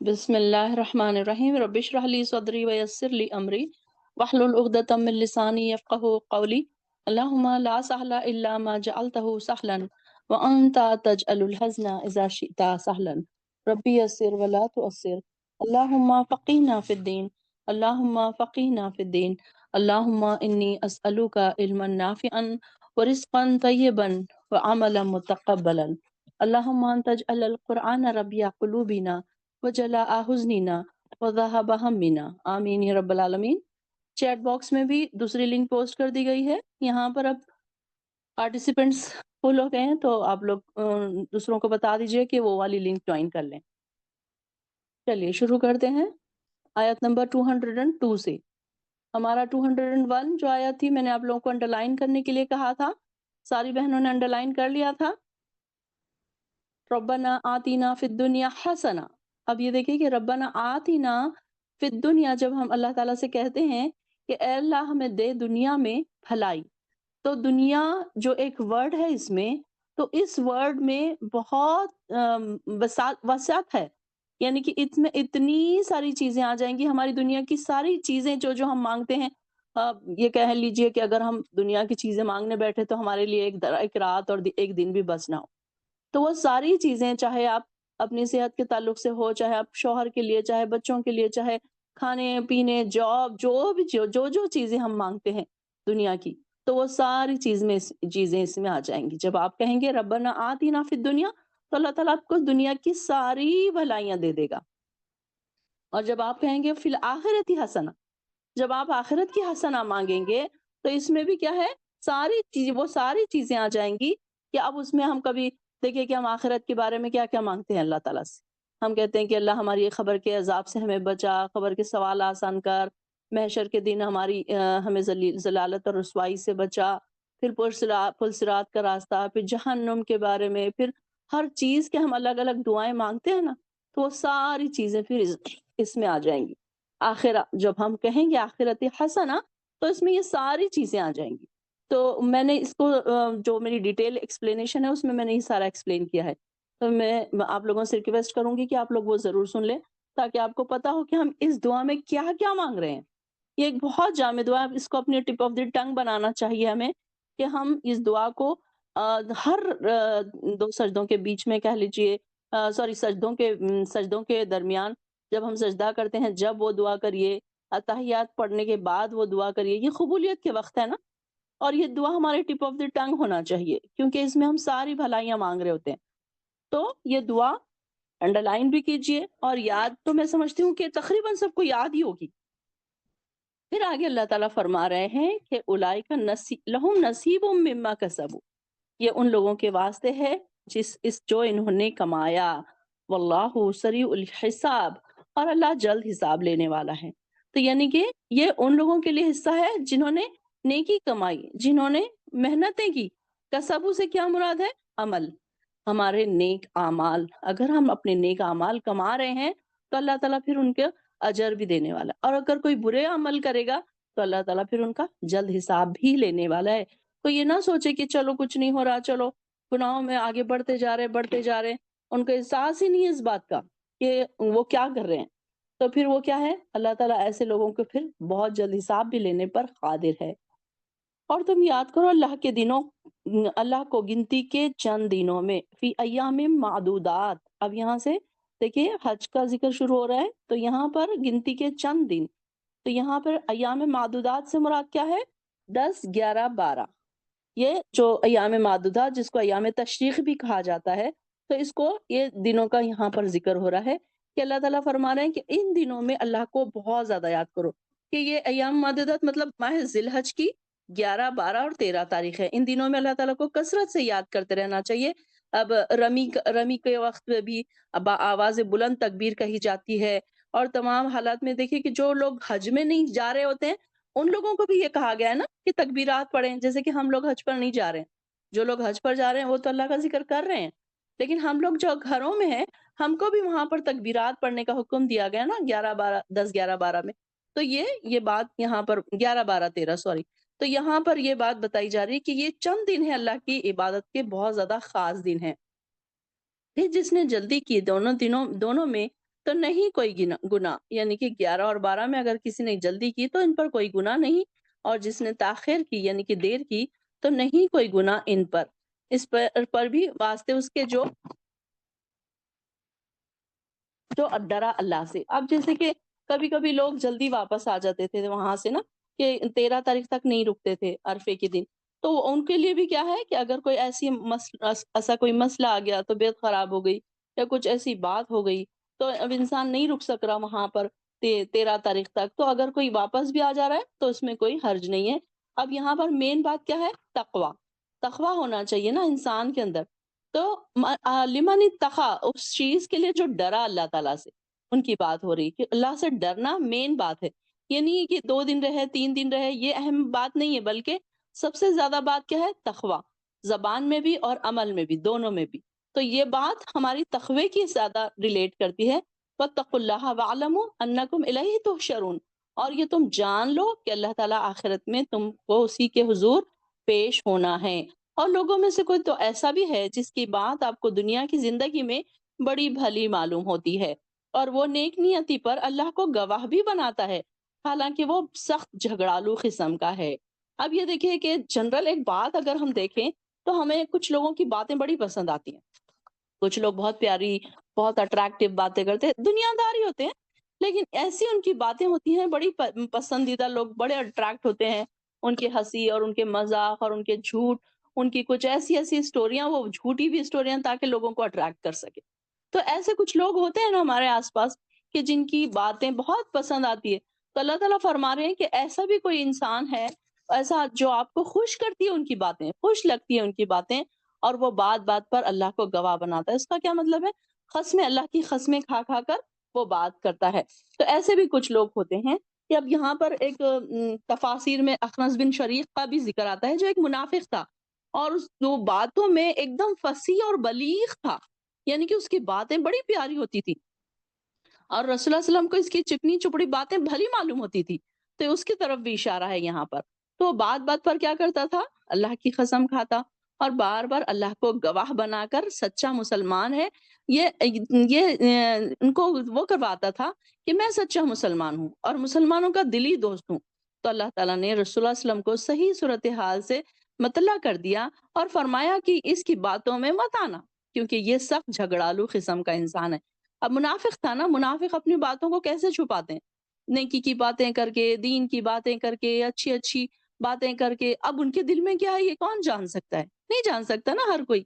بسم اللہ الرحمن الرحیم رب اشرح لی صدری ویسر لی امری واحلل عقدۃ من لسانی یفقہوا قولی اللہم لا سہل الا ما جعلتہ سہلا وانت تجعل الحزن اذا شئت سہلا ربی یسر ولا تعسر اللہم فقہنا فی الدین اللہم فقہنا فی الدین اللہم انی اسألک علما نافعا ورزقا طیبا وعملا متقبلا اللہم ان تجعل القرآن ربیع قلوبنا وجلاء حزننا وذهب همنا آمین یا رب العالمین۔ چیٹ باکس میں بھی دوسری لنک پوسٹ کر دی گئی ہے، یہاں پر اب پارٹیسپینٹس فل ہو گئے ہیں تو آپ لوگ دوسروں کو بتا دیجئے کہ وہ والی لنک جوائن کر لیں۔ چلیے شروع کرتے ہیں آیت نمبر 202 سے۔ ہمارا 201 جو آیت تھی میں نے آپ لوگوں کو انڈرلائن کرنے کے لیے کہا تھا، ساری بہنوں نے انڈرلائن کر لیا تھا۔ ربنا آتینا فی الدنیا حسنہ، اب یہ دیکھیں کہ ربنا آتینا فی الدنیا جب ہم اللہ تعالیٰ سے کہتے ہیں کہ اے اللہ ہمیں دے دنیا میں بھلائی، تو دنیا جو ایک ورڈ ہے اس میں، تو اس ورڈ میں بہت وسعت ہے، یعنی کہ اس میں اتنی ساری چیزیں آ جائیں گی، ہماری دنیا کی ساری چیزیں جو جو ہم مانگتے ہیں۔ یہ کہہ لیجئے کہ اگر ہم دنیا کی چیزیں مانگنے بیٹھے تو ہمارے لیے ایک رات اور ایک دن بھی بس نہ ہو، تو وہ ساری چیزیں چاہے آپ اپنی صحت کے تعلق سے ہو، چاہے آپ شوہر کے لیے، چاہے بچوں کے لیے، چاہے کھانے پینے، جاب، جو بھی جو چیزیں ہم مانگتے ہیں دنیا کی، تو وہ ساری چیزیں اس میں آ جائیں گی۔ جب آپ کہیں گے ربنا آتینا فی الدنیا، تو اللہ تعالیٰ آپ کو دنیا کی ساری بھلائیاں دے دے گا۔ اور جب آپ کہیں گے فی الآخرۃ حسنہ، جب آپ آخرت کی حسنہ مانگیں گے تو اس میں بھی کیا ہے، وہ ساری چیزیں آ جائیں گی کہ اب اس میں ہم کبھی دیکھیں کہ ہم آخرت کے بارے میں کیا کیا مانگتے ہیں اللہ تعالیٰ سے۔ ہم کہتے ہیں کہ اللہ ہماری خبر کے عذاب سے ہمیں بچا، خبر کے سوال آسان کر، محشر کے دن ہمیں ذلالت اور رسوائی سے بچا، پھر پل صراط کا راستہ، پھر جہنم کے بارے میں، پھر ہر چیز کے ہم الگ الگ دعائیں مانگتے ہیں نا، تو وہ ساری چیزیں پھر اس میں آ جائیں گی۔ جب ہم کہیں گے آخرت حسنہ، تو اس میں یہ ساری چیزیں آ جائیں گی۔ تو میں نے اس کو جو میری ڈیٹیل ایکسپلینیشن ہے اس میں نے یہ سارا ایکسپلین کیا ہے، تو میں آپ لوگوں سے ریکویسٹ کروں گی کہ آپ لوگ وہ ضرور سن لیں تاکہ آپ کو پتا ہو کہ ہم اس دعا میں کیا کیا مانگ رہے ہیں۔ یہ ایک بہت جامع دعا ہے، اس کو اپنے ٹپ آف دی ٹنگ بنانا چاہیے ہمیں کہ ہم اس دعا کو ہر دو سجدوں کے بیچ میں کہہ لیجئے، سجدوں کے درمیان جب ہم سجدہ کرتے ہیں جب وہ دعا کریے، اتحیات پڑھنے کے بعد وہ دعا کریے، یہ قبولیت کے وقت ہے نا، اور یہ دعا ہمارے ٹپ آف دی ٹنگ ہونا چاہیے کیونکہ اس میں ہم ساری بھلائیاں مانگ رہے ہوتے ہیں۔ تو یہ دعا انڈرلائن بھی کیجئے، اور یاد تو میں سمجھتی ہوں کہ تقریباً سب کو یاد ہی ہوگی۔ پھر آگے اللہ تعالیٰ فرما رہے ہیں کہ اولئک لہم نصیب مما کسبوا، یہ ان لوگوں کے واسطے ہے جو انہوں نے کمایا، واللہ سریع الحساب، اور اللہ جلد حساب لینے والا ہے۔ تو یعنی کہ یہ ان لوگوں کے لیے حصہ ہے جنہوں نے نیکی کمائی، جنہوں نے محنتیں کی۔ کسبو سے کیا مراد ہے؟ عمل، ہمارے نیک اعمال، اگر ہم اپنے نیک اعمال کما رہے ہیں تو اللہ تعالیٰ پھر ان کے اجر بھی دینے والا، اور اگر کوئی برے عمل کرے گا تو اللہ تعالیٰ پھر ان کا جلد حساب بھی لینے والا ہے۔ تو یہ نہ سوچے کہ چلو کچھ نہیں ہو رہا، چلو گناہوں میں آگے بڑھتے جا رہے، ان کو احساس ہی نہیں ہے اس بات کا کہ وہ کیا کر رہے ہیں، تو پھر وہ کیا ہے، اللہ تعالیٰ ایسے لوگوں کو پھر بہت جلد حساب بھی لینے پر قادر ہے۔ اور تم یاد کرو اللہ کو گنتی کے چند دنوں میں، فی ایام معدودات، اب یہاں سے دیکھیے حج کا ذکر شروع ہو رہا ہے تو یہاں پر گنتی کے چند دن، تو یہاں پر ایام معدودات سے مراد کیا ہے؟ 10، 11، 12، یہ جو ایام معدودات جس کو ایام تشریق بھی کہا جاتا ہے، تو اس کو یہ دنوں کا یہاں پر ذکر ہو رہا ہے کہ اللہ تعالیٰ فرما رہے ہیں کہ ان دنوں میں اللہ کو بہت زیادہ یاد کرو، کہ یہ ایام معدودات مطلب ماہ ذی الحج کی 11، 12 اور 13 تاریخ ہے، ان دنوں میں اللہ تعالیٰ کو کثرت سے یاد کرتے رہنا چاہیے۔ اب رمی کے وقت میں بھی اب آواز بلند تکبیر کہی جاتی ہے، اور تمام حالات میں دیکھیے کہ جو لوگ حج میں نہیں جا رہے ہوتے ہیں ان لوگوں کو بھی یہ کہا گیا ہے نا کہ تکبیرات پڑھیں، جیسے کہ ہم لوگ حج پر نہیں جا رہے ہیں، جو لوگ حج پر جا رہے ہیں وہ تو اللہ کا ذکر کر رہے ہیں، لیکن ہم لوگ جو گھروں میں ہیں ہم کو بھی وہاں پر تکبیرات پڑھنے کا حکم دیا گیا نا، 11، 12، 10، 11، 12 میں، تو یہ بات یہاں پر 11، 12، 13 سوری، تو یہاں پر یہ بات بتائی جا رہی ہے کہ یہ چند دن ہیں اللہ کی عبادت کے بہت زیادہ خاص دن ہیں۔ پھر جس نے جلدی کی دونوں میں تو نہیں کوئی گناہ، یعنی کہ 11 اور 12 میں اگر کسی نے جلدی کی تو ان پر کوئی گناہ نہیں، اور جس نے تاخیر کی یعنی کہ دیر کی تو نہیں کوئی گناہ ان پر، اس پر بھی واسطے اس کے جو ڈرا اللہ سے۔ اب جیسے کہ کبھی کبھی لوگ جلدی واپس آ جاتے تھے وہاں سے نا، کہ 13 تاریخ تک نہیں رکتے تھے عرفے کے دن، تو ان کے لیے بھی کیا ہے کہ اگر کوئی ایسا کوئی مسئلہ آ گیا، طبیعت خراب ہو گئی یا کچھ ایسی بات ہو گئی، تو اب انسان نہیں رک سک رہا وہاں پر 13 تاریخ تک، تو اگر کوئی واپس بھی آ جا رہا ہے تو اس میں کوئی حرج نہیں ہے۔ اب یہاں پر مین بات کیا ہے؟ تقوی، تقوی ہونا چاہیے نا انسان کے اندر۔ تو لمن اتقا، اس چیز کے لیے جو ڈرا اللہ تعالیٰ سے، ان کی بات ہو رہی کہ اللہ سے ڈرنا مین بات ہے۔ یہ نہیں ہے کہ 2 دن رہے 3 دن رہے، یہ اہم بات نہیں ہے، بلکہ سب سے زیادہ بات کیا ہے؟ تقوی، زبان میں بھی اور عمل میں بھی، دونوں میں بھی۔ تو یہ بات ہماری تقوی کی زیادہ ریلیٹ کرتی ہے۔ وَاتَّقُوا اللَّهَ وَاعْلَمُوا أَنَّكُمْ إِلَيْهِ تُحْشَرُونَ، اور یہ تم جان لو کہ اللہ تعالیٰ آخرت میں تم کو اسی کے حضور پیش ہونا ہے۔ اور لوگوں میں سے کوئی تو ایسا بھی ہے جس کی بات آپ کو دنیا کی زندگی میں بڑی بھلی معلوم ہوتی ہے، اور وہ نیک نیتی پر اللہ کو گواہ بھی بناتا ہے، حالانکہ وہ سخت جھگڑالو قسم کا ہے۔ اب یہ دیکھیں کہ جنرل ایک بات اگر ہم دیکھیں تو ہمیں کچھ لوگوں کی باتیں بڑی پسند آتی ہیں، کچھ لوگ بہت پیاری، بہت اٹریکٹیو باتیں کرتے ہیں، دنیا دار ہی ہوتے ہیں، لیکن ایسی ان کی باتیں ہوتی ہیں بڑی پسندیدہ، لوگ بڑے اٹریکٹ ہوتے ہیں، ان کی ہنسی اور ان کے مذاق اور ان کے جھوٹ، ان کی کچھ ایسی ایسی اسٹوریاں، وہ جھوٹی بھی اسٹوریاں، تاکہ لوگوں کو اٹریکٹ کر سکے۔ تو ایسے کچھ لوگ ہوتے ہیں نا ہمارے آس پاس، کہ جن کی باتیں بہت پسند آتی ہے، تو اللہ تعالیٰ فرما رہے ہیں کہ ایسا بھی کوئی انسان ہے، ایسا جو آپ کو خوش کرتی ہے، ان کی باتیں خوش لگتی ہے، ان کی باتیں، اور وہ بات بات پر اللہ کو گواہ بناتا ہے۔ اس کا کیا مطلب ہے؟ قسمیں، اللہ کی قسمیں کھا کھا کر وہ بات کرتا ہے۔ تو ایسے بھی کچھ لوگ ہوتے ہیں کہ اب یہاں پر ایک تفاسیر میں اخنس بن شریق کا بھی ذکر آتا ہے، جو ایک منافق تھا، اور اس جو باتوں میں ایک دم فصیح اور بلیغ تھا، یعنی کہ اس کی باتیں بڑی پیاری ہوتی تھی، اور رسول اللہ علیہ وسلم کو اس کی چکنی چپڑی باتیں بھلی معلوم ہوتی تھی، تو اس کی طرف بھی اشارہ ہے یہاں پر۔ تو وہ بات بات پر کیا کرتا تھا؟ اللہ کی قسم کھاتا، اور بار بار اللہ کو گواہ بنا کر سچا مسلمان ہے، یہ ان کو وہ کرواتا تھا کہ میں سچا مسلمان ہوں اور مسلمانوں کا دلی دوست ہوں۔ تو اللہ تعالیٰ نے رسول اللہ علیہ وسلم کو صحیح صورتحال سے مطلع کر دیا، اور فرمایا کہ اس کی باتوں میں مت آنا، کیونکہ یہ سخت جھگڑالو قسم کا انسان ہے۔ اب منافق تھا نا، منافق اپنی باتوں کو کیسے چھپاتے ہیں؟ نیکی کی باتیں کر کے، دین کی باتیں کر کے، اچھی اچھی باتیں کر کے، اب ان کے دل میں کیا ہے یہ کون جان سکتا ہے؟ نہیں جان سکتا نا ہر کوئی۔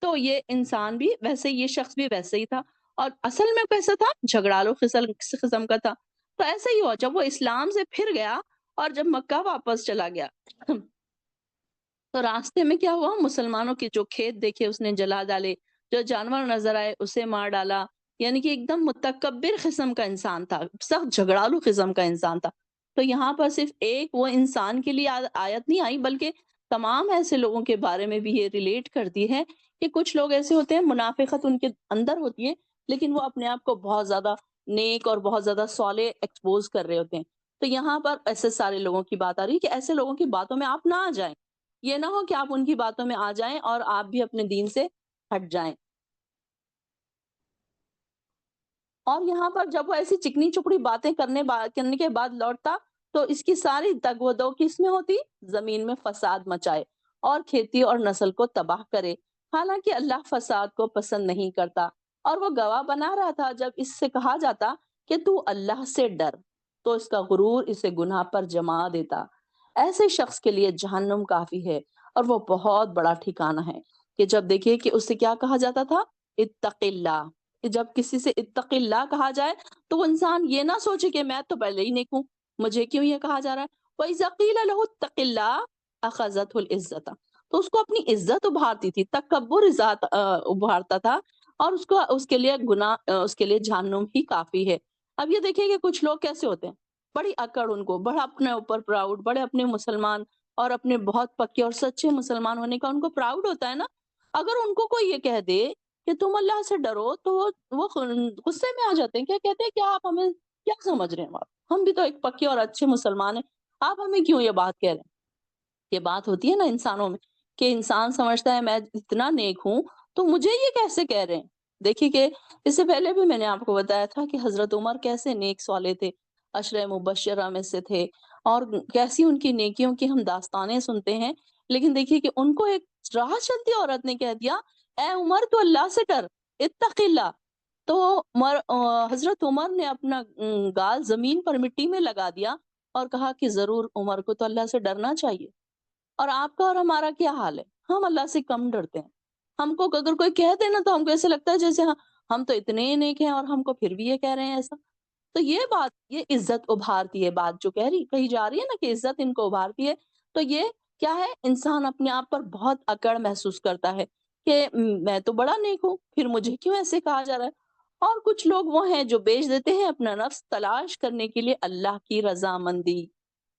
تو یہ انسان بھی ویسے، یہ شخص بھی ویسے ہی تھا، اور اصل میں کیسا تھا؟ جھگڑالو قسم کا تھا۔ تو ایسا ہی ہوا جب وہ اسلام سے پھر گیا، اور جب مکہ واپس چلا گیا تو راستے میں کیا ہوا؟ مسلمانوں کے جو کھیت دیکھے اس نے جلا ڈالے، جو جانور نظر آئے اسے مار ڈالا، یعنی کہ ایک دم متکبر قسم کا انسان تھا، سخت جھگڑالو قسم کا انسان تھا۔ تو یہاں پر صرف ایک وہ انسان کے لیے آیت نہیں آئی، بلکہ تمام ایسے لوگوں کے بارے میں بھی یہ ریلیٹ کرتی ہے، کہ کچھ لوگ ایسے ہوتے ہیں، منافقت ان کے اندر ہوتی ہے، لیکن وہ اپنے آپ کو بہت زیادہ نیک اور بہت زیادہ صالح ایکسپوز کر رہے ہوتے ہیں۔ تو یہاں پر ایسے سارے لوگوں کی بات آ رہی ہے کہ ایسے لوگوں کی باتوں میں آپ نہ آ جائیں، یہ نہ ہو کہ آپ ان کی باتوں میں آ جائیں اور آپ بھی اپنے دین سے ہٹ جائیں۔ اور یہاں پر جب وہ ایسی چکنی چپڑی باتیں کرنے کے بعد لوٹتا، تو اس کی ساری دگ و دو کس میں ہوتی؟ زمین میں فساد مچائے اور کھیتی اور نسل کو تباہ کرے، حالانکہ اللہ فساد کو پسند نہیں کرتا۔ اور وہ گواہ بنا رہا تھا جب اس سے کہا جاتا کہ تو اللہ سے ڈر، تو اس کا غرور اسے گناہ پر جما دیتا۔ ایسے شخص کے لیے جہنم کافی ہے، اور وہ بہت بڑا ٹھکانہ ہے۔ کہ جب دیکھیے کہ اس سے کیا کہا جاتا تھا؟ اتق اللہ، کہ جب کسی سے اتق اللہ کہا جائے تو وہ انسان یہ نہ سوچے کہ میں تو پہلے ہی نیک ہوں، مجھے کیوں یہ کہا جا رہا ہے۔ وَإِذَا قِيلَ لَهُ اتَّقِ اللَّهَ أَخَذَتْهُ الْعِزَّةُ، تو اس کو اپنی عزت ابھارتی تھی، تکبر ذات ابھارتا تھا، اور اس کے لیے گناہ، اس کے لیے جہنم ہی کافی ہے۔ اب یہ دیکھیں کہ کچھ لوگ کیسے ہوتے ہیں، بڑی اکڑ ان کو، بڑا اپنے اوپر پراؤڈ، بڑے اپنے مسلمان اور اپنے بہت پکے اور سچے مسلمان ہونے کا ان کو پراؤڈ ہوتا ہے نا۔ اگر ان کو کوئی یہ کہہ دے کہ تم اللہ سے ڈرو، تو وہ غصے میں آ جاتے ہیں، کیا کہتے ہیں کہ آپ ہمیں کیا سمجھ رہے ہیں؟ آپ، ہم بھی تو ایک پکے اور اچھے مسلمان ہیں، آپ ہمیں کیوں یہ بات کہہ رہے ہیں؟ یہ بات ہوتی ہے نا انسانوں میں، کہ انسان سمجھتا ہے میں اتنا نیک ہوں تو مجھے یہ کیسے کہہ رہے ہیں؟ دیکھیے کہ اس سے پہلے بھی میں نے آپ کو بتایا تھا کہ حضرت عمر کیسے نیک صالح تھے، عشرہ مبشرہ میں سے تھے، اور کیسی ان کی نیکیوں کی ہم داستانیں سنتے ہیں۔ لیکن دیکھیے کہ ان کو ایک راہ چلتی عورت نے کہہ دیا، اے عمر تو اللہ سے ڈر، اتق اللہ۔ تو حضرت عمر نے اپنا گال زمین پر مٹی میں لگا دیا اور کہا کہ ضرور عمر کو تو اللہ سے ڈرنا چاہیے۔ اور آپ کا اور ہمارا کیا حال ہے؟ ہم اللہ سے کم ڈرتے ہیں۔ ہم کو اگر کوئی کہہ دے نا تو ہم کو ایسے لگتا ہے جیسے ہم تو اتنے نیک ہیں اور ہم کو پھر بھی یہ کہہ رہے ہیں ایسا۔ تو یہ بات، یہ عزت ابھارتی ہے، بات جو کہی جا رہی ہے نا کہ عزت ان کو ابھارتی ہے، تو یہ کیا ہے؟ انسان اپنے آپ پر بہت اکڑ محسوس کرتا ہے کہ میں تو بڑا نیک ہوں، پھر مجھے کیوں ایسے کہا جا رہا ہے؟ اور کچھ لوگ وہ ہیں جو بیچ دیتے ہیں اپنا نفس تلاش کرنے کے لیے اللہ کی رضامندی۔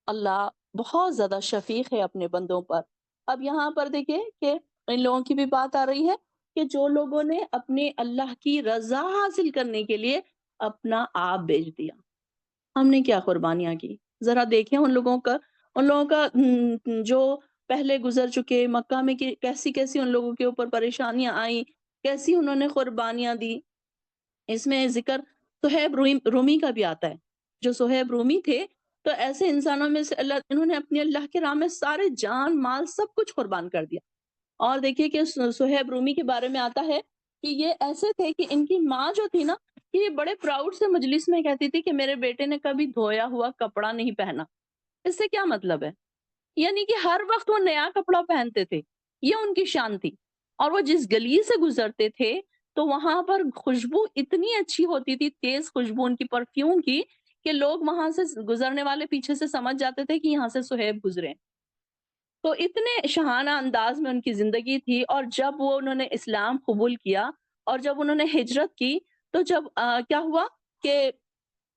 اللہ بہت زیادہ شفیق ہے اپنے بندوں پر۔ اب یہاں پر دیکھیں کہ ان لوگوں کی بھی بات آ رہی ہے کہ جو لوگوں نے اپنے اللہ کی رضا حاصل کرنے کے لیے اپنا آپ بیچ دیا۔ ہم نے کیا قربانیاں کی؟ ذرا دیکھیں ان لوگوں کا جو پہلے گزر چکے مکہ میں، کہ کیسی کیسی ان لوگوں کے اوپر پریشانیاں آئیں، کیسی انہوں نے قربانیاں دی۔ اس میں ذکر رومی کا بھی آتا ہے۔ جو صہیب رومی تھے، تو ایسے انسانوں میں سے انہوں نے اپنے اللہ کے راہ میں سارے جان مال سب کچھ قربان کر دیا۔ اور دیکھیے کہ صہیب رومی کے بارے میں آتا ہے کہ یہ ایسے تھے کہ ان کی ماں جو تھی نا، کہ یہ بڑے پراؤڈ سے مجلس میں کہتی تھی کہ میرے بیٹے نے کبھی دھویا ہوا کپڑا نہیں پہنا۔ اس سے کیا مطلب ہے؟ یعنی کہ ہر وقت وہ نیا کپڑا پہنتے تھے، یہ ان کی شان تھی۔ اور وہ جس گلی سے گزرتے تھے تو وہاں پر خوشبو اتنی اچھی ہوتی تھی، تیز خوشبو ان کی پرفیوم کی، کہ لوگ وہاں سے گزرنے والے پیچھے سے سمجھ جاتے تھے کہ یہاں سے صہیب گزرے۔ تو اتنے شاہانہ انداز میں ان کی زندگی تھی، اور جب انہوں نے اسلام قبول کیا اور جب انہوں نے ہجرت کی، تو جب کیا ہوا کہ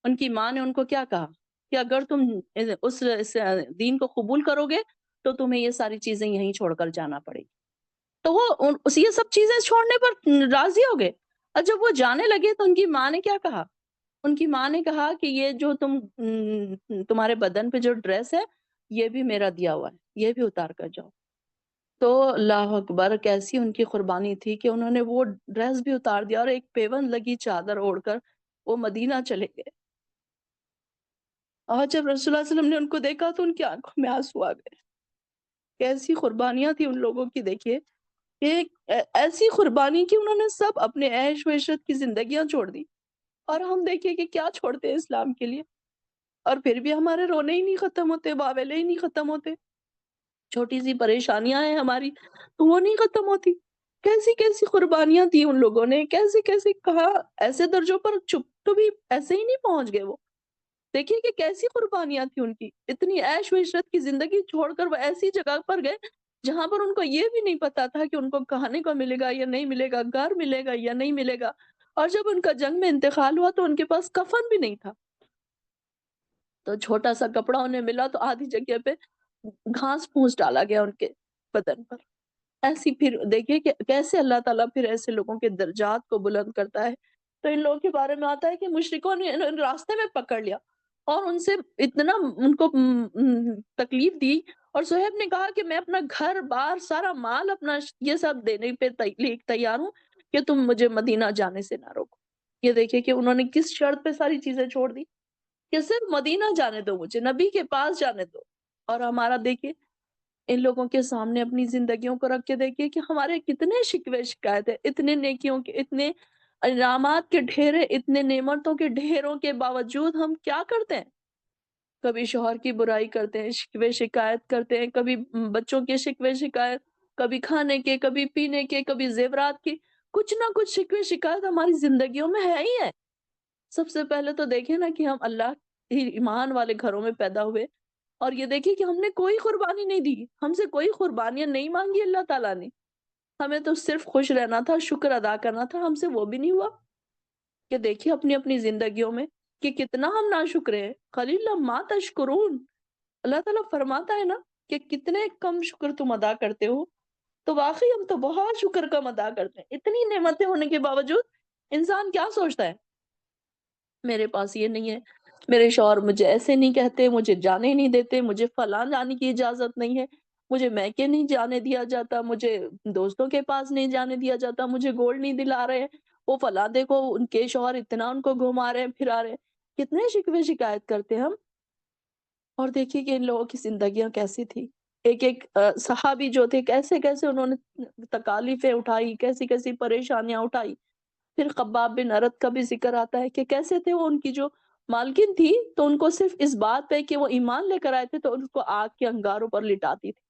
ان کی ماں نے ان کو کیا کہا کہ اگر تم اس دین کو قبول کرو گے تو تمہیں یہ ساری چیزیں یہیں چھوڑ کر جانا پڑے گی۔ تو وہ یہ سب چیزیں چھوڑنے پر راضی ہو گئے، اور جب وہ جانے لگے تو ان کی ماں نے کیا کہا؟ ان کی ماں نے کہا کہ یہ جو تمہارے بدن پہ جو ڈریس ہے، یہ بھی میرا دیا ہوا ہے، یہ بھی اتار کر جاؤ۔ تو اللہ اکبر، کیسی ان کی قربانی تھی کہ انہوں نے وہ ڈریس بھی اتار دیا اور ایک پیون لگی چادر اوڑھ کر وہ مدینہ چلے گئے۔ اور جب رسول اللہ صلی اللہ علیہ وسلم نے ان کو دیکھا تو ان کی آنکھوں میں آنسو آ گئے۔ کیسی قربانیاں تھی ان لوگوں کی، دیکھیے کہ ایسی قربانی کی انہوں نے سب اپنے عیش و عشرت کی زندگیاں چھوڑ دی، اور ہم دیکھیے کہ کیا چھوڑتے ہیں اسلام کے لیے، اور پھر بھی ہمارے رونے ہی نہیں ختم ہوتے، واویلے ہی نہیں ختم ہوتے، چھوٹی سی پریشانیاں ہیں ہماری تو وہ نہیں ختم ہوتی۔ کیسی کیسی قربانیاں دی ان لوگوں نے، کیسے کیسے کہا، ایسے درجوں پر چھپ تو بھی ایسے ہی نہیں پہنچ گئے وہ۔ دیکھیے کہ کیسی قربانیاں تھی ان کی، اتنی عیش و عشرت کی زندگی چھوڑ کر وہ ایسی جگہ پر گئے جہاں پر ان کو یہ بھی نہیں پتا تھا کہ ان کو کھانے کو ملے گا یا نہیں ملے گا، گھر ملے گا یا نہیں ملے گا۔ اور جب ان کا جنگ میں انتقال ہوا تو ان کے پاس کفن بھی نہیں تھا، تو چھوٹا سا کپڑا انہیں ملا تو آدھی جگہ پہ گھاس پھونس ڈالا گیا ان کے بدن پر۔ ایسی پھر دیکھیے کہ کیسے اللہ تعالیٰ پھر ایسے لوگوں کے درجات کو بلند کرتا ہے۔ تو ان لوگوں کے بارے میں آتا ہے کہ مشرکوں نے انہیں راستے میں پکڑ لیا اور ان سے اتنا ان کو تکلیف دی، اور صہیب نے کہا کہ میں اپنا گھر بار سارا مال اپنا یہ سب دینے پہ تیار ہوں کہ تم مجھے مدینہ جانے سے نہ روکو۔ یہ دیکھیے کہ انہوں نے کس شرط پہ ساری چیزیں چھوڑ دی کہ صرف مدینہ جانے دو، مجھے نبی کے پاس جانے دو۔ اور ہمارا دیکھیے ان لوگوں کے سامنے اپنی زندگیوں کو رکھ کے دیکھیے کہ ہمارے کتنے شکوے شکایت ہے، اتنے نیکیوں کے، اتنے انعامات کے ڈھیر، اتنے نعمتوں کے ڈھیروں کے باوجود ہم کیا کرتے ہیں؟ کبھی شوہر کی برائی کرتے ہیں، شکوے شکایت کرتے ہیں، کبھی بچوں کے شکوے شکایت، کبھی کھانے کے، کبھی پینے کے، کبھی زیورات کی، کچھ نہ کچھ شکوے شکایت ہماری زندگیوں میں ہے ہی ہے۔ سب سے پہلے تو دیکھیں نا کہ ہم اللہ ہی ایمان والے گھروں میں پیدا ہوئے، اور یہ دیکھیں کہ ہم نے کوئی قربانی نہیں دی، ہم سے کوئی قربانیاں نہیں مانگی اللہ تعالیٰ نے۔ ہمیں تو صرف خوش رہنا تھا، شکر ادا کرنا تھا، ہم سے وہ بھی نہیں ہوا۔ کہ دیکھیے اپنی اپنی زندگیوں میں کہ کتنا ہم ناشکرے ہیں۔ قلیلا ما تشکرون، اللہ تعالیٰ فرماتا ہے نا کہ کتنے کم شکر تم ادا کرتے ہو۔ تو واقعی ہم تو بہت شکر کم ادا کرتے ہیں، اتنی نعمتیں ہونے کے باوجود انسان کیا سوچتا ہے؟ میرے پاس یہ نہیں ہے، میرے شوہر مجھے ایسے نہیں کہتے، مجھے جانے نہیں دیتے، مجھے فلاں جانے کی اجازت نہیں ہے، مجھے میکے نہیں جانے دیا جاتا، مجھے دوستوں کے پاس نہیں جانے دیا جاتا، مجھے گولڈ نہیں دلا رہے ہیں، وہ فلاں دیکھو ان کے شوہر اتنا ان کو گھما رہے ہیں پھرا رہے ہیں، کتنے شکوے شکایت کرتے ہیں ہم۔ اور دیکھیے کہ ان لوگوں کی زندگیاں کیسی تھی، ایک ایک صحابی جو تھے کیسے کیسے انہوں نے تکالیفیں اٹھائی، کیسی کیسی پریشانیاں اٹھائی۔ پھر خباب بن ارت کا بھی ذکر آتا ہے کہ کیسے تھے وہ، ان کی جو مالکن تھی تو ان کو صرف اس بات پہ کہ وہ ایمان لے کر آئے تھے تو ان کو آگ کے انگاروں پر لٹاتی تھی۔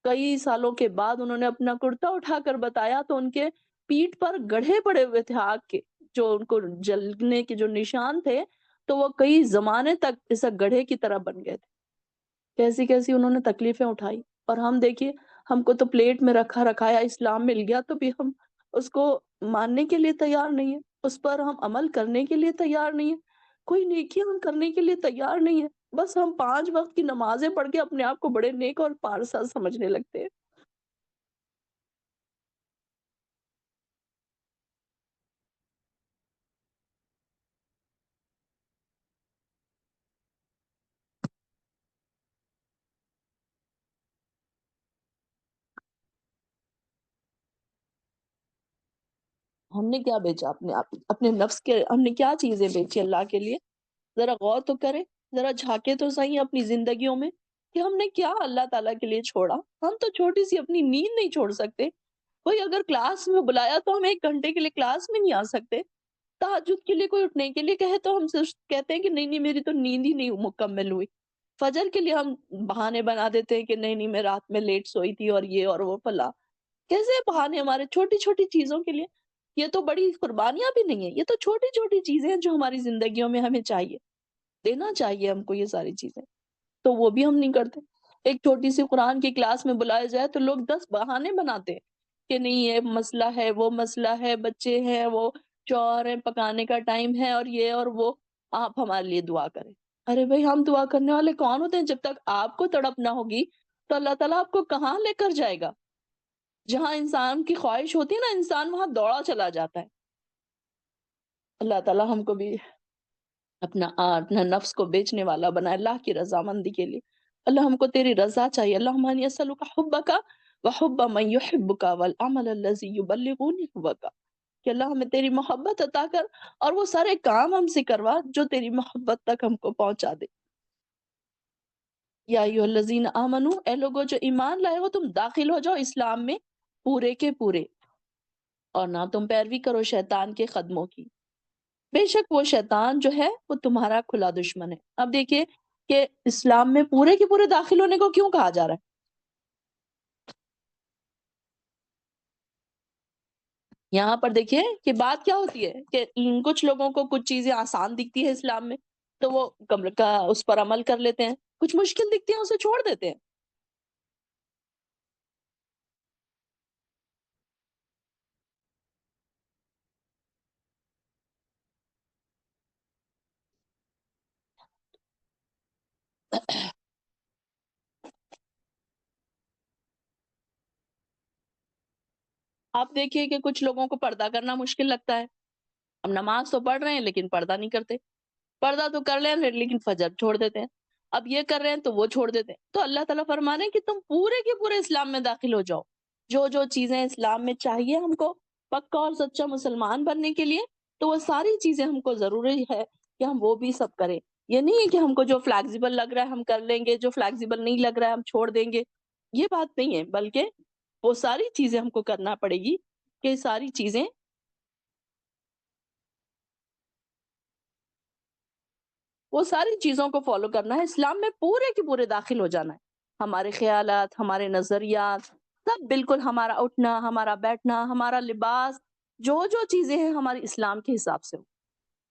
کئی سالوں کے بعد انہوں نے اپنا کرتا اٹھا کر بتایا تو ان کے پیٹھ پر گڑھے پڑے ہوئے تھے آگ کے، جو ان کو جلنے کے جو نشان تھے، تو وہ کئی زمانے تک ایسا گڑھے کی طرح بن گئے تھے۔ کیسی کیسی انہوں نے تکلیفیں اٹھائی، اور ہم دیکھیے ہم کو تو پلیٹ میں رکھا رکھایا اسلام مل گیا تو بھی ہم اس کو ماننے کے لیے تیار نہیں ہے، اس پر ہم عمل کرنے کے لیے تیار نہیں ہے، کوئی نیکی ہم کرنے کے لیے تیار نہیں ہے، بس ہم 5 وقت کی نمازیں پڑھ کے اپنے آپ کو بڑے نیک اور پارسا سمجھنے لگتے ہیں۔ ہم نے کیا بیچا اپنے آپ، اپنے نفس کے ہم نے کیا چیزیں بیچی اللہ کے لیے؟ ذرا غور تو کریں، ذرا جھانکے تو صحیح اپنی زندگیوں میں کہ ہم نے کیا اللہ تعالیٰ کے لیے چھوڑا۔ ہم تو چھوٹی سی اپنی نیند نہیں چھوڑ سکتے، کوئی اگر کلاس میں بلایا تو ہم 1 گھنٹے کے لیے کلاس میں نہیں آ سکتے، تہجد کے لیے کوئی اٹھنے کے لیے کہے تو ہم صرف کہتے ہیں کہ نہیں نہیں میری تو نیند ہی نہیں مکمل ہوئی۔ فجر کے لیے ہم بہانے بنا دیتے ہیں کہ نہیں نہیں میں رات میں لیٹ سوئی تھی اور یہ اور وہ فلاں، کیسے بہانے ہمارے چھوٹی چھوٹی چیزوں کے لیے؟ یہ تو بڑی قربانیاں بھی نہیں ہے، یہ تو چھوٹی چھوٹی چیزیں ہیں جو ہماری زندگیوں میں ہمیں چاہیے، دینا چاہیے ہم کو یہ ساری چیزیں، تو وہ بھی ہم نہیں کرتے۔ ایک چھوٹی سی قرآن کی کلاس میں بلایا جائے تو لوگ 10 بہانے بناتے ہیں کہ نہیں یہ مسئلہ ہے، وہ مسئلہ ہے، بچے ہیں، وہ شوہر ہیں، پکانے کا ٹائم ہے اور یہ اور وہ، آپ ہمارے لیے دعا کریں۔ ارے بھائی ہم دعا کرنے والے کون ہوتے ہیں؟ جب تک آپ کو تڑپ نہ ہوگی تو اللہ تعالیٰ آپ کو کہاں لے کر جائے گا؟ جہاں انسان کی خواہش ہوتی ہے نا، انسان وہاں دوڑا چلا جاتا ہے۔ اللہ تعالیٰ ہم کو بھی اپنا نفس کو بیچنے والا بنائے اللہ کی رضامندی کے لیے۔ اللہ ہم کو تیری رضا چاہیے، اللہم انی اسألک حبک وحب من یحبک والعمل الذی یبلغنی حبک، کہ اللہ ہمیں تیری محبت عطا کر اور وہ سارے کام ہم سے کروا جو تیری محبت تک ہم کو پہنچا دے۔ یا ایھا الذین آمنو، اے لوگو جو ایمان لائے ہو تم داخل ہو جاؤ اسلام میں پورے کے پورے، اور نہ تم پیروی کرو شیطان کے قدموں کی، بے شک وہ شیطان جو ہے وہ تمہارا کھلا دشمن ہے۔ اب دیکھیے کہ اسلام میں پورے کے پورے داخل ہونے کو کیوں کہا جا رہا ہے؟ یہاں پر دیکھیے کہ بات کیا ہوتی ہے کہ کچھ لوگوں کو کچھ چیزیں آسان دکھتی ہے اسلام میں تو وہ اس پر عمل کر لیتے ہیں، کچھ مشکل دکھتی ہیں اسے چھوڑ دیتے ہیں۔ آپ دیکھیے کہ کچھ لوگوں کو پردہ کرنا مشکل لگتا ہے، ہم نماز تو پڑھ رہے ہیں لیکن پردہ نہیں کرتے، پردہ تو کر لیں لیکن فجر چھوڑ دیتے ہیں، اب یہ کر رہے ہیں تو وہ چھوڑ دیتے ہیں۔ تو اللہ تعالیٰ فرما رہے ہیں کہ تم پورے کے پورے اسلام میں داخل ہو جاؤ، جو جو چیزیں اسلام میں چاہیے ہم کو پکا اور سچا مسلمان بننے کے لیے، تو وہ ساری چیزیں ہم کو ضروری ہے کہ ہم وہ بھی سب کریں۔ یہ نہیں ہے کہ ہم کو جو فلیکسیبل لگ رہا ہے ہم کر لیں گے، جو فلیکسیبل نہیں لگ رہا ہے ہم چھوڑ دیں گے، یہ بات نہیں ہے، بلکہ وہ ساری چیزیں ہم کو کرنا پڑے گی کہ ساری چیزیں، وہ ساری چیزوں کو فالو کرنا ہے، اسلام میں پورے کے پورے داخل ہو جانا ہے، ہمارے خیالات، ہمارے نظریات، سب بالکل ہمارا اٹھنا، ہمارا بیٹھنا، ہمارا لباس، جو جو چیزیں ہیں ہماری اسلام کے حساب سے ہو۔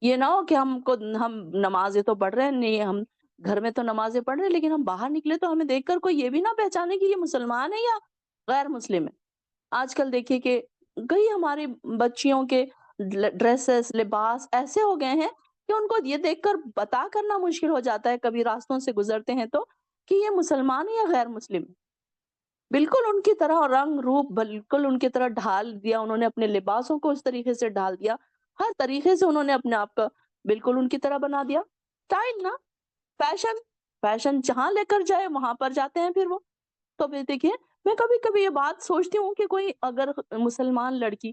یہ نہ ہو کہ ہم نمازیں تو پڑھ رہے ہیں، نہیں ہم گھر میں تو نمازیں پڑھ رہے ہیں لیکن ہم باہر نکلے تو ہمیں دیکھ کر کوئی یہ بھی نہ پہچانے کہ یہ مسلمان ہے یا غیر مسلم ہے۔ آج کل دیکھیے کہ کئی ہماری بچیوں کے ڈریسز، لباس ایسے ہو گئے ہیں کہ ان کو یہ دیکھ کر پتا کرنا مشکل ہو جاتا ہے کبھی راستوں سے گزرتے ہیں تو کہ یہ مسلمان ہے یا غیر مسلم ہے۔ بالکل ان کی طرح رنگ روپ بالکل ان کی طرح ڈھال دیا، انہوں نے اپنے لباسوں کو اس طریقے سے ڈال دیا، ہر طریقے سے انہوں نے اپنے آپ کا بالکل ان کی طرح بنا دیا۔ اسٹائل نا، فیشن، فیشن جہاں لے کر جائے وہاں پر جاتے ہیں پھر وہ۔ تو پھر دیکھیے میں کبھی کبھی یہ بات سوچتی ہوں کہ کوئی اگر مسلمان لڑکی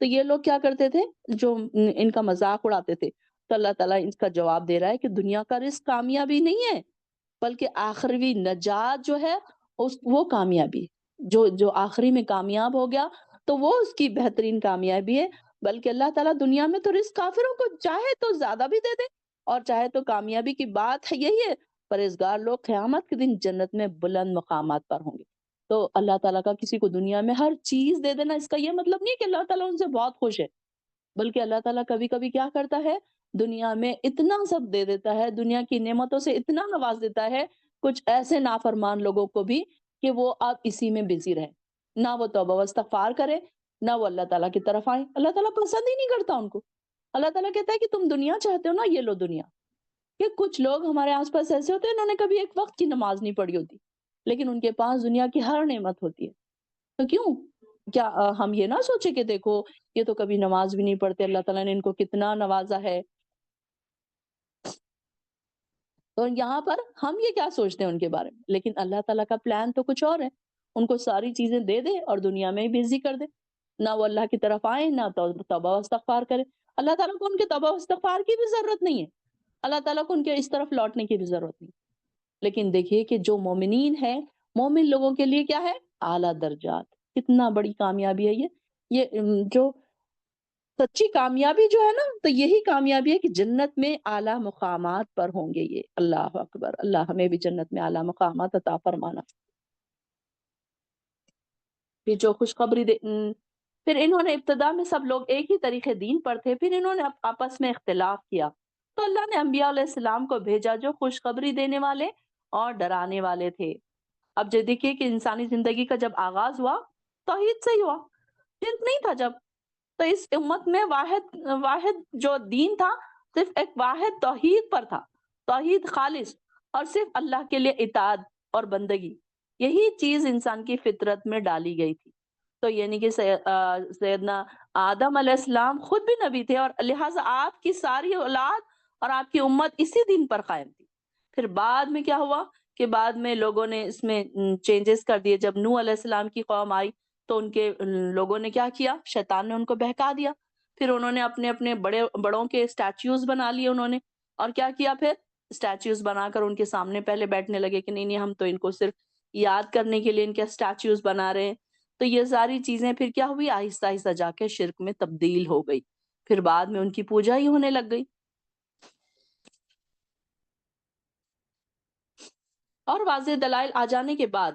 تو یہ لوگ کیا کرتے تھے جو ان کا مذاق اڑاتے تھے، تو اللہ تعالیٰ ان کا جواب دے رہا ہے کہ دنیا کا رزق کامیابی نہیں ہے، بلکہ آخروی نجات جو ہے وہ کامیابی ہے۔ جو آخری میں کامیاب ہو گیا تو وہ اس کی بہترین کامیابی ہے، بلکہ اللہ تعالیٰ دنیا میں تو رزق کافروں کو چاہے تو زیادہ بھی دے دے اور چاہے تو کامیابی کی بات ہے یہی ہے، پرہیزگار لوگ قیامت کے دن جنت میں بلند مقامات پر ہوں گے۔ تو اللہ تعالیٰ کا کسی کو دنیا میں ہر چیز دے دینا، اس کا یہ مطلب نہیں کہ اللہ تعالیٰ ان سے بہت خوش ہے، بلکہ اللہ تعالیٰ کبھی کبھی کیا کرتا ہے، دنیا میں اتنا سب دے دیتا ہے، دنیا کی نعمتوں سے اتنا نواز دیتا ہے کچھ ایسے نافرمان لوگوں کو بھی کہ وہ اب اسی میں بزی رہے، نہ وہ توبہ و استغفار کرے، نہ وہ اللہ تعالیٰ کی طرف آئے۔ اللہ تعالیٰ پسند ہی نہیں کرتا ان کو۔ اللہ تعالیٰ کہتا ہے کہ تم دنیا چاہتے ہو نا، یہ لو دنیا۔ کہ کچھ لوگ ہمارے آس پاس ایسے ہوتے ہیں انہوں نے کبھی ایک وقت کی نماز نہیں پڑھی ہوتی، لیکن ان کے پاس دنیا کی ہر نعمت ہوتی ہے۔ تو کیوں؟ کیا ہم یہ نہ سوچے کہ دیکھو یہ تو کبھی نماز بھی نہیں پڑھتے، اللہ تعالیٰ نے ان کو کتنا نوازا ہے۔ تو یہاں پر ہم یہ کیا سوچتے ہیں ان کے بارے میں، لیکن اللہ تعالیٰ کا پلان تو کچھ اور ہے، ان کو ساری چیزیں دے دے اور دنیا میں ہی بزی کر دے، نہ وہ اللہ کی طرف آئے نہ توبہ و استغفار کرے۔ اللہ تعالیٰ کو ان کے توبہ و استغفار کی بھی ضرورت نہیں ہے، اللہ تعالیٰ کو ان کے اس طرف لوٹنے کی بھی ضرورت نہیں۔ لیکن دیکھیے کہ جو مومنین ہیں، مومن لوگوں کے لیے کیا ہے؟ اعلیٰ درجات۔ کتنا بڑی کامیابی ہے یہ جو سچی کامیابی جو ہے نا، تو یہی کامیابی ہے کہ جنت میں اعلیٰ مقامات پر ہوں گے یہ۔ اللہ اکبر، اللہ ہمیں بھی جنت میں اعلیٰ مقامات عطا فرمانا۔ پھر جو خوشخبری پھر انہوں نے ابتدا میں سب لوگ ایک ہی طریقے دین پر تھے، پھر انہوں نے آپس میں اختلاف کیا، تو اللہ نے انبیاء علیہ السلام کو بھیجا جو خوشخبری دینے والے اور ڈرانے والے تھے۔ اب جو دیکھیے کہ انسانی زندگی کا جب آغاز ہوا توحید سے ہی ہوا، شرک نہیں تھا جب، تو اس امت میں واحد واحد جو دین تھا صرف ایک واحد توحید پر تھا، توحید خالص، اور صرف اللہ کے لیے اطاعت اور بندگی، یہی چیز انسان کی فطرت میں ڈالی گئی تھی۔ تو یعنی کہ سیدنا آدم علیہ السلام خود بھی نبی تھے، اور لہٰذا آپ کی ساری اولاد اور آپ کی امت اسی دین پر قائم تھی۔ پھر بعد میں کیا ہوا کہ بعد میں لوگوں نے اس میں چینجز کر دیے، جب نوح علیہ السلام کی قوم آئی تو ان کے لوگوں نے کیا کیا، شیطان نے ان کو بہکا دیا، پھر انہوں نے اپنے اپنے بڑوں کے اسٹیچوز بنا لیے انہوں نے، اور کیا کیا پھر اسٹیچوز بنا کر ان کے سامنے پہلے بیٹھنے لگے کہ نہیں نہیں ہم تو ان کو صرف یاد کرنے کے لیے ان کے اسٹیچوز بنا رہے ہیں۔ تو یہ ساری چیزیں پھر کیا ہوئی، آہستہ آہستہ جا کے شرک میں تبدیل ہو گئی، پھر بعد میں ان کی پوجا ہی ہونے لگ گئی۔ اور واضح دلائل آ جانے کے بعد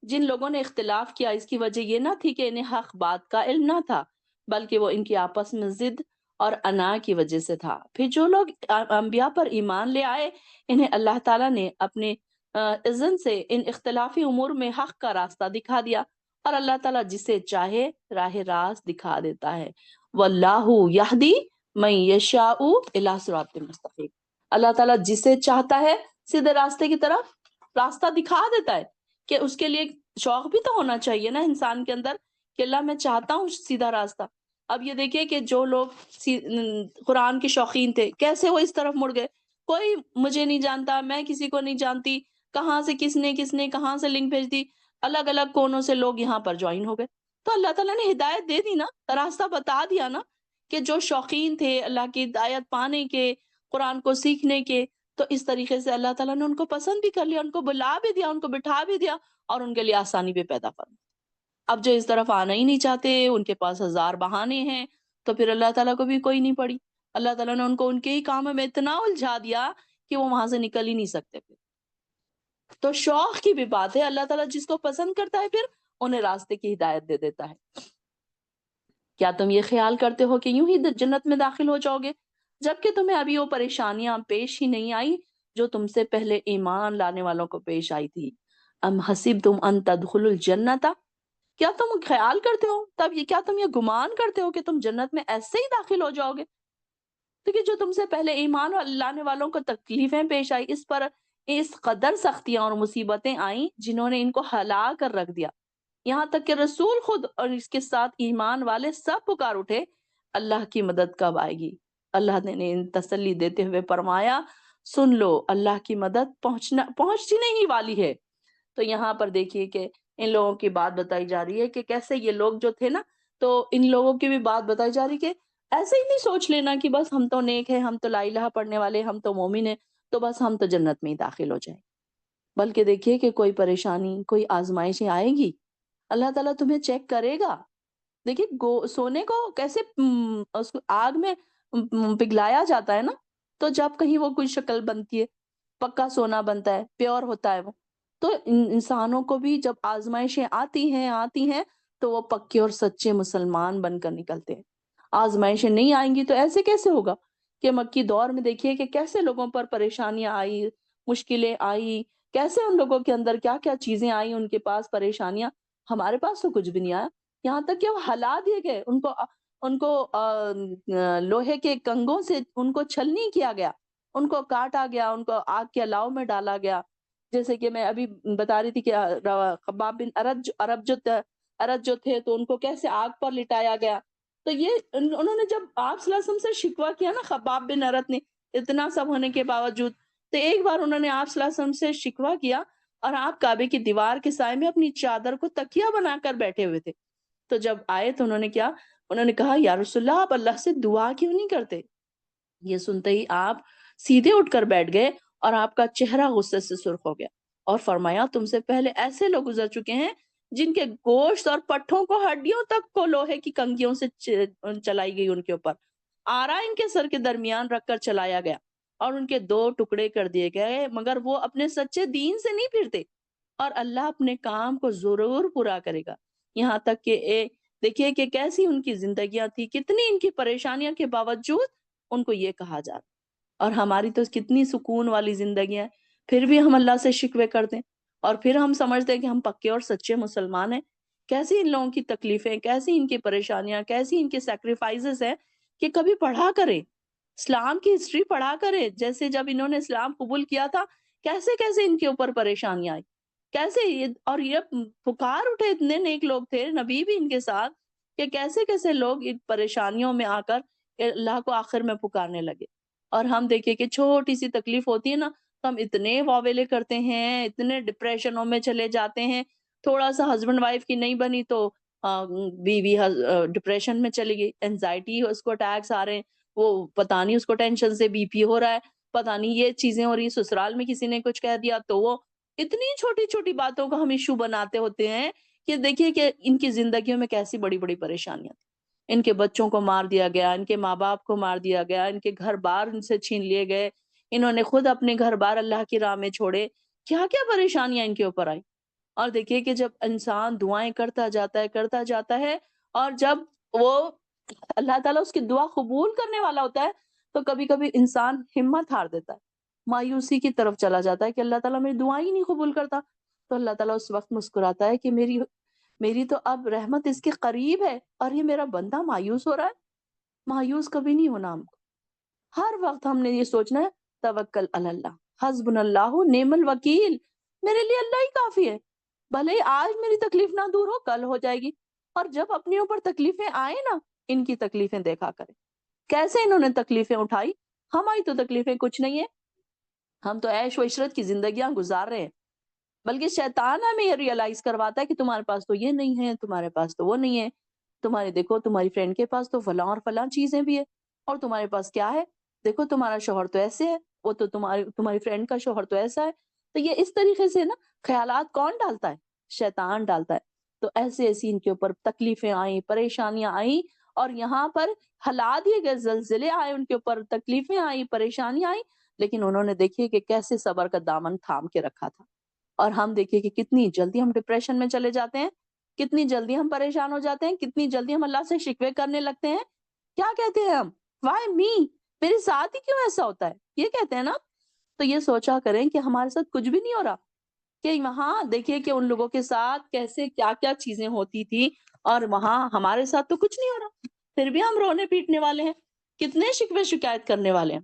جن لوگوں نے اختلاف کیا، اس کی وجہ یہ نہ تھی کہ انہیں حق بات کا علم نہ تھا، بلکہ وہ ان کی آپس میں ضد اور انا کی وجہ سے تھا۔ پھر جو لوگ انبیاء پر ایمان لے آئے، انہیں اللہ تعالیٰ نے اپنے اذن سے ان اختلافی امور میں حق کا راستہ دکھا دیا، اور اللہ تعالیٰ جسے چاہے راہ راست دکھا دیتا ہے۔ واللہ یہدی من یشاء الی صراط مستقیم۔ اللہ تعالیٰ جسے چاہتا ہے سیدھے راستے کی طرف راستہ دکھا دیتا ہے، کہ اس کے لیے شوق بھی تو ہونا چاہیے نا انسان کے اندر کہ اللہ میں چاہتا ہوں سیدھا راستہ۔ اب یہ دیکھیے کہ جو لوگ قرآن کے شوقین تھے کیسے وہ اس طرف مڑ گئے، کوئی مجھے نہیں جانتا، میں کسی کو نہیں جانتی، کہاں سے کس نے کہاں سے لنک بھیج دی، الگ الگ کونوں سے لوگ یہاں پر جوائن ہو گئے۔ تو اللہ تعالیٰ نے ہدایت دے دی نا، راستہ بتا دیا نا، کہ جو شوقین تھے اللہ کی ہدایت پانے کے، قرآن کو سیکھنے کے، تو اس طریقے سے اللہ تعالیٰ نے ان کو پسند بھی کر لیا، ان کو بلا بھی دیا، ان کو بٹھا بھی دیا، اور ان کے لیے آسانی بھی پیدا فرما۔ اب جو اس طرف آنا ہی نہیں چاہتے، ان کے پاس ہزار بہانے ہیں، تو پھر اللہ تعالیٰ کو بھی کوئی نہیں پڑی، اللہ تعالیٰ نے ان کو ان کے ہی کاموں میں اتنا الجھا دیا کہ وہ وہاں سے نکل ہی نہیں سکتے پھر۔ تو شوق کی بھی بات ہے، اللہ تعالیٰ جس کو پسند کرتا ہے پھر انہیں راستے کی ہدایت دے دیتا ہے۔ کیا تم یہ خیال کرتے ہو کہ یوں ہی جنت میں داخل ہو جاؤ گے، جبکہ تمہیں ابھی وہ پریشانیاں پیش ہی نہیں آئی جو تم سے پہلے ایمان لانے والوں کو پیش آئی تھی؟ ام حسبتم ان تدخلوا الجنت، کیا تم خیال کرتے ہو، کیا تم یہ گمان کرتے ہو کہ تم جنت میں ایسے ہی داخل ہو جاؤ گے؟ کیونکہ جو تم سے پہلے ایمان لانے والوں کو تکلیفیں پیش آئی، اس پر اس قدر سختیاں اور مصیبتیں آئیں جنہوں نے ان کو ہلا کر رکھ دیا، یہاں تک کہ رسول خود اور اس کے ساتھ ایمان والے سب پکار اٹھے اللہ کی مدد کب آئے گی؟ اللہ نے تسلی دیتے ہوئے فرمایا سن لو اللہ کی مدد پہنچنے ہی والی ہے۔ تو یہاں پر دیکھیے کہ ان لوگوں کی بات بتائی جا رہی ہے کہ کیسے یہ لوگ جو تھے نا تو ان لوگوں کی بھی بات بتائی جا رہی کہ ایسے ہی نہیں سوچ لینا کہ بس ہم تو نیک ہیں، ہم تو لا الہ پڑھنے والے، ہم تو مومن ہیں، تو بس ہم تو جنت میں ہی داخل ہو جائیں۔ بلکہ دیکھیے کہ کوئی پریشانی، کوئی آزمائشیں آئے گی، اللہ تعالیٰ تمہیں چیک کرے گا۔ دیکھیے سونے کو کیسے اس کو آگ میں پگھلایا جاتا ہے نا، تو جب کہیں وہ کوئی شکل بنتی ہے، پکا سونا بنتا ہے، پیور ہوتا ہے وہ۔ تو انسانوں کو بھی جب آزمائشیں آتی ہیں تو وہ پکے اور سچے مسلمان بن کر نکلتے ہیں۔ آزمائشیں نہیں آئیں گی تو ایسے کیسے ہوگا؟ کہ مکی دور میں دیکھیے کہ کیسے لوگوں پر پریشانیاں آئی، مشکلیں آئی، کیسے ان لوگوں کے اندر کیا کیا چیزیں آئیں، ان کے پاس پریشانیاں۔ ہمارے پاس تو کچھ بھی نہیں آیا، یہاں تک کہ وہ ہلا دیے گئے، ان کو لوہے کے کنگوں سے ان کو چھلنی کیا گیا، ان کو کاٹا گیا، ان کو آگ کے الاؤ میں ڈالا گیا۔ جیسے کہ میں ابھی بتا رہی تھی کہ خباب بن عرد جو تھے تو ان کو کیسے آگ پر لٹایا گیا۔ تو یہ انہوں نے جب آپ صلی اللہ علیہ وسلم سے شکوہ کیا نا، خباب بن عرد نے، اتنا سب ہونے کے باوجود، تو ایک بار انہوں نے آپ صلی اللہ علیہ وسلم سے شکوہ کیا اور آپ کعبے کی دیوار کے سائے میں اپنی چادر کو تکیہ بنا کر بیٹھے ہوئے تھے۔ تو جب آئے تو انہوں نے کہا یا رسول اللہ، آپ اللہ سے دعا کیوں نہیں کرتے؟ یہ سنتے ہی آپ سیدھے اٹھ کر بیٹھ گئے اور آپ کا چہرہ غصے سے سرخ ہو گیا اور فرمایا تم سے پہلے ایسے لوگ گزر چکے ہیں جن کے گوشت اور پٹھوں کو، ہڈیوں تک کو لوہے کی کنگھیوں سے چلائی گئی، ان کے اوپر آرا ان کے سر کے درمیان رکھ کر چلایا گیا اور ان کے دو ٹکڑے کر دیے گئے، مگر وہ اپنے سچے دین سے نہیں پھرتے اور اللہ اپنے کام کو ضرور پورا کرے گا۔ یہاں تک کہ دیکھیے کہ کیسی ان کی زندگیاں تھی، کتنی ان کی پریشانیاں کے باوجود ان کو یہ کہا جا رہا۔ اور ہماری تو کتنی سکون والی زندگی ہے، پھر بھی ہم اللہ سے شکوے کرتے ہیں اور پھر ہم سمجھتے ہیں کہ ہم پکے اور سچے مسلمان ہیں۔ کیسی ان لوگوں کی تکلیفیں، کیسی ان کی پریشانیاں، کیسی ان کے سیکریفائسز ہیں کہ کبھی پڑھا کریں، اسلام کی ہسٹری پڑھا کریں، جیسے جب انہوں نے اسلام قبول کیا تھا کیسے کیسے ان کے اوپر پریشانیاں آئی، کیسے اور یہ پکار اٹھے، اتنے نیک لوگ تھے، نبی بھی ان کے ساتھ، کہ کیسے کیسے لوگ ان پریشانیوں میں آ کر اللہ کو آخر میں پکارنے لگے۔ اور ہم دیکھیں کہ چھوٹی سی تکلیف ہوتی ہے نا تو ہم اتنے واویلے کرتے ہیں، اتنے ڈپریشنوں میں چلے جاتے ہیں، تھوڑا سا ہسبینڈ وائف کی نہیں بنی تو بیوی ڈپریشن میں چلی گئی، اینزائٹی اس کو اٹیکس آ رہے ہیں، وہ پتہ نہیں اس کو ٹینشن سے بی پی ہو رہا ہے، پتہ نہیں یہ چیزیں ہو رہی ہیں، سسرال میں کسی نے کچھ کہہ دیا تو وہ اتنی چھوٹی چھوٹی باتوں کو ہم ایشو بناتے ہوتے ہیں کہ دیکھیے کہ ان کی زندگیوں میں کیسی بڑی بڑی پریشانیاں تھیں۔ ان کے بچوں کو مار دیا گیا، ان کے ماں باپ کو مار دیا گیا، ان کے گھر بار ان سے چھین لیے گئے، انہوں نے خود اپنے گھر بار اللہ کی راہ میں چھوڑے، کیا کیا پریشانیاں ان کے اوپر آئی۔ اور دیکھیے کہ جب انسان دعائیں کرتا جاتا ہے اور جب وہ اللہ تعالیٰ اس کی دعا قبول کرنے والا ہوتا ہے تو کبھی کبھی انسان ہمت ہار دیتا ہے، مایوسی کی طرف چلا جاتا ہے کہ اللہ تعالیٰ میری دعائیں ہی نہیں قبول کرتا۔ تو اللہ تعالیٰ اس وقت مسکراتا ہے کہ میری تو اب رحمت اس کے قریب ہے اور یہ میرا بندہ مایوس ہو رہا ہے۔ مایوس کبھی نہیں ہونا ہم کو، ہر وقت ہم نے یہ سوچنا ہے توکل علی اللہ، حسبنا اللہ نعم الوکیل، میرے لیے اللہ ہی کافی ہے، بھلے ہی آج میری تکلیف نہ دور ہو کل ہو جائے گی۔ اور جب اپنے اوپر تکلیفیں آئیں نا، ان کی تکلیفیں دیکھا کریں کیسے انہوں نے تکلیفیں اٹھائی، ہماری تو تکلیفیں کچھ نہیں ہے، ہم تو عیش و عشرت کی زندگیاں گزار رہے ہیں۔ بلکہ شیطان ہمیں یہ ریئلائز کرواتا ہے کہ تمہارے پاس تو یہ نہیں ہے، تمہارے پاس تو وہ نہیں ہے، تمہارے دیکھو تمہاری فرینڈ کے پاس تو فلاں اور فلاں چیزیں بھی ہے اور تمہارے پاس کیا ہے، دیکھو تمہارا شوہر تو ایسے ہے، وہ تو تمہاری فرینڈ کا شوہر تو ایسا ہے۔ تو یہ اس طریقے سے نا خیالات کون ڈالتا ہے؟ شیطان ڈالتا ہے۔ تو ایسے ایسی ان کے اوپر تکلیفیں آئیں، پریشانیاں آئیں اور یہاں پر ہلا دیے گئے، زلزلے آئے ان کے اوپر، تکلیفیں آئیں، پریشانیاں آئیں، لیکن انہوں نے دیکھیے کہ کیسے صبر کا دامن تھام کے رکھا تھا۔ اور ہم دیکھیے کہ کتنی جلدی ہم ڈپریشن میں چلے جاتے ہیں، کتنی جلدی ہم پریشان ہو جاتے ہیں، کتنی جلدی ہم اللہ سے شکوے کرنے لگتے ہیں۔ کیا کہتے ہیں ہم؟ وائی می، میرے ساتھ ہی کیوں ایسا ہوتا ہے، یہ کہتے ہیں نا۔ تو یہ سوچا کریں کہ ہمارے ساتھ کچھ بھی نہیں ہو رہا، کہ وہاں دیکھیے کہ ان لوگوں کے ساتھ کیسے کیا کیا چیزیں ہوتی تھی اور وہاں ہمارے ساتھ تو کچھ نہیں ہو رہا، پھر بھی ہم رونے پیٹنے والے ہیں، کتنے شکوے شکایت کرنے والے ہیں۔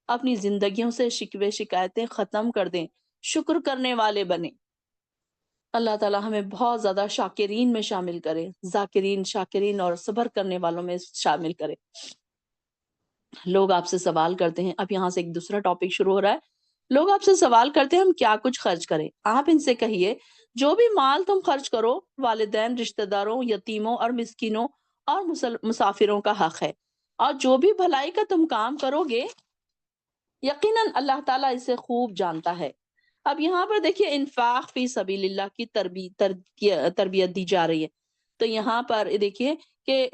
اپنی زندگیوں سے شکوے شکایتیں ختم کر دیں، شکر کرنے والے بنیں۔ اللہ تعالیٰ ہمیں بہت زیادہ شاکرین میں شامل کرے، ذاکرین، شاکرین اور صبر کرنے والوں میں شامل کرے۔ لوگ آپ سے سوال کرتے ہیں، اب یہاں سے ایک دوسرا ٹاپک شروع ہو رہا ہے، لوگ آپ سے سوال کرتے ہیں ہم کیا کچھ خرچ کریں۔ آپ ان سے کہیے جو بھی مال تم خرچ کرو والدین، رشتہ داروں، یتیموں اور مسکینوں اور مسافروں کا حق ہے، اور جو بھی بھلائی کا تم کام کرو گے یقیناً اللہ تعالیٰ اسے خوب جانتا ہے۔ اب یہاں پر دیکھیے انفاق فی سبیل اللہ کی تربیت دی جا رہی ہے۔ تو یہاں پر دیکھیے کہ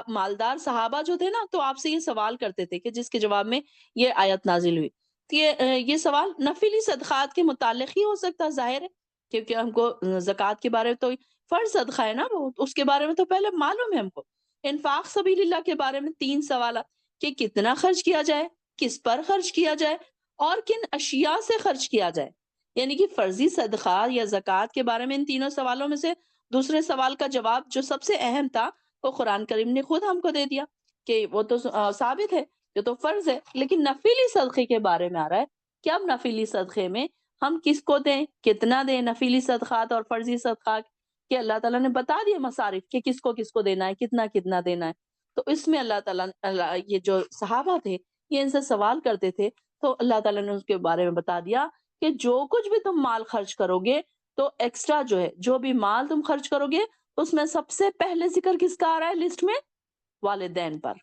مالدار صحابہ جو تھے نا، تو آپ سے یہ سوال کرتے تھے کہ جس کے جواب میں یہ آیت نازل ہوئی۔ تو یہ سوال نفلی صدقات کے متعلق ہی ہو سکتا، ظاہر ہے، کیونکہ ہم کو زکوٰۃ کے بارے میں تو فرض صدقہ ہے نا، وہ اس کے بارے میں تو پہلے معلوم ہے ہم کو۔ انفاق سبیل اللہ کے بارے میں 3 سوالات کہ کتنا خرچ کیا جائے، کس پر خرچ کیا جائے، اور کن اشیاء سے خرچ کیا جائے۔ یعنی کہ فرضی صدقات یا زکوٰۃ کے بارے میں ان تینوں سوالوں میں سے دوسرے سوال کا جواب جو سب سے اہم تھا وہ قرآن کریم نے خود ہم کو دے دیا کہ وہ تو ثابت ہے، جو تو فرض ہے۔ لیکن نفلی صدقے کے بارے میں آ رہا ہے کہ اب نفلی صدقے میں ہم کس کو دیں، کتنا دیں۔ نفلی صدقات اور فرضی صدقات کہ اللہ تعالیٰ نے بتا دیا مصارف کہ کس کو دینا ہے، کتنا کتنا دینا ہے۔ تو اس میں اللہ تعالیٰ یہ جو صحابہ تھے یہ ان سے سوال کرتے تھے، تو اللہ تعالیٰ نے اس کے بارے میں بتا دیا کہ جو کچھ بھی تم مال خرچ کرو گے، تو ایکسٹرا جو ہے، جو بھی مال تم خرچ کرو گے اس میں سب سے پہلے ذکر کس کا آ رہا ہے لسٹ میں؟ والدین پر،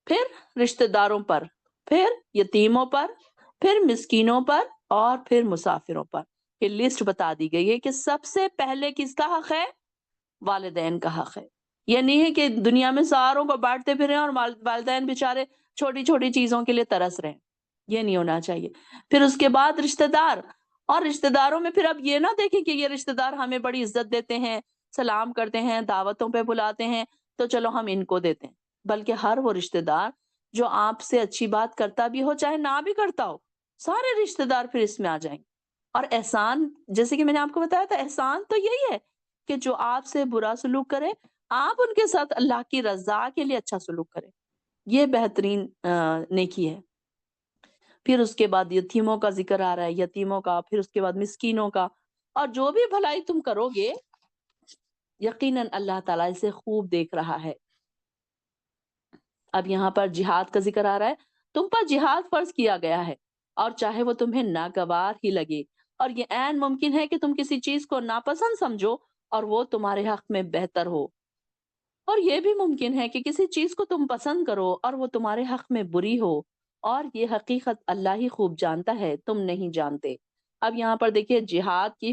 پھر رشتہ داروں پر، پھر یتیموں پر، پھر مسکینوں پر، اور پھر مسافروں پر۔ یہ لسٹ بتا دی گئی ہے کہ سب سے پہلے کس کا حق ہے؟ والدین کا حق ہے۔ یہ نہیں ہے کہ دنیا میں ساروں کو بانٹتے پھریں اور والدین بیچارے چھوٹی چھوٹی چیزوں کے لیے ترس رہے ہیں، یہ نہیں ہونا چاہیے۔ پھر اس کے بعد رشتہ دار، اور رشتہ داروں میں پھر اب یہ نہ دیکھیں کہ یہ رشتہ دار ہمیں بڑی عزت دیتے ہیں، سلام کرتے ہیں، دعوتوں پہ بلاتے ہیں، تو چلو ہم ان کو دیتے ہیں، بلکہ ہر وہ رشتہ دار جو آپ سے اچھی بات کرتا بھی ہو چاہے نہ بھی کرتا ہو، سارے رشتہ دار پھر اس میں آ جائیں گے۔ اور احسان، جیسے کہ میں نے آپ کو بتایا تھا، احسان تو یہی ہے کہ جو آپ سے برا سلوک کرے آپ ان کے ساتھ اللہ کی رضا کے لیے اچھا سلوک کریں، یہ بہترین نیکی ہے۔ پھر اس کے بعد یتیموں کا ذکر آ رہا ہے، یتیموں کا، پھر اس کے بعد مسکینوں کا، اور جو بھی بھلائی تم کرو گے یقیناً اللہ تعالیٰ اسے خوب دیکھ رہا ہے۔ اب یہاں پر جہاد کا ذکر آ رہا ہے، تم پر جہاد فرض کیا گیا ہے، اور چاہے وہ تمہیں ناگوار ہی لگے، اور یہ عین ممکن ہے کہ تم کسی چیز کو ناپسند سمجھو اور وہ تمہارے حق میں بہتر ہو، اور یہ بھی ممکن ہے کہ کسی چیز کو تم پسند کرو اور وہ تمہارے حق میں بری ہو، اور یہ حقیقت اللہ ہی خوب جانتا ہے، تم نہیں جانتے۔ اب یہاں پر دیکھیے جہاد کی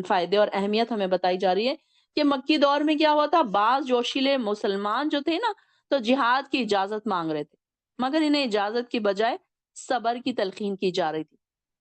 فائدے اور اہمیت ہمیں بتائی جا رہی ہے کہ مکی دور میں کیا ہوا تھا، بعض جوشیلے مسلمان جو تھے نا، تو جہاد کی اجازت مانگ رہے تھے، مگر انہیں اجازت کی بجائے صبر کی تلقین کی جا رہی تھی۔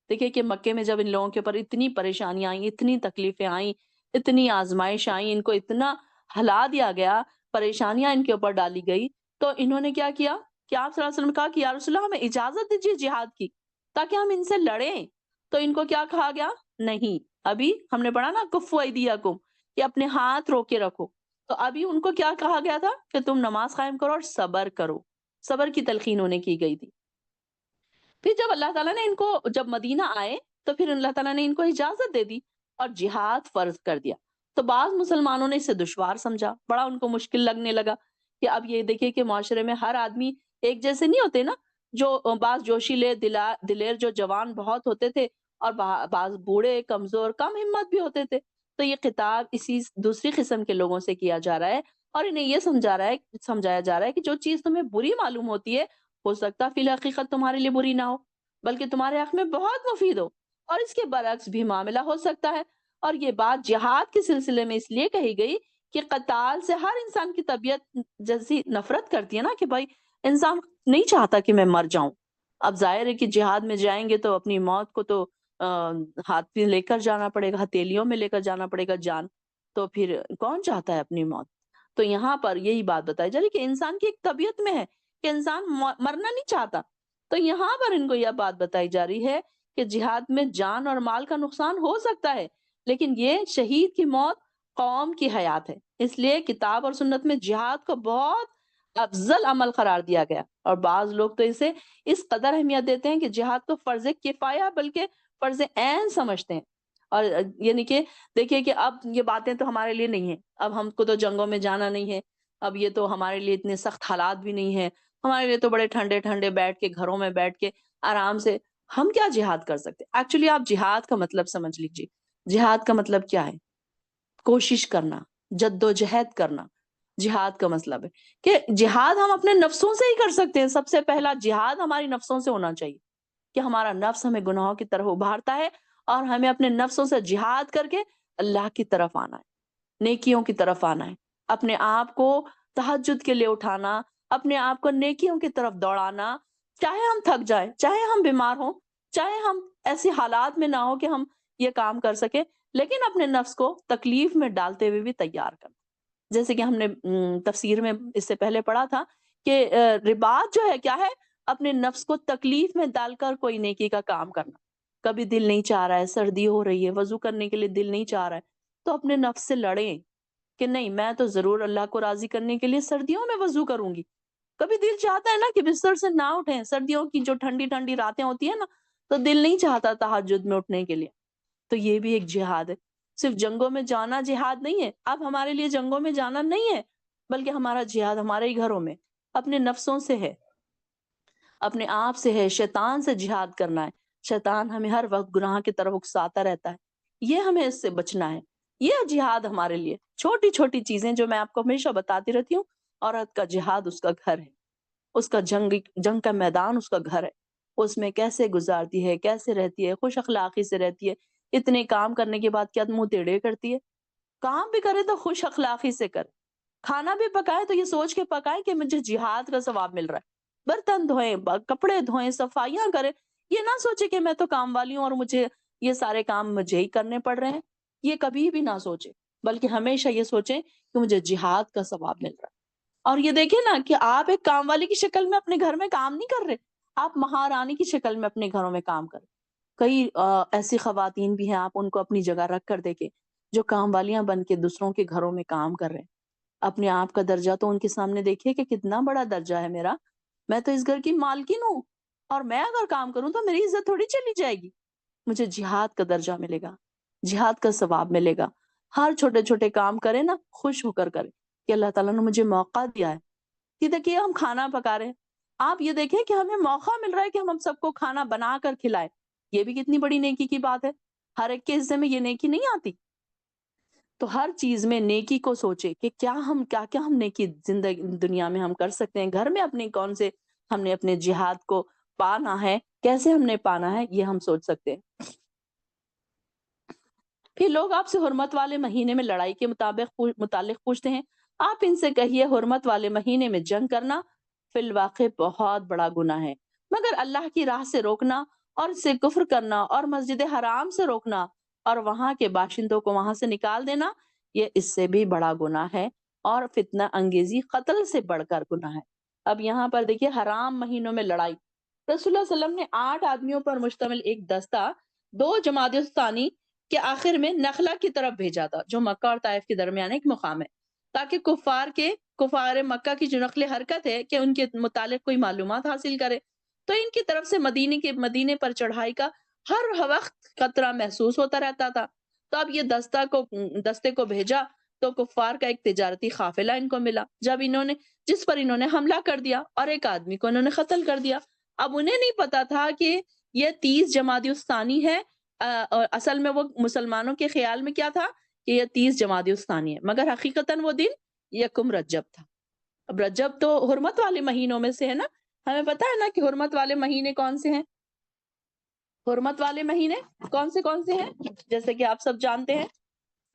دیکھیے کہ مکے میں جب ان لوگوں کے اوپر اتنی پریشانیاں آئیں، اتنی تکلیفیں آئیں، اتنی آزمائش آئیں، ان کو اتنا ہلا دیا گیا، پریشانیاں ان کے اوپر ڈالی گئی، تو انہوں نے کیا کیا کہ آپ صلی اللہ علیہ وسلم نے کہا کہ یا رسول اللہ ہمیں اجازت دیجیے جہاد کی تاکہ ہم ان سے لڑیں۔ تو ان کو کیا کہا گیا؟ نہیں، ابھی ہم نے پڑھا نا کفو ایدیکم، کہ اپنے ہاتھ روکے رکھو، تو ابھی ان کو کیا کہا گیا تھا کہ تم نماز قائم کرو اور صبر کرو، صبر کی تلقین انہیں کی گئی تھی۔ پھر جب اللہ تعالیٰ نے ان کو، جب مدینہ آئے تو پھر اللہ تعالیٰ نے ان کو اجازت دے دی اور جہاد فرض کر دیا، تو بعض مسلمانوں نے اسے دشوار سمجھا، بڑا ان کو مشکل لگنے لگا کہ اب یہ دیکھیے کہ معاشرے میں ہر آدمی ایک جیسے نہیں ہوتے نا، جو بعض جوشیلے دلیر جو جوان بہت ہوتے تھے، اور بعض بوڑھے کمزور کم ہمت بھی ہوتے تھے۔ تو یہ خطاب اسی دوسری قسم کے لوگوں سے کیا جا رہا ہے، اور انہیں یہ سمجھایا جا رہا ہے کہ جو چیز تمہیں بری معلوم ہوتی ہے، ہو سکتا فی الحقیقت تمہارے لیے بری نہ ہو، بلکہ تمہارے حق میں بہت مفید ہو، اور اس کے برعکس بھی معاملہ ہو سکتا ہے۔ اور یہ بات جہاد کے سلسلے میں اس لیے کہی گئی کہ قتال سے ہر انسان کی طبیعت جیسی نفرت کرتی ہے نا، کہ بھائی انسان نہیں چاہتا کہ میں مر جاؤں۔ اب ظاہر ہے کہ جہاد میں جائیں گے تو اپنی موت کو تو ہاتھ میں لے کر جانا پڑے گا، ہتھیلیوں میں لے کر جانا پڑے گا جان، تو پھر کون چاہتا ہے اپنی موت؟ تو یہاں پر یہی بات بتائی جا رہی ہے کہ انسان کی ایک طبیعت میں ہے کہ انسان مرنا نہیں چاہتا۔ تو یہاں پر ان کو یہ بات بتائی جا رہی ہے کہ جہاد میں جان اور مال کا نقصان ہو سکتا ہے، لیکن یہ شہید کی موت قوم کی حیات ہے، اس لیے کتاب اور سنت میں جہاد کو بہت افضل عمل قرار دیا گیا، اور بعض لوگ تو اسے اس قدر اہمیت دیتے ہیں کہ جہاد کو فرض کفایہ بلکہ فرض عین سمجھتے ہیں۔ اور یعنی کہ دیکھیے کہ اب یہ باتیں تو ہمارے لیے نہیں ہیں، اب ہم کو تو جنگوں میں جانا نہیں ہے، اب یہ تو ہمارے لیے اتنے سخت حالات بھی نہیں ہیں، ہمارے لیے تو بڑے ٹھنڈے ٹھنڈے بیٹھ کے گھروں میں بیٹھ کے آرام سے ہم کیا جہاد کر سکتے۔ ایکچولی آپ جہاد کا مطلب سمجھ لیجیے، جہاد کا مطلب کیا ہے؟ کوشش کرنا، جد و جہد کرنا، جہاد کا مطلب ہے کہ جہاد ہم اپنے نفسوں سے ہی کر سکتے ہیں. سب سے پہلا جہاد ہماری نفسوں سے ہونا چاہیے کہ ہمارا نفس ہمیں گناہوں کی طرف ابھارتا ہے اور ہمیں اپنے نفسوں سے جہاد کر کے اللہ کی طرف آنا ہے، نیکیوں کی طرف آنا ہے. اپنے آپ کو تہجد کے لیے اٹھانا، اپنے آپ کو نیکیوں کی طرف دوڑانا، چاہے ہم تھک جائیں، چاہے ہم بیمار ہوں، چاہے ہم ایسی حالات میں نہ ہو کہ ہم یہ کام کر سکیں، لیکن اپنے نفس کو تکلیف میں ڈالتے ہوئے بھی تیار کرنا. جیسے کہ ہم نے تفسیر میں اس سے پہلے پڑھا تھا کہ رباط جو ہے کیا ہے؟ اپنے نفس کو تکلیف میں ڈال کر کوئی نیکی کا کام کرنا. کبھی دل نہیں چاہ رہا ہے، سردی ہو رہی ہے، وضو کرنے کے لیے دل نہیں چاہ رہا ہے، تو اپنے نفس سے لڑیں کہ نہیں، میں تو ضرور اللہ کو راضی کرنے کے لیے سردیوں میں وضو کروں گی. کبھی دل چاہتا ہے نا کہ بستر سے نہ اٹھیں، سردیوں کی جو ٹھنڈی ٹھنڈی راتیں ہوتی ہیں نا، تو دل نہیں چاہتا تہجد میں اٹھنے کے لیے. تو یہ بھی ایک جہاد ہے. صرف جنگوں میں جانا جہاد نہیں ہے. اب ہمارے لیے جنگوں میں جانا نہیں ہے، بلکہ ہمارا جہاد ہمارے ہی گھروں میں اپنے نفسوں سے ہے، اپنے آپ سے ہے. شیطان سے جہاد کرنا ہے. شیطان ہمیں ہر وقت گناہ کی طرف اکساتا رہتا ہے، یہ ہمیں اس سے بچنا ہے. یہ جہاد ہمارے لیے چھوٹی چھوٹی چیزیں جو میں آپ کو ہمیشہ بتاتی رہتی ہوں. عورت کا جہاد اس کا گھر ہے، اس کا جنگ کا میدان اس کا گھر ہے. اس میں کیسے گزارتی ہے، کیسے رہتی ہے، خوش اخلاقی سے رہتی ہے. اتنے کام کرنے کے بعد کیا منہ ٹیڑے کرتی ہے؟ کام بھی کرے تو خوش اخلاقی سے کرے. کھانا بھی پکائے تو یہ سوچ کے پکائے کہ مجھے جہاد کا ثواب مل رہا ہے. برتن دھوئیں، کپڑے دھوئیں، صفائیاں کرے. یہ نہ سوچے کہ میں تو کام والی ہوں اور مجھے یہ سارے کام مجھے ہی کرنے پڑ رہے ہیں. یہ کبھی بھی نہ سوچے، بلکہ ہمیشہ یہ سوچیں کہ مجھے جہاد کا ثواب مل رہا ہے. اور یہ دیکھیں نا کہ آپ ایک کام والی کی شکل میں اپنے گھر میں کام نہیں کر رہے، آپ مہارانی کی شکل میں اپنے گھروں میں کام کر رہے. کئی ایسی خواتین بھی ہیں، آپ ان کو اپنی جگہ رکھ کر دیکھیں، جو کام والیاں بن کے دوسروں کے گھروں میں کام کر رہے ہیں. اپنے آپ کا درجہ تو ان کے سامنے دیکھیے کہ کتنا بڑا درجہ ہے میرا. میں تو اس گھر کی مالکن ہوں، اور میں اگر کام کروں تو میری عزت تھوڑی چلی جائے گی. مجھے جہاد کا درجہ ملے گا، جہاد کا ثواب ملے گا. ہر چھوٹے چھوٹے کام کرے نا، خوش ہو کر کرے کہ اللہ تعالیٰ نے مجھے موقع دیا ہے. کہ دیکھیے ہم کھانا پکا رہے ہیں، آپ یہ دیکھیں کہ ہمیں موقع مل رہا ہے کہ ہم سب کو کھانا بنا کر کھلائیں. یہ بھی کتنی بڑی نیکی کی بات ہے. ہر ایک کے حصے میں یہ نیکی نہیں آتی. تو ہر چیز میں نیکی کو سوچے کہ کیا کیا ہم نیکی زندگی دنیا میں ہم کر سکتے ہیں. گھر میں اپنے کون سے ہم نے اپنے جہاد کو پانا ہے، کیسے ہم نے پانا ہے، یہ ہم سوچ سکتے ہیں. پھر لوگ آپ سے حرمت والے مہینے میں لڑائی کے متعلق پوچھتے ہیں. آپ ان سے کہیے حرمت والے مہینے میں جنگ کرنا فی الواقع بہت بڑا گناہ ہے، مگر اللہ کی راہ سے روکنا اور اس سے کفر کرنا اور مسجد حرام سے روکنا اور وہاں کے باشندوں کو وہاں سے نکال دینا، یہ اس سے بھی بڑا گناہ ہے اور فتنہ انگیزی قتل سے بڑھ کر گناہ ہے. اب یہاں پر دیکھیے حرام مہینوں میں لڑائی. رسول اللہ صلی اللہ علیہ وسلم نے 8 آدمیوں پر مشتمل ایک دستہ 2 جمادی الثانی کہ آخر میں نخلا کی طرف بھیجا تھا، جو مکہ اور طائف کے درمیان ایک مقام ہے، تاکہ کفار مکہ کی جو نقل حرکت ہے کہ ان کے متعلق کوئی معلومات حاصل کرے. تو ان کی طرف سے مدینے پر چڑھائی کا ہر وقت خطرہ محسوس ہوتا رہتا تھا. تو اب یہ دستے کو بھیجا تو کفار کا ایک تجارتی قافلہ ان کو ملا، جس پر انہوں نے حملہ کر دیا اور ایک آدمی کو انہوں نے قتل کر دیا. اب انہیں نہیں پتا تھا کہ یہ 30 جمادی الثانی ہے. اور اصل میں وہ مسلمانوں کے خیال میں کیا تھا کہ یہ 30 جمادی الثانی ہے، مگر حقیقتاً وہ دن یکم رجب تھا. اب رجب تو حرمت والے مہینوں میں سے ہے نا. ہمیں پتا ہے نا کہ حرمت والے مہینے کون سے ہیں. حرمت والے مہینے کون سے ہیں؟ جیسے کہ آپ سب جانتے ہیں،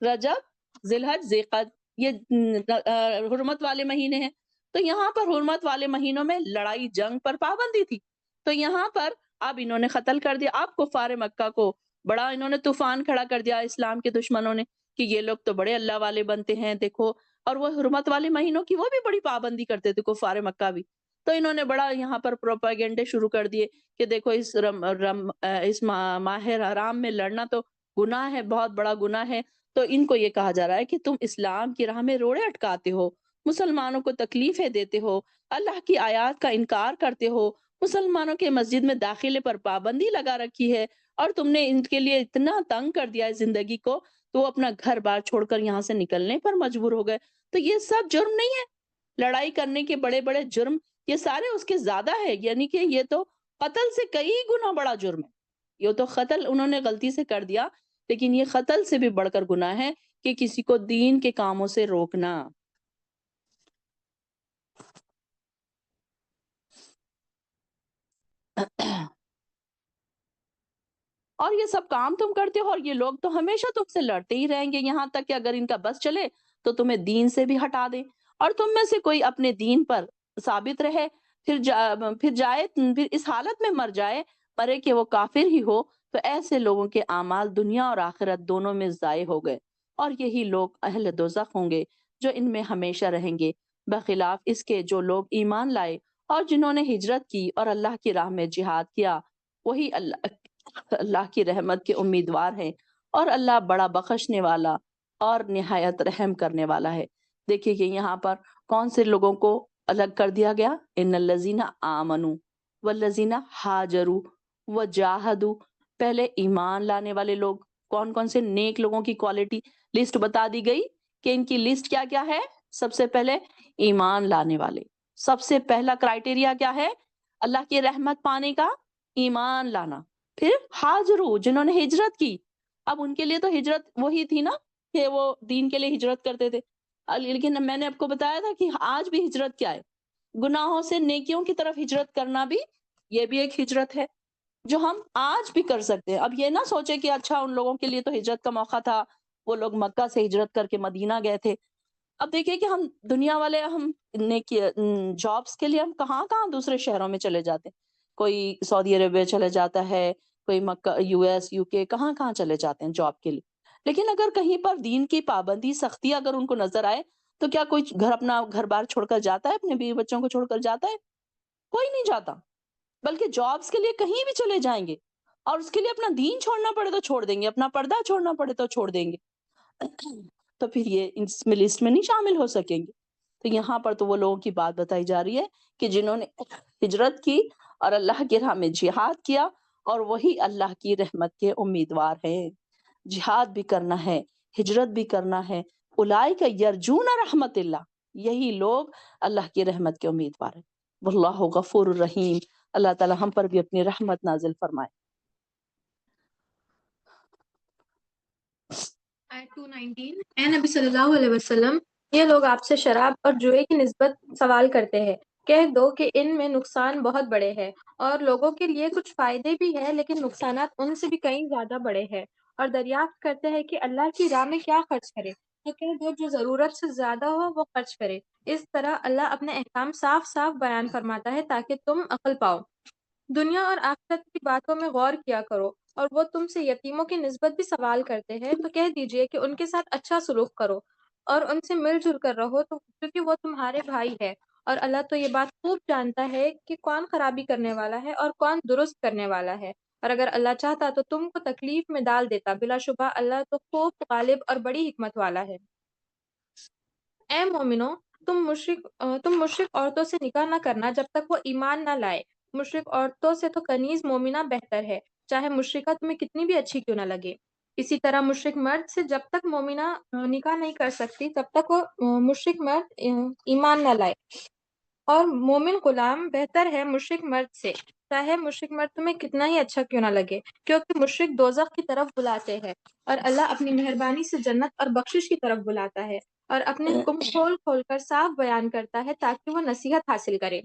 رجب، ذی الحج، ذی القعدہ، یہ حرمت والے مہینے ہیں. تو یہاں پر حرمت والے مہینوں میں لڑائی جنگ پر پابندی تھی. تو یہاں پر اب انہوں نے قتل کر دیا. اب کفار مکہ کو بڑا انہوں نے طوفان کھڑا کر دیا اسلام کے دشمنوں نے کہ یہ لوگ تو بڑے اللہ والے بنتے ہیں دیکھو. اور وہ حرمت والے مہینوں کی وہ بھی بڑی پابندی کرتے تھے کفار مکہ بھی. تو انہوں نے بڑا یہاں پر پروپیگنڈے شروع کر دیے کہ دیکھو اس ماہ حرام میں لڑنا تو گناہ ہے، بہت بڑا گناہ ہے. تو ان کو یہ کہا جا رہا ہے کہ تم اسلام کی راہ میں روڑے اٹکاتے ہو، مسلمانوں کو تکلیفیں دیتے ہو، اللہ کی آیات کا انکار کرتے ہو، مسلمانوں کے مسجد میں داخلے پر پابندی لگا رکھی ہے، اور تم نے ان کے لیے اتنا تنگ کر دیا ہے زندگی کو تو وہ اپنا گھر بار چھوڑ کر یہاں سے نکلنے پر مجبور ہو گئے. تو یہ سب جرم نہیں ہے. لڑائی کرنے کے بڑے بڑے جرم یہ سارے اس کے زیادہ ہے، یعنی کہ یہ تو قتل سے کئی گنا بڑا جرم ہے. یہ تو قتل انہوں نے غلطی سے کر دیا، لیکن یہ قتل سے بھی بڑھ کر گناہ ہے کہ کسی کو دین کے کاموں سے روکنا. اور یہ سب کام تم کرتے ہو، اور یہ لوگ تو ہمیشہ تم سے لڑتے ہی رہیں گے، یہاں تک کہ اگر ان کا بس چلے تو تمہیں دین سے بھی ہٹا دیں، اور تم میں سے کوئی اپنے دین پر ثابت رہے، پھر اس حالت میں مرے کہ وہ کافر ہی ہو، تو ایسے لوگوں کے اعمال دنیا اور آخرت دونوں میں ضائع ہو گئے، اور یہی لوگ اہل دوزخ ہوں گے جو ان میں ہمیشہ رہیں گے، بخلاف اس کے جو لوگ ایمان لائے اور جنہوں نے ہجرت کی اور اللہ کی راہ میں جہاد کیا، وہی اللہ کی رحمت کے امیدوار ہیں، اور اللہ بڑا بخشنے والا اور نہایت رحم کرنے والا ہے۔ دیکھیے کہ یہاں پر کون سے لوگوں کو الگ کر دیا گیا، ان الذین آمنوا والذین ہاجروا وجاہدوا، پہلے ایمان لانے والے لوگ، کون کون سے نیک لوگوں کی کوالٹی لسٹ بتا دی گئی کہ ان کی لسٹ کیا کیا ہے۔ سب سے پہلے ایمان لانے والے، سب سے پہلا کرائٹیریا کیا ہے اللہ کی رحمت پانے کا؟ ایمان لانا۔ پھر ہاجرو، جنہوں نے ہجرت کی، اب ان کے لیے تو ہجرت وہی تھی نا کہ وہ دین کے لیے ہجرت کرتے تھے، لیکن میں نے آپ کو بتایا تھا کہ آج بھی ہجرت کیا ہے، گناہوں سے نیکیوں کی طرف ہجرت کرنا بھی، یہ بھی ایک ہجرت ہے جو ہم آج بھی کر سکتے ہیں۔ اب یہ نہ سوچے کہ اچھا ان لوگوں کے لیے تو ہجرت کا موقع تھا، وہ لوگ مکہ سے ہجرت کر کے مدینہ گئے تھے۔ اب دیکھیے کہ ہم دنیا والے، ہم جابس کے لیے ہم کہاں کہاں دوسرے شہروں میں چلے جاتے ہیں، کوئی سعودی عربیہ چلے جاتا ہے، کوئی مکہ، یو ایس، یو کے، کہاں کہاں چلے جاتے ہیں جاب کے لیے۔ لیکن اگر کہیں پر دین کی پابندی، سختی اگر ان کو نظر آئے تو کیا کوئی اپنا گھر بار چھوڑ کر جاتا ہے، اپنے بیوی بچوں کو چھوڑ کر جاتا ہے؟ کوئی نہیں جاتا، بلکہ جابس کے لیے کہیں بھی چلے جائیں گے، اور اس کے لیے اپنا دین چھوڑنا پڑے تو چھوڑ دیں گے، اپنا پردہ چھوڑنا پڑے تو چھوڑ دیں گے، تو پھر یہ اس میں لسٹ میں نہیں شامل ہو سکیں گے۔ تو یہاں پر تو وہ لوگوں کی بات بتائی جا رہی ہے کہ جنہوں نے ہجرت کی اور اللہ کی راہ میں جہاد کیا، اور وہی اللہ کی رحمت کے امیدوار ہیں۔ جہاد بھی کرنا ہے، ہجرت بھی کرنا ہے، اولئک یرجون رحمت اللہ، یہی لوگ اللہ کی رحمت کے امیدوار ہیں۔ واللہ غفور الرحیم، اللہ تعالی ہم پر بھی اپنی رحمت نازل فرمائے۔ آیت 219، اے نبی صلی اللہ علیہ وسلم، یہ لوگ آپ سے شراب اور جوئے کی نسبت سوال کرتے ہیں، کہہ دو کہ ان میں نقصان بہت بڑے ہیں، اور لوگوں کے لیے کچھ فائدے بھی ہیں لیکن نقصانات ان سے بھی کئی زیادہ بڑے ہیں، اور دریافت کرتے ہیں کہ اللہ کی راہ میں کیا خرچ کرے، تو کہہ دو جو ضرورت سے زیادہ ہو وہ خرچ کرے۔ اس طرح اللہ اپنے احکام صاف صاف بیان فرماتا ہے تاکہ تم عقل پاؤ۔ دنیا اور آخرت کی باتوں میں غور کیا کرو، اور وہ تم سے یتیموں کی نسبت بھی سوال کرتے ہیں تو کہہ دیجئے کہ ان کے ساتھ اچھا سلوک کرو اور ان سے مل جل کر رہو، تو کیونکہ وہ تمہارے بھائی ہے، اور اللہ تو یہ بات خوب جانتا ہے کہ کون خرابی کرنے والا ہے اور کون درست کرنے والا ہے، اور اگر اللہ چاہتا تو تم کو تکلیف میں ڈال دیتا، بلا شبہ اللہ تو خوب غالب اور بڑی حکمت والا ہے۔ اے مومنو، تم مشرک عورتوں سے نکاح نہ کرنا جب تک وہ ایمان نہ لائے۔ مشرک عورتوں سے تو کنیز مومنہ بہتر ہے، چاہے مشرکہ تمہیں کتنی بھی اچھی کیوں نہ لگے۔ اسی طرح مشرک مرد سے جب تک مومنہ نکاح نہیں کر سکتی تب تک وہ مشرک مرد ایمان نہ لائے، اور مومن غلام بہتر ہے مشرک مرد سے، چاہے مشرک مرد تمہیں کتنا ہی اچھا کیوں نہ لگے، کیونکہ مشرک دوزخ کی طرف بلاتے ہیں، اور اللہ اپنی مہربانی سے جنت اور بخشش کی طرف بلاتا ہے، اور اپنے حکم کھول کھول کر صاف بیان کرتا ہے تاکہ وہ نصیحت حاصل کرے۔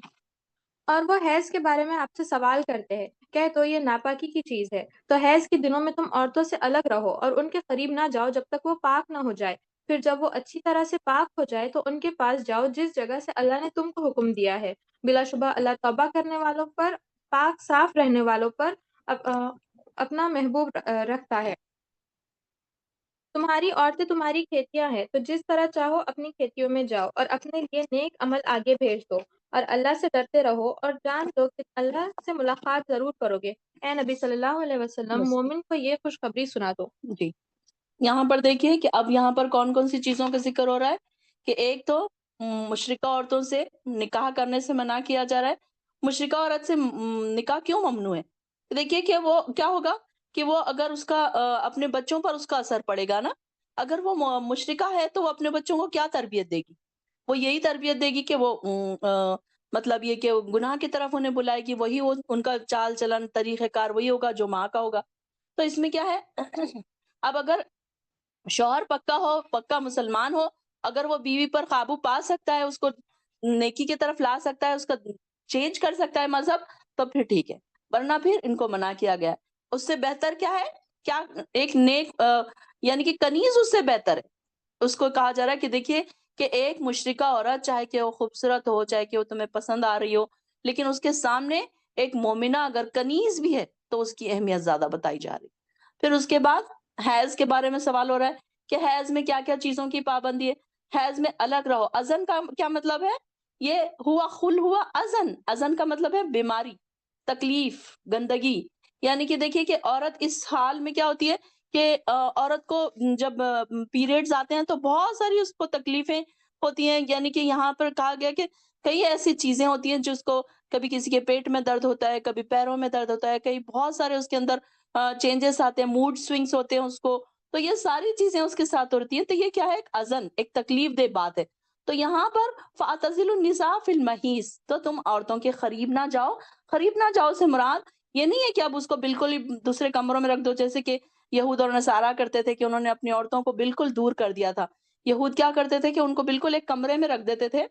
اور وہ حیض کے بارے میں آپ سے سوال کرتے ہیں، کہہ تو یہ ناپاکی کی چیز ہے، تو حیض کے دنوں میں تم عورتوں سے الگ رہو اور ان کے قریب نہ جاؤ جب تک وہ پاک نہ ہو جائے، پھر جب وہ اچھی طرح سے پاک ہو جائے تو ان کے پاس جاؤ جس جگہ سے اللہ نے تم کو حکم دیا ہے، بلا شبہ اللہ توبہ کرنے والوں پر، پاک صاف رہنے والوں پر اپنا محبوب رکھتا ہے۔ تمہاری عورتیں تمہاری کھیتیاں ہیں، تو جس طرح چاہو اپنی کھیتیوں میں جاؤ اور اپنے لیے نیک عمل آگے بھیج دو، اور اللہ سے ڈرتے رہو اور جان دو کہ اللہ سے ملاقات ضرور کرو گے۔ اے نبی صلی اللہ علیہ وسلم، بس مومن کو یہ خوشخبری سنا دو۔ جی، یہاں پر دیکھیے کہ اب یہاں پر کون کون سی چیزوں کا ذکر ہو رہا ہے کہ ایک تو مشرکہ عورتوں سے نکاح کرنے سے منع کیا جا رہا ہے۔ مشرکہ عورت سے نکاح کیوں ممنوع ہے؟ دیکھیے کہ وہ کیا ہوگا کہ وہ اگر اس کا اپنے بچوں پر اس کا اثر پڑے گا نا، اگر وہ مشرکہ ہے تو وہ اپنے بچوں کو کیا تربیت دے گی؟ وہ یہی تربیت دے گی کہ وہ مطلب یہ کہ گناہ کی طرف انہیں بلائے گی، وہی وہ ان کا چال چلن طریقہ کار وہی ہوگا جو ماں کا ہوگا۔ تو اس میں کیا ہے اب اگر شوہر پکا ہو، پکا مسلمان ہو، اگر وہ بیوی پر قابو پا سکتا ہے، اس کو نیکی کی طرف لا سکتا ہے، اس کا چینج کر سکتا ہے مذہب، تو پھر ٹھیک ہے۔ ورنہ پھر ان کو منع کیا گیا ہے۔ اس سے بہتر کیا ہے؟ کیا ایک نیک یعنی کہ کنیز اس سے بہتر ہے۔ اس کو کہا جا رہا ہے کہ دیکھیے کہ ایک مشرکہ عورت چاہے کہ وہ خوبصورت ہو، چاہے کہ وہ تمہیں پسند آ رہی ہو، لیکن اس کے سامنے ایک مومنہ اگر کنیز بھی ہے تو اس کی اہمیت زیادہ بتائی جا رہی ہے۔ پھر اس کے بعد حیض کے بارے میں سوال ہو رہا ہے کہ حیض میں کیا کیا چیزوں کی پابندی ہے؟ حیض میں الگ رہو۔ اذن کا کیا مطلب ہے؟ یہ ہوا اذن، اذن کا مطلب ہے بیماری، تکلیف، گندگی۔ یعنی کہ دیکھیے کہ عورت اس حال میں کیا ہوتی ہے کہ عورت کو جب پیریڈز آتے ہیں تو بہت ساری اس کو تکلیفیں ہوتی ہیں، یعنی کہ یہاں پر کہا گیا کہ کئی ایسی چیزیں ہوتی ہیں جس کو کبھی کسی کے پیٹ میں درد ہوتا ہے، کبھی پیروں میں درد ہوتا ہے، کئی بہت سارے اس کے اندر چینجز آتے ہیں، موڈ سوئنگس ہوتے ہیں اس کو، تو یہ ساری چیزیں اس کے ساتھ ہوتی ہیں۔ تو یہ کیا ہے؟ ایک اذن، ایک تکلیف دہ بات ہے۔ تو یہاں پر فَاعْتَزِلُوا النِّسَاءَ فِي الْمَحِيضِ، تو تم عورتوں کے قریب نہ جاؤ۔ قریب نہ جاؤ سے مراد یہ نہیں ہے کہ اب اس کو بالکل ہی دوسرے کمروں میں رکھ دو، جیسے کہ یہود اور نصارہ کرتے تھے کہ انہوں نے اپنی عورتوں کو بالکل دور کر دیا تھا۔ یہود کیا کرتے تھے کہ ان کو بالکل ایک کمرے میں رکھ دیتے تھے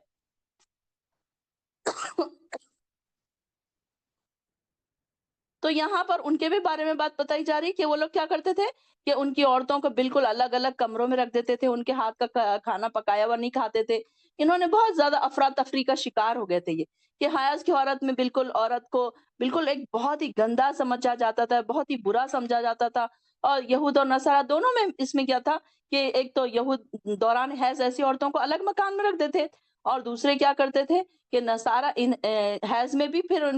تو یہاں پر ان کے بھی بارے میں بات بتائی جا رہی ہے کہ وہ لوگ کیا کرتے تھے کہ ان کی عورتوں کو بالکل الگ الگ کمروں میں رکھ دیتے تھے، ان کے ہاتھ کا کھانا پکایا ہوا نہیں کھاتے تھے۔ انہوں نے بہت زیادہ افراتفری کا شکار ہو گئے تھے یہ، کہ حیض کی عورت میں بالکل عورت کو بالکل ایک بہت ہی گندا سمجھا جاتا تھا، بہت ہی برا سمجھا جاتا تھا۔ اور یہود اور نصارہ دونوں میں اس میں کیا تھا کہ ایک تو یہود دوران حیض ایسی عورتوں کو الگ مکان میں رکھ دیتے، اور دوسرے کیا کرتے تھے کہ نصارہ ان حیض میں بھی پھر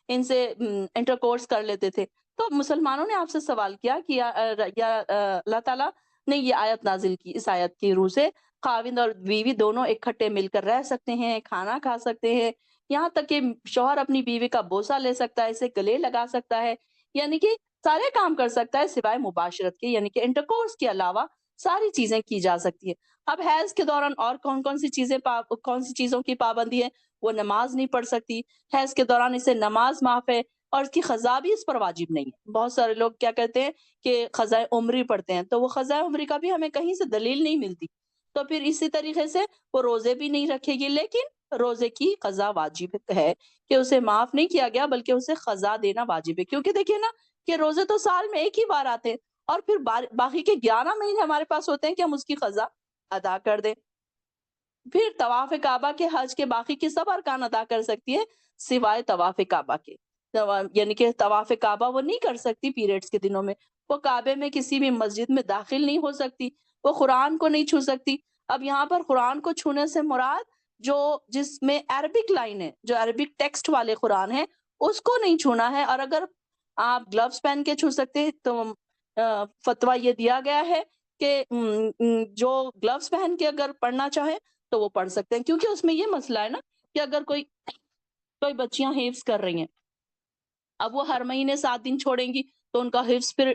ان سے انٹر کورس کر لیتے تھے۔ تو مسلمانوں نے آپ سے سوال کیا کہ اللہ تعالیٰ نے یہ آیت نازل کی، اس آیت کی روح سے خاوند اور بیوی دونوں اکٹھے مل کر رہ سکتے ہیں، کھانا کھا سکتے ہیں، یہاں تک کہ شوہر اپنی بیوی کا بوسہ لے سکتا ہے، اسے گلے لگا سکتا ہے، یعنی کہ سارے کام کر سکتا ہے سوائے مباشرت کے، یعنی کہ انٹر کورس کے علاوہ ساری چیزیں کی جا سکتی ہیں۔ اب حیض کے دوران اور کون سی چیزوں کی پابندی ہے؟ وہ نماز نہیں پڑھ سکتی۔ حیض کے دوران اسے نماز معاف ہے، اور اس کی قضا بھی اس پر واجب نہیں ہے۔ بہت سارے لوگ کیا کہتے ہیں کہ قضائے عمری پڑھتے ہیں، تو وہ قضائے عمری کا بھی ہمیں کہیں سے دلیل نہیں ملتی۔ تو پھر اسی طریقے سے وہ روزے بھی نہیں رکھے گی، لیکن روزے کی قضا واجب ہے، کہ اسے معاف نہیں کیا گیا بلکہ اسے قضا دینا واجب ہے، کیونکہ دیکھیے نا کہ روزے تو سال میں ایک ہی بار آتے ہیں، اور پھر باقی کے 11 مہینے ہمارے پاس ہوتے ہیں کہ ہم اس کی قضا ادا کر دیں۔ پھر طواف کعبہ کے حج کے باقی کے سب ارکان ادا کر سکتی ہے سوائے طواف کعبہ کے۔ یعنی کہ طواف کعبہ وہ نہیں کر سکتی پیریڈز کے دنوں میں، وہ کعبے میں کسی بھی مسجد میں داخل نہیں ہو سکتی، وہ قرآن کو نہیں چھو سکتی۔ اب یہاں پر قرآن کو چھونے سے مراد جس میں عربک لائن ہے، جو عربک ٹیکسٹ والے قرآن ہیں، اس کو نہیں چھونا ہے۔ اور اگر آپ گلوز پہن کے چھو سکتے ہیں تو فتویٰ یہ دیا گیا ہے کہ جو گلوز پہن کے اگر پڑھنا چاہے تو وہ پڑھ سکتے ہیں، کیونکہ اس میں یہ مسئلہ ہے نا کہ اگر کوئی بچیاں حفظ کر رہی ہیں، اب وہ ہر مہینے 7 دن چھوڑیں گی تو ان کا حفظ پھر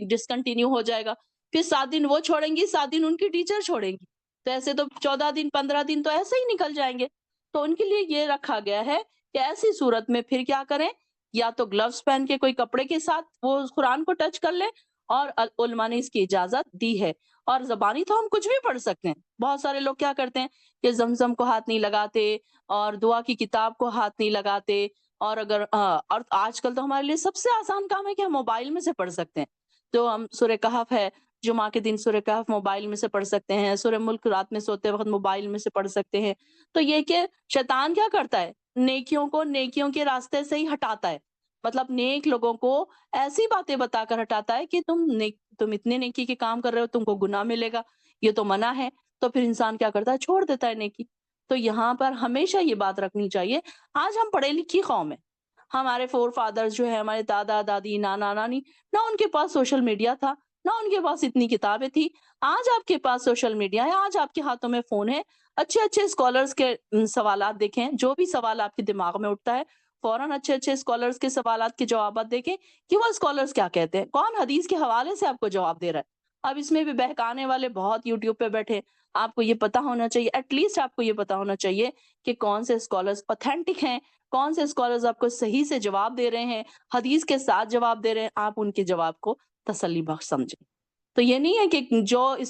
ڈسکنٹینیو ہو جائے گا، پھر 7 دن وہ چھوڑیں گی، 7 دن ان کی ٹیچر چھوڑیں گی، تو ایسے تو 14 دن 15 دن تو ایسے ہی نکل جائیں گے۔ تو ان کے لیے یہ رکھا گیا ہے کہ ایسی صورت میں پھر کیا کریں، یا تو گلوز پہن کے کوئی کپڑے کے ساتھ وہ قرآن کو ٹچ کر لیں، اور علماء نے اس کی اجازت دی ہے۔ اور زبانی تو ہم کچھ بھی پڑھ سکتے ہیں۔ بہت سارے لوگ کیا کرتے ہیں کہ زمزم کو ہاتھ نہیں لگاتے، اور دعا کی کتاب کو ہاتھ نہیں لگاتے، اور اور آج کل تو ہمارے لیے سب سے آسان کام ہے کہ ہم موبائل میں سے پڑھ سکتے ہیں۔ تو ہم سورہ کہف ہے، جمعہ کے دن سورہ کہف موبائل میں سے پڑھ سکتے ہیں، سورہ ملک رات میں سوتے وقت موبائل میں سے پڑھ سکتے ہیں۔ تو یہ کہ شیطان کیا کرتا ہے، نیکیوں کو نیکیوں کے راستے سے ہی ہٹاتا ہے، مطلب نیک لوگوں کو ایسی باتیں بتا کر ہٹاتا ہے کہ تم اتنے نیکی کے کام کر رہے ہو، تم کو گناہ ملے گا، یہ تو منع ہے۔ تو پھر انسان کیا کرتا ہے، چھوڑ دیتا ہے نیکی۔ تو یہاں پر ہمیشہ یہ بات رکھنی چاہیے، آج ہم پڑھے لکھی قوم ہے، ہمارے فور فادرز جو ہے، ہمارے دادا دادی نانا نانی، نہ ان کے پاس سوشل میڈیا تھا، نہ ان کے پاس اتنی کتابیں تھی۔ آج آپ کے پاس سوشل میڈیا ہے، آج آپ کے ہاتھوں میں فون ہے، اچھے اچھے اسکالرز کے سوالات دیکھیں، جو بھی سوال آپ کے دماغ میں اٹھتا ہے فوراً اچھے اچھے اسکالرز کے سوالات کے جوابات دیکھیں کہ وہ اسکالرز کیا کہتے ہیں، کون حدیث کے حوالے سے آپ کو جواب دے رہا ہے۔ اب اس میں بھی بہکانے والے بہت یوٹیوب پہ بیٹھے، آپ کو یہ پتا ہونا چاہیے، ایٹ لیسٹ آپ کو یہ پتا ہونا چاہیے کہ کون سے اسکالرز اوتھینٹک ہیں، کون سے اسکالرز آپ کو صحیح سے جواب دے رہے ہیں، حدیث کے ساتھ جواب دے رہے ہیں، آپ ان کے جواب کو تسلی بخش سمجھیں۔ تو یہ نہیں ہے کہ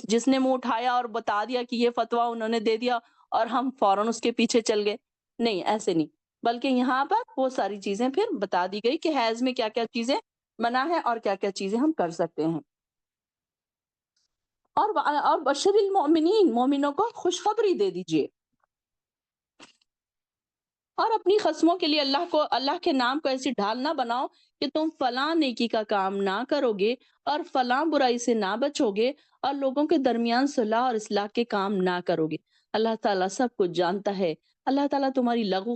جس نے منہ اٹھایا اور بتا دیا کہ یہ فتویٰ انہوں نے دے دیا اور ہم فوراً اس کے پیچھے چل گئے، نہیں، ایسے نہیں۔ بلکہ یہاں پر وہ ساری چیزیں پھر بتا دی گئی کہ حیض میں کیا کیا چیزیں منع ہے اور کیا کیا چیزیں ہم کر سکتے ہیں۔ اور بشر المؤمنین، مومنوں کو خوشخبری دے دیجئے، اور اپنی خصموں کے لیے اللہ کے نام کو ایسی ڈھال نہ بناؤ کہ تم فلاں نیکی کا کام نہ کرو گے اور فلاں برائی سے نہ بچو گے اور لوگوں کے درمیان صلح اور اصلاح کے کام نہ کرو گے۔ اللہ تعالیٰ سب کچھ جانتا ہے۔ اللہ تعالیٰ تمہاری لغو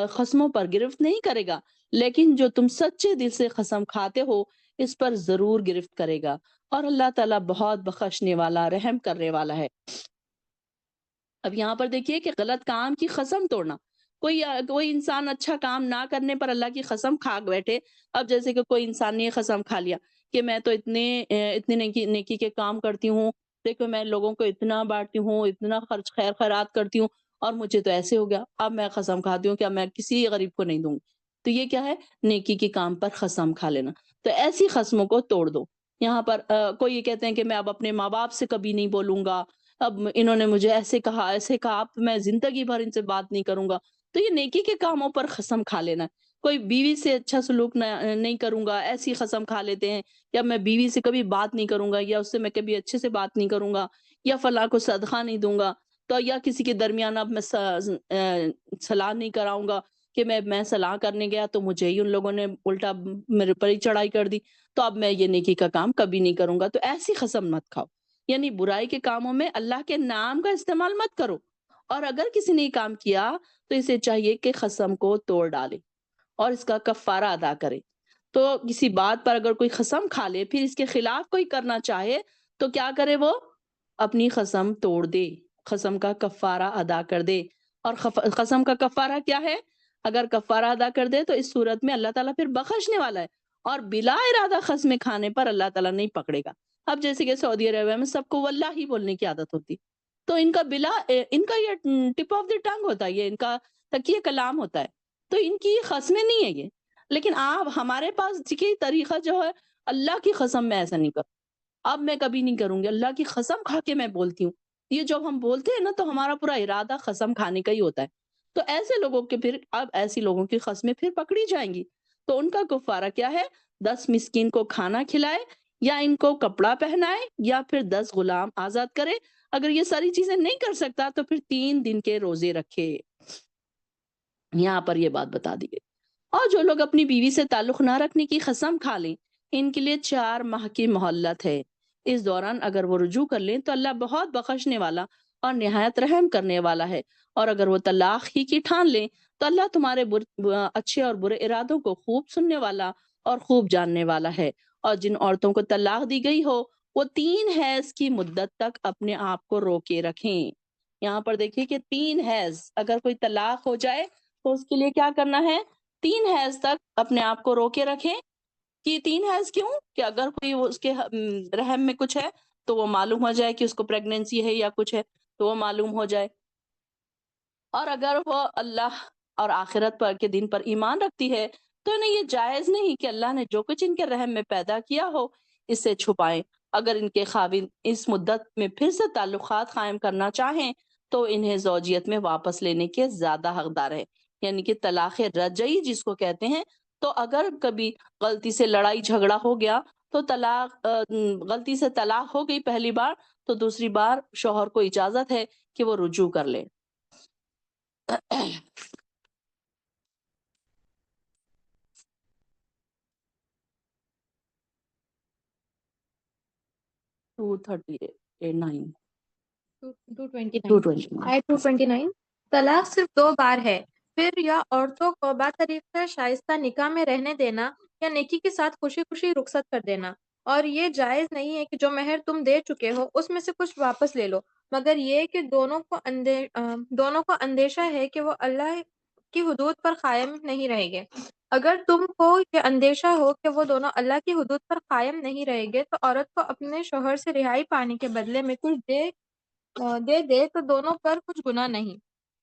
خصموں پر گرفت نہیں کرے گا، لیکن جو تم سچے دل سے قسم کھاتے ہو اس پر ضرور گرفت کرے گا، اور اللہ تعالیٰ بہت بخشنے والا، رحم کرنے والا ہے۔ اب یہاں پر دیکھیے کہ غلط کام کی قسم توڑنا، کوئی انسان اچھا کام نہ کرنے پر اللہ کی قسم کھا بیٹھے۔ اب جیسے کہ کوئی انسان نے یہ قسم کھا لیا کہ میں تو اتنے نیکی کے کام کرتی ہوں، دیکھو میں لوگوں کو اتنا بانٹتی ہوں، اتنا خرچ خیر خیرات کرتی ہوں، اور مجھے تو ایسے ہو گیا، اب میں قسم کھاتی ہوں کہ اب میں کسی غریب کو نہیں دوں گی۔ تو یہ کیا ہے؟ نیکی کے کام پر قسم کھا لینا۔ تو ایسی قسموں کو توڑ دو۔ یہاں پر کوئی یہ کہتے ہیں کہ میں اب اپنے ماں باپ سے کبھی نہیں بولوں گا، اب انہوں نے مجھے ایسے کہا اب میں زندگی بھر ان سے بات نہیں کروں گا۔ تو یہ نیکی کے کاموں پر قسم کھا لینا ہے۔ کوئی بیوی سے اچھا سلوک نہیں کروں گا، ایسی قسم کھا لیتے ہیں، یا میں بیوی سے کبھی بات نہیں کروں گا، یا اس سے میں کبھی اچھے سے بات نہیں کروں گا، یا فلاں کو صدقہ نہیں دوں گا، تو یا کسی کے درمیان اب میں صلاح نہیں کراؤں گا کہ میں صلاح کرنے گیا تو مجھے ہی ان لوگوں نے الٹا میرے پر ہی چڑھائی کر دی، تو اب میں یہ نیکی کا کام کبھی نہیں کروں گا۔ تو ایسی قسم مت کھاؤ، یعنی برائی کے کاموں میں اللہ کے نام کا استعمال مت کرو، اور اگر کسی نے یہ کام کیا تو اسے چاہیے کہ قسم کو توڑ ڈالے اور اس کا کفارہ ادا کرے۔ تو کسی بات پر اگر کوئی قسم کھا لے پھر اس کے خلاف کوئی کرنا چاہے تو کیا کرے؟ وہ اپنی قسم توڑ دے، قسم کا کفارہ ادا کر دے۔ اور قسم کا کفارہ کیا ہے؟ اگر کفارہ ادا کر دے تو اس صورت میں اللہ تعالیٰ پھر بخشنے والا ہے، اور بلا ارادہ قسمیں کھانے پر اللہ تعالیٰ نہیں پکڑے گا۔ اب جیسے کہ سعودی عربیہ میں سب کو واللہ ہی بولنے کی عادت ہوتی، تو ان کا یہ ٹپ آف دی ٹنگ ہوتا ہے، یہ ان کا تکیہ کلام ہوتا ہے، تو ان کی قسمیں نہیں ہے یہ۔ لیکن آپ ہمارے پاس کی طریقہ جو ہے، اللہ کی قسم میں ایسا نہیں کروں، اب میں کبھی نہیں کروں گی، اللہ کی قسم کھا کے میں بولتی ہوں۔ یہ جب ہم بولتے ہیں نا تو ہمارا پورا ارادہ قسم کھانے کا ہی ہوتا ہے۔ تو ایسے لوگوں کے اب ایسی لوگوں کی قسمیں پھر پکڑی جائیں گی، تو ان کا کفارہ کیا ہے؟ 10 مسکین کو کھانا کھلائے، یا ان کو کپڑا پہنائے، یا پھر 10 غلام آزاد کرے۔ اگر یہ ساری چیزیں نہیں کر سکتا تو پھر 3 دن کے روزے رکھے۔ یہاں پر یہ بات بتا دی گئی۔ اور جو لوگ اپنی بیوی سے تعلق نہ رکھنے کی قسم کھا لیں، ان کے لیے 4 ماہ کی مہلت ہے۔ اس دوران اگر وہ رجوع کر لیں تو اللہ بہت بخشنے والا اور نہایت رحم کرنے والا ہے، اور اگر وہ طلاق ہی کی ٹھان لیں تو اللہ تمہارے اچھے اور برے ارادوں کو خوب سننے والا اور خوب جاننے والا ہے۔ اور جن عورتوں کو طلاق دی گئی ہو وہ 3 حیض کی مدت تک اپنے آپ کو روکے رکھیں۔ یہاں پر دیکھیے کہ 3 حیض، اگر کوئی طلاق ہو جائے تو اس کے لیے کیا کرنا ہے؟ 3 حیض تک اپنے آپ کو روکے رکھیں۔ کہ 3 حیض کیوں؟ کہ اگر کوئی اس کے رحم میں کچھ ہے تو وہ معلوم ہو جائے کہ اس کو پریگنینسی ہے یا کچھ ہے، تو وہ معلوم ہو جائے۔ اور اگر وہ اللہ اور آخرت کے دن پر ایمان رکھتی ہے تو انہیں یہ جائز نہیں کہ اللہ نے جو کچھ ان کے رحم میں پیدا کیا ہو اس سے چھپائیں۔ اگر ان کے خاوند اس مدت میں پھر سے تعلقات قائم کرنا چاہیں تو انہیں زوجیت میں واپس لینے کے زیادہ حقدار ہے، یعنی کہ طلاق رجعی جس کو کہتے ہیں۔ تو اگر کبھی غلطی سے لڑائی جھگڑا ہو گیا تو غلطی سے طلاق ہو گئی پہلی بار، تو دوسری بار شوہر کو اجازت ہے کہ وہ رجوع کر لے۔ 239 229 آیت 229 طلاق صرف 2 بار ہے، پھر یا عورتوں کو باطریقہ شائستہ نکاح میں رہنے دینا یا نیکی کے ساتھ خوشی خوشی رخصت کر دینا، اور یہ جائز نہیں ہے کہ جو مہر تم دے چکے ہو اس میں سے کچھ واپس لے لو، مگر یہ کہ دونوں کو اندیشہ ہے کہ وہ اللہ کی حدود پر قائم نہیں رہیں گے۔ اگر تم کو یہ اندیشہ ہو کہ وہ دونوں اللہ کی حدود پر قائم نہیں رہیں گے تو عورت کو اپنے شوہر سے رہائی پانے کے بدلے میں کچھ دے تو دونوں پر کچھ گناہ نہیں۔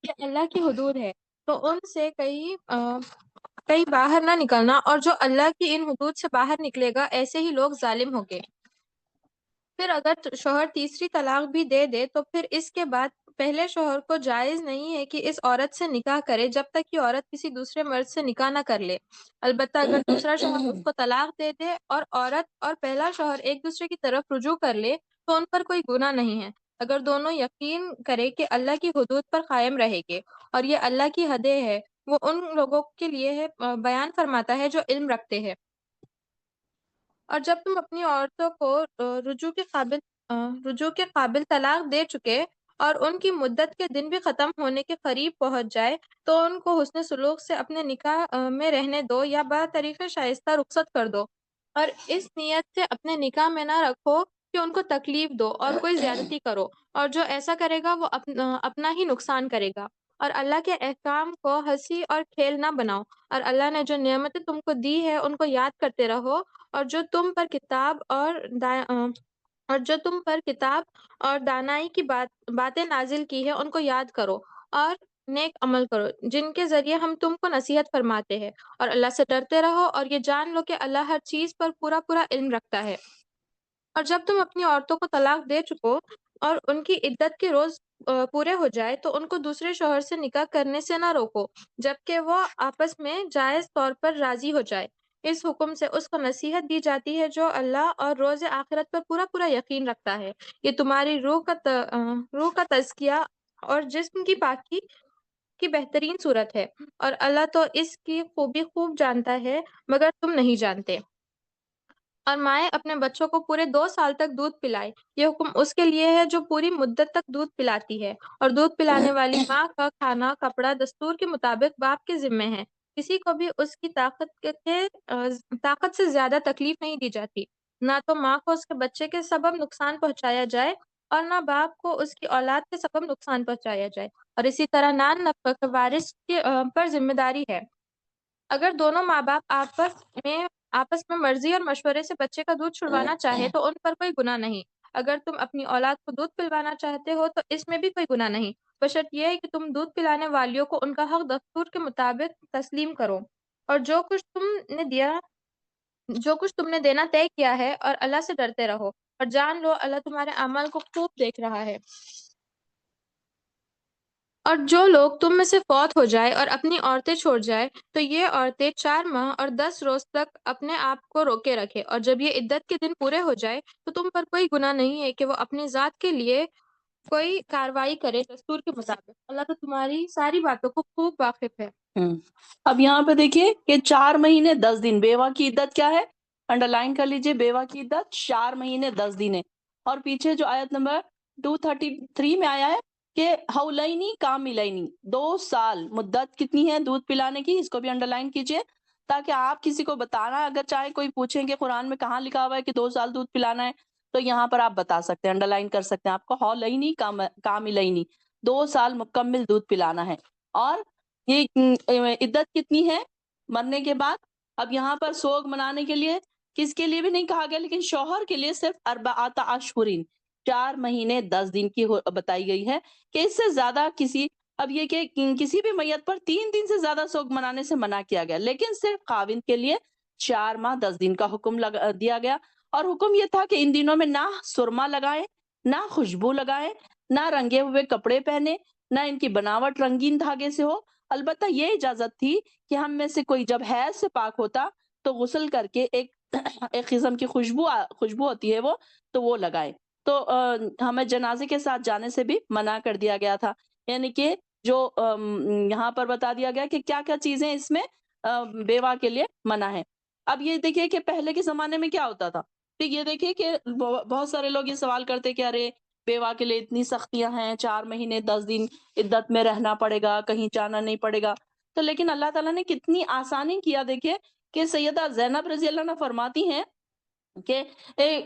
یہ اللہ کی حدود ہے تو ان سے کہیں باہر نہ نکلنا، اور جو اللہ کی ان حدود سے باہر نکلے گا ایسے ہی لوگ ظالم ہوں گے۔ پھر اگر شوہر تیسری طلاق بھی دے تو پھر اس کے بعد پہلے شوہر کو جائز نہیں ہے کہ اس عورت سے نکاح کرے جب تک کہ عورت کسی دوسرے مرد سے نکاح نہ کر لے۔ البتہ اگر دوسرا شوہر اس کو طلاق دے دے اور عورت اور پہلا شوہر ایک دوسرے کی طرف رجوع کر لے تو ان پر کوئی گناہ نہیں ہے، اگر دونوں یقین کرے کہ اللہ کی حدود پر قائم رہے گے اور یہ اللہ کی حدیں ہے، وہ ان لوگوں کے لیے ہے بیان فرماتا ہے جو علم رکھتے ہیں۔ اور جب تم اپنی عورتوں کو رجوع کے قابل طلاق دے چکے اور ان کی مدت کے دن بھی ختم ہونے کے قریب پہنچ جائے تو ان کو حسن سلوک سے اپنے نکاح میں رہنے دو یا بطریق شائستہ رخصت کر دو، اور اس نیت سے اپنے نکاح میں نہ رکھو کہ ان کو تکلیف دو اور کوئی زیادتی کرو، اور جو ایسا کرے گا وہ اپنا ہی نقصان کرے گا، اور اللہ کے احکام کو ہنسی اور کھیل نہ بناؤ، اور اللہ نے جو نعمتیں تم کو دی ہے ان کو یاد کرتے رہو، اور جو تم پر کتاب اور دانائی کی باتیں نازل کی ہے ان کو یاد کرو اور نیک عمل کرو جن کے ذریعے ہم تم کو نصیحت فرماتے ہیں، اور اللہ سے ڈرتے رہو اور یہ جان لو کہ اللہ ہر چیز پر پورا پورا علم رکھتا ہے۔ اور جب تم اپنی عورتوں کو طلاق دے چکو اور ان کی عدت کے روز پورے ہو جائے تو ان کو دوسرے شوہر سے نکاح کرنے سے نہ روکو جبکہ وہ آپس میں جائز طور پر راضی ہو جائے۔ اس حکم سے اس کو نصیحت دی جاتی ہے جو اللہ اور روز آخرت پر پورا پورا یقین رکھتا ہے۔ یہ تمہاری روح کا تزکیہ اور جسم کی پاکی کی بہترین صورت ہے، اور اللہ تو اس کی خوبی خوب جانتا ہے مگر تم نہیں جانتے۔ اور مائیں اپنے بچوں کو پورے 2 سال تک دودھ پلائے، یہ حکم اس کے لیے ہے جو پوری مدت تک دودھ پلاتی ہے، اور دودھ پلانے والی ماں کا کھانا کپڑا دستور کے مطابق باپ کے ذمے ہے، کسی کو بھی اس کی طاقت سے زیادہ تکلیف نہیں دی جاتی، نہ تو ماں کو اس کے بچے کے سبب نقصان پہنچایا جائے اور نہ باپ کو اس کی اولاد کے سبب نقصان پہنچایا جائے، اور اسی طرح نان نفقہ وارث پر ذمہ داری ہے۔ اگر دونوں ماں باپ آپس میں مرضی اور مشورے سے بچے کا دودھ چھڑوانا چاہے تو ان پر کوئی گناہ نہیں، اگر تم اپنی اولاد کو دودھ پلوانا چاہتے ہو تو اس میں بھی کوئی گناہ نہیں، بشرط یہ ہے کہ تم دودھ پلانے والیوں کو ان کا حق دستور کے مطابق تسلیم کرو، اور جو کچھ تم نے دینا طے کیا ہے، اور اللہ سے ڈرتے رہو اور جان لو اللہ تمہارے اعمال کو خوب دیکھ رہا ہے۔ اور جو لوگ تم میں سے فوت ہو جائے اور اپنی عورتیں چھوڑ جائے تو یہ عورتیں 4 ماہ اور 10 روز تک اپنے آپ کو روکے رکھے، اور جب یہ عدت کے دن پورے ہو جائے تو تم پر کوئی گناہ نہیں ہے کہ وہ اپنی ذات کے لیے کوئی کاروائی کرے دستور کے مطابق، اللہ تو تمہاری ساری باتوں کو خوب واقف ہے۔ اب یہاں پہ دیکھیے کہ 4 مہینے 10 دن بیوہ کی عدت کیا ہے، انڈر لائن کر لیجئے، بیوہ کی عدت 4 مہینے 10 دن ہے، اور پیچھے جو آیت نمبر 233 میں آیا ہے کہ حولینی کاملینی، 2 سال مدت کتنی ہے دودھ پلانے کی، اس کو بھی انڈر لائن کیجئے تاکہ آپ کسی کو بتانا، اگر چاہے کوئی پوچھیں کہ قرآن میں کہاں لکھا ہوا ہے کہ 2 سال دودھ پلانا ہے تو یہاں پر آپ بتا سکتے ہیں، انڈر لائن کر سکتے ہیں، آپ کو حولینی کاملینی 2 سال مکمل دودھ پلانا ہے، اور یہ عدت کتنی ہے مرنے کے بعد۔ اب یہاں پر سوگ منانے کے لیے کس کے لیے بھی نہیں کہا گیا، لیکن شوہر کے لیے صرف 4 اشہرین 4 مہینے 10 دن کی بتائی گئی ہے کہ اس سے زیادہ اب یہ کہ کسی بھی میت پر 3 دن سے زیادہ سوگ منانے سے منع کیا گیا، لیکن صرف خاوند کے لیے 4 ماہ 10 دن کا حکم دیا گیا، اور حکم یہ تھا کہ ان دنوں میں نہ سرما لگائیں، نہ خوشبو لگائیں، نہ رنگے ہوئے کپڑے پہنے، نہ ان کی بناوٹ رنگین دھاگے سے ہو، البتہ یہ اجازت تھی کہ ہم میں سے کوئی جب حیض سے پاک ہوتا تو غسل کر کے ایک قسم کی خوشبو ہوتی ہے وہ، تو وہ لگائے، تو ہمیں جنازے کے ساتھ جانے سے بھی منع کر دیا گیا تھا، یعنی کہ جو یہاں پر بتا دیا گیا کہ کیا کیا چیزیں اس میں بیوہ کے لیے منع ہے۔ اب یہ دیکھیے کہ پہلے کے زمانے میں کیا ہوتا تھا، تو یہ دیکھیے کہ بہت سارے لوگ یہ سوال کرتے کہ ارے بیوہ کے لیے اتنی سختیاں ہیں، 4 مہینے 10 دن عدت میں رہنا پڑے گا، کہیں جانا نہیں پڑے گا، تو لیکن اللہ تعالیٰ نے کتنی آسانی کیا، دیکھیے کہ سیدہ زینب رضی اللہ عنہ فرماتی ہیں کہ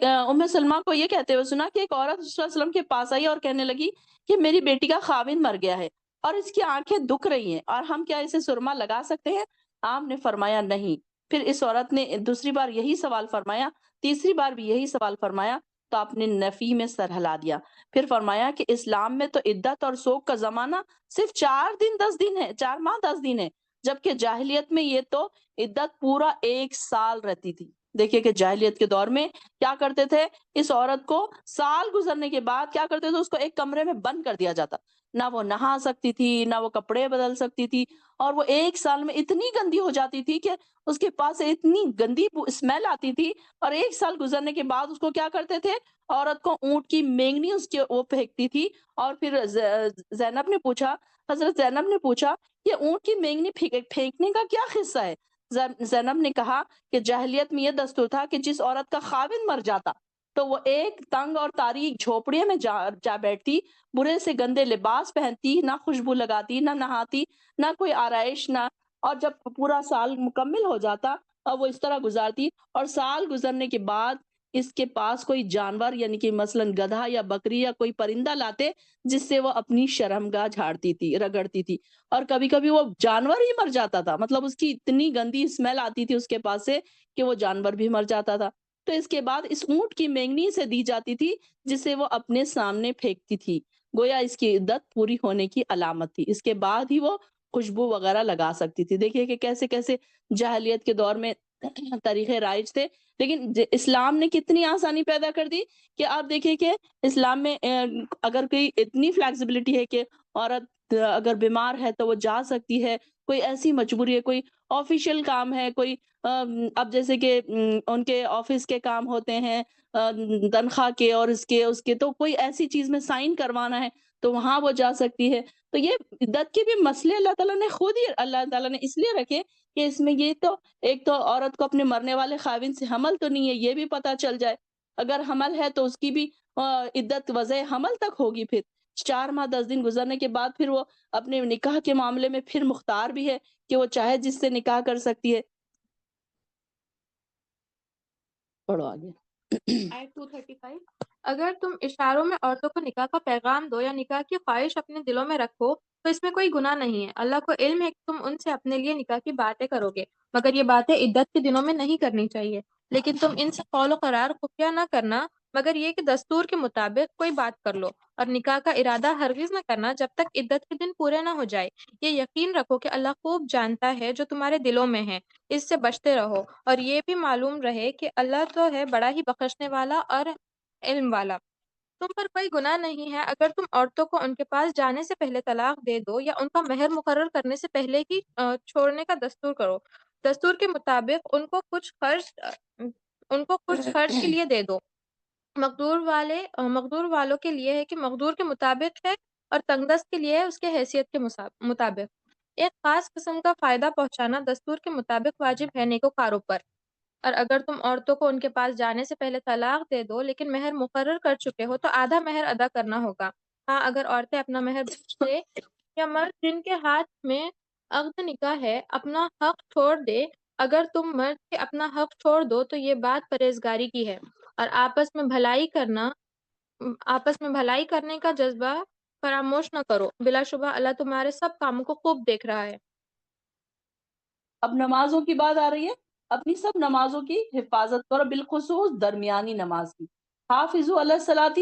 ام سلمہ کو یہ کہتے ہوئے سنا کہ ایک عورت رسول اللہ علیہ وسلم کے پاس آئی اور کہنے لگی کہ میری بیٹی کا خاوند مر گیا ہے اور اس کی آنکھیں دکھ رہی ہیں، اور ہم کیا اسے سرما لگا سکتے ہیں؟ آپ نے فرمایا نہیں۔ پھر اس عورت نے دوسری بار یہی سوال فرمایا، تیسری بار بھی یہی سوال فرمایا، تو آپ نے نفی میں سر ہلا دیا، پھر فرمایا کہ اسلام میں تو عدت اور سوگ کا زمانہ صرف 4 دن 10 دن ہے، 4 ماہ 10 دن ہے، جبکہ جاہلیت میں یہ تو عدت پورا 1 سال رہتی تھی۔ دیکھیے کہ جاہلیت کے دور میں کیا کرتے تھے، اس عورت کو سال گزرنے کے بعد کیا کرتے تھے، اس کو ایک کمرے میں بند کر دیا جاتا، نہ وہ نہا سکتی تھی، نہ وہ کپڑے بدل سکتی تھی، اور وہ 1 سال میں اتنی گندی ہو جاتی تھی کہ اس کے پاس سے اتنی گندی اسمیل آتی تھی، اور 1 سال گزرنے کے بعد اس کو کیا کرتے تھے، عورت کو اونٹ کی مینگنی اس کے وہ پھینکتی تھی، اور پھر زینب نے پوچھا، حضرت زینب نے پوچھا یہ اونٹ کی مینگنی پھینکنے کا کیا قصہ ہے؟ زینب نے کہا کہ جاہلیت میں یہ دستور تھا کہ جس عورت کا خاوند مر جاتا تو وہ ایک تنگ اور تاریک جھوپڑی میں جا بیٹھتی، برے سے گندے لباس پہنتی، نہ خوشبو لگاتی، نہ نہاتی، نہ کوئی آرائش، نہ، اور جب پورا سال مکمل ہو جاتا اور وہ اس طرح گزارتی، اور سال گزرنے کے بعد اس کے پاس کوئی جانور یعنی کہ مثلاً گدھا یا بکری یا کوئی پرندہ لاتے جس سے وہ اپنی شرمگاہ جھاڑتی تھی، رگڑتی تھی، اور کبھی کبھی وہ جانور ہی مر جاتا تھا، مطلب اس کی اتنی گندی اسمیل آتی تھی اس کے پاس سے کہ وہ جانور بھی مر جاتا تھا، تو اس کے بعد اس اونٹ کی مینگنی سے دی جاتی تھی جسے وہ اپنے سامنے پھینکتی تھی، گویا اس کی عدت پوری ہونے کی علامت تھی، اس کے بعد ہی وہ خوشبو وغیرہ لگا سکتی تھی۔ دیکھیے کہ کیسے کیسے جاہلیت کے دور میں طریقے رائج تھے، لیکن اسلام نے کتنی آسانی پیدا کر دی کہ آپ دیکھیے کہ اسلام میں اگر کوئی اتنی فلیکسیبلٹی ہے کہ عورت اگر بیمار ہے تو وہ جا سکتی ہے، کوئی ایسی مجبوری ہے، کوئی آفیشیل کام ہے، کوئی اب جیسے کہ ان کے آفس کے کام ہوتے ہیں، تنخواہ کے اور اس کے تو کوئی ایسی چیز میں سائن کروانا ہے تو وہاں وہ جا سکتی ہے، تو یہ عدت کے بھی مسئلے اللہ تعالیٰ نے اس لیے رکھے کہ اس میں یہ تو ایک تو عورت کو اپنے مرنے والے خاوند سے حمل تو نہیں ہے یہ بھی پتا چل جائے، اگر حمل ہے تو اس کی بھی عدت وضع حمل تک ہوگی، پھر 4 ماہ 10 دن گزرنے کے بعد پھر وہ اپنے نکاح کے معاملے میں پھر مختار بھی ہے کہ وہ چاہے جس سے نکاح کر سکتی ہے۔ پڑھو آگے۔ آیت 235 اگر تم اشاروں میں عورتوں کو نکاح کا پیغام دو یا نکاح کی خواہش اپنے دلوں میں رکھو تو اس میں کوئی گناہ نہیں ہے، اللہ کو علم ہے کہ تم ان سے اپنے لیے نکاح کی باتیں کرو گے، مگر یہ باتیں عدت کے دنوں میں نہیں کرنی چاہیے، لیکن تم ان سے قول و قرار خفیہ نہ کرنا، مگر یہ کہ دستور کے مطابق کوئی بات کر لو، اور نکاح کا ارادہ ہرگز نہ کرنا جب تک عدت کے دن پورے نہ ہو جائے، یہ یقین رکھو کہ اللہ خوب جانتا ہے جو تمہارے دلوں میں ہے، اس سے بچتے رہو، اور یہ بھی معلوم رہے کہ اللہ تو ہے بڑا ہی بخشنے والا اور علم والا۔ تم پر کوئی گناہ نہیں ہے اگر تم عورتوں کو ان کے پاس جانے سے پہلے طلاق دے دو یا ان کا مہر مقرر کرنے سے پہلے ہی چھوڑنے کا دستور کرو، دستور کے مطابق ان کو کچھ خرچ کے لیے دے دو، مقدور والوں کے لیے ہے کہ مقدور کے مطابق ہے، اور تنگ دست کے لیے ہے اس کے حیثیت کے مطابق۔ ایک خاص قسم کا فائدہ پہنچانا دستور کے مطابق واجب ہے نیکوکاروں پر، اور اگر تم عورتوں کو ان کے پاس جانے سے پہلے طلاق دے دو لیکن مہر مقرر کر چکے ہو تو آدھا مہر ادا کرنا ہوگا، ہاں اگر عورتیں اپنا مہر دے یا مرد جن کے ہاتھ میں عقد نکاح ہے اپنا حق چھوڑ دے، اگر تم مرد کے اپنا حق چھوڑ دو تو یہ بات پرہیزگاری کی ہے، اور آپس میں بھلائی کرنے کا جذبہ فراموش نہ کرو، بلا شبہ اللہ تمہارے سب کاموں کو خوب دیکھ رہا ہے۔ اب نمازوں کی بات آ رہی ہے، اپنی سب نمازوں کی حفاظت کرو، بالخصوص درمیانی نماز کی۔ حافظوا علی الصلاۃ،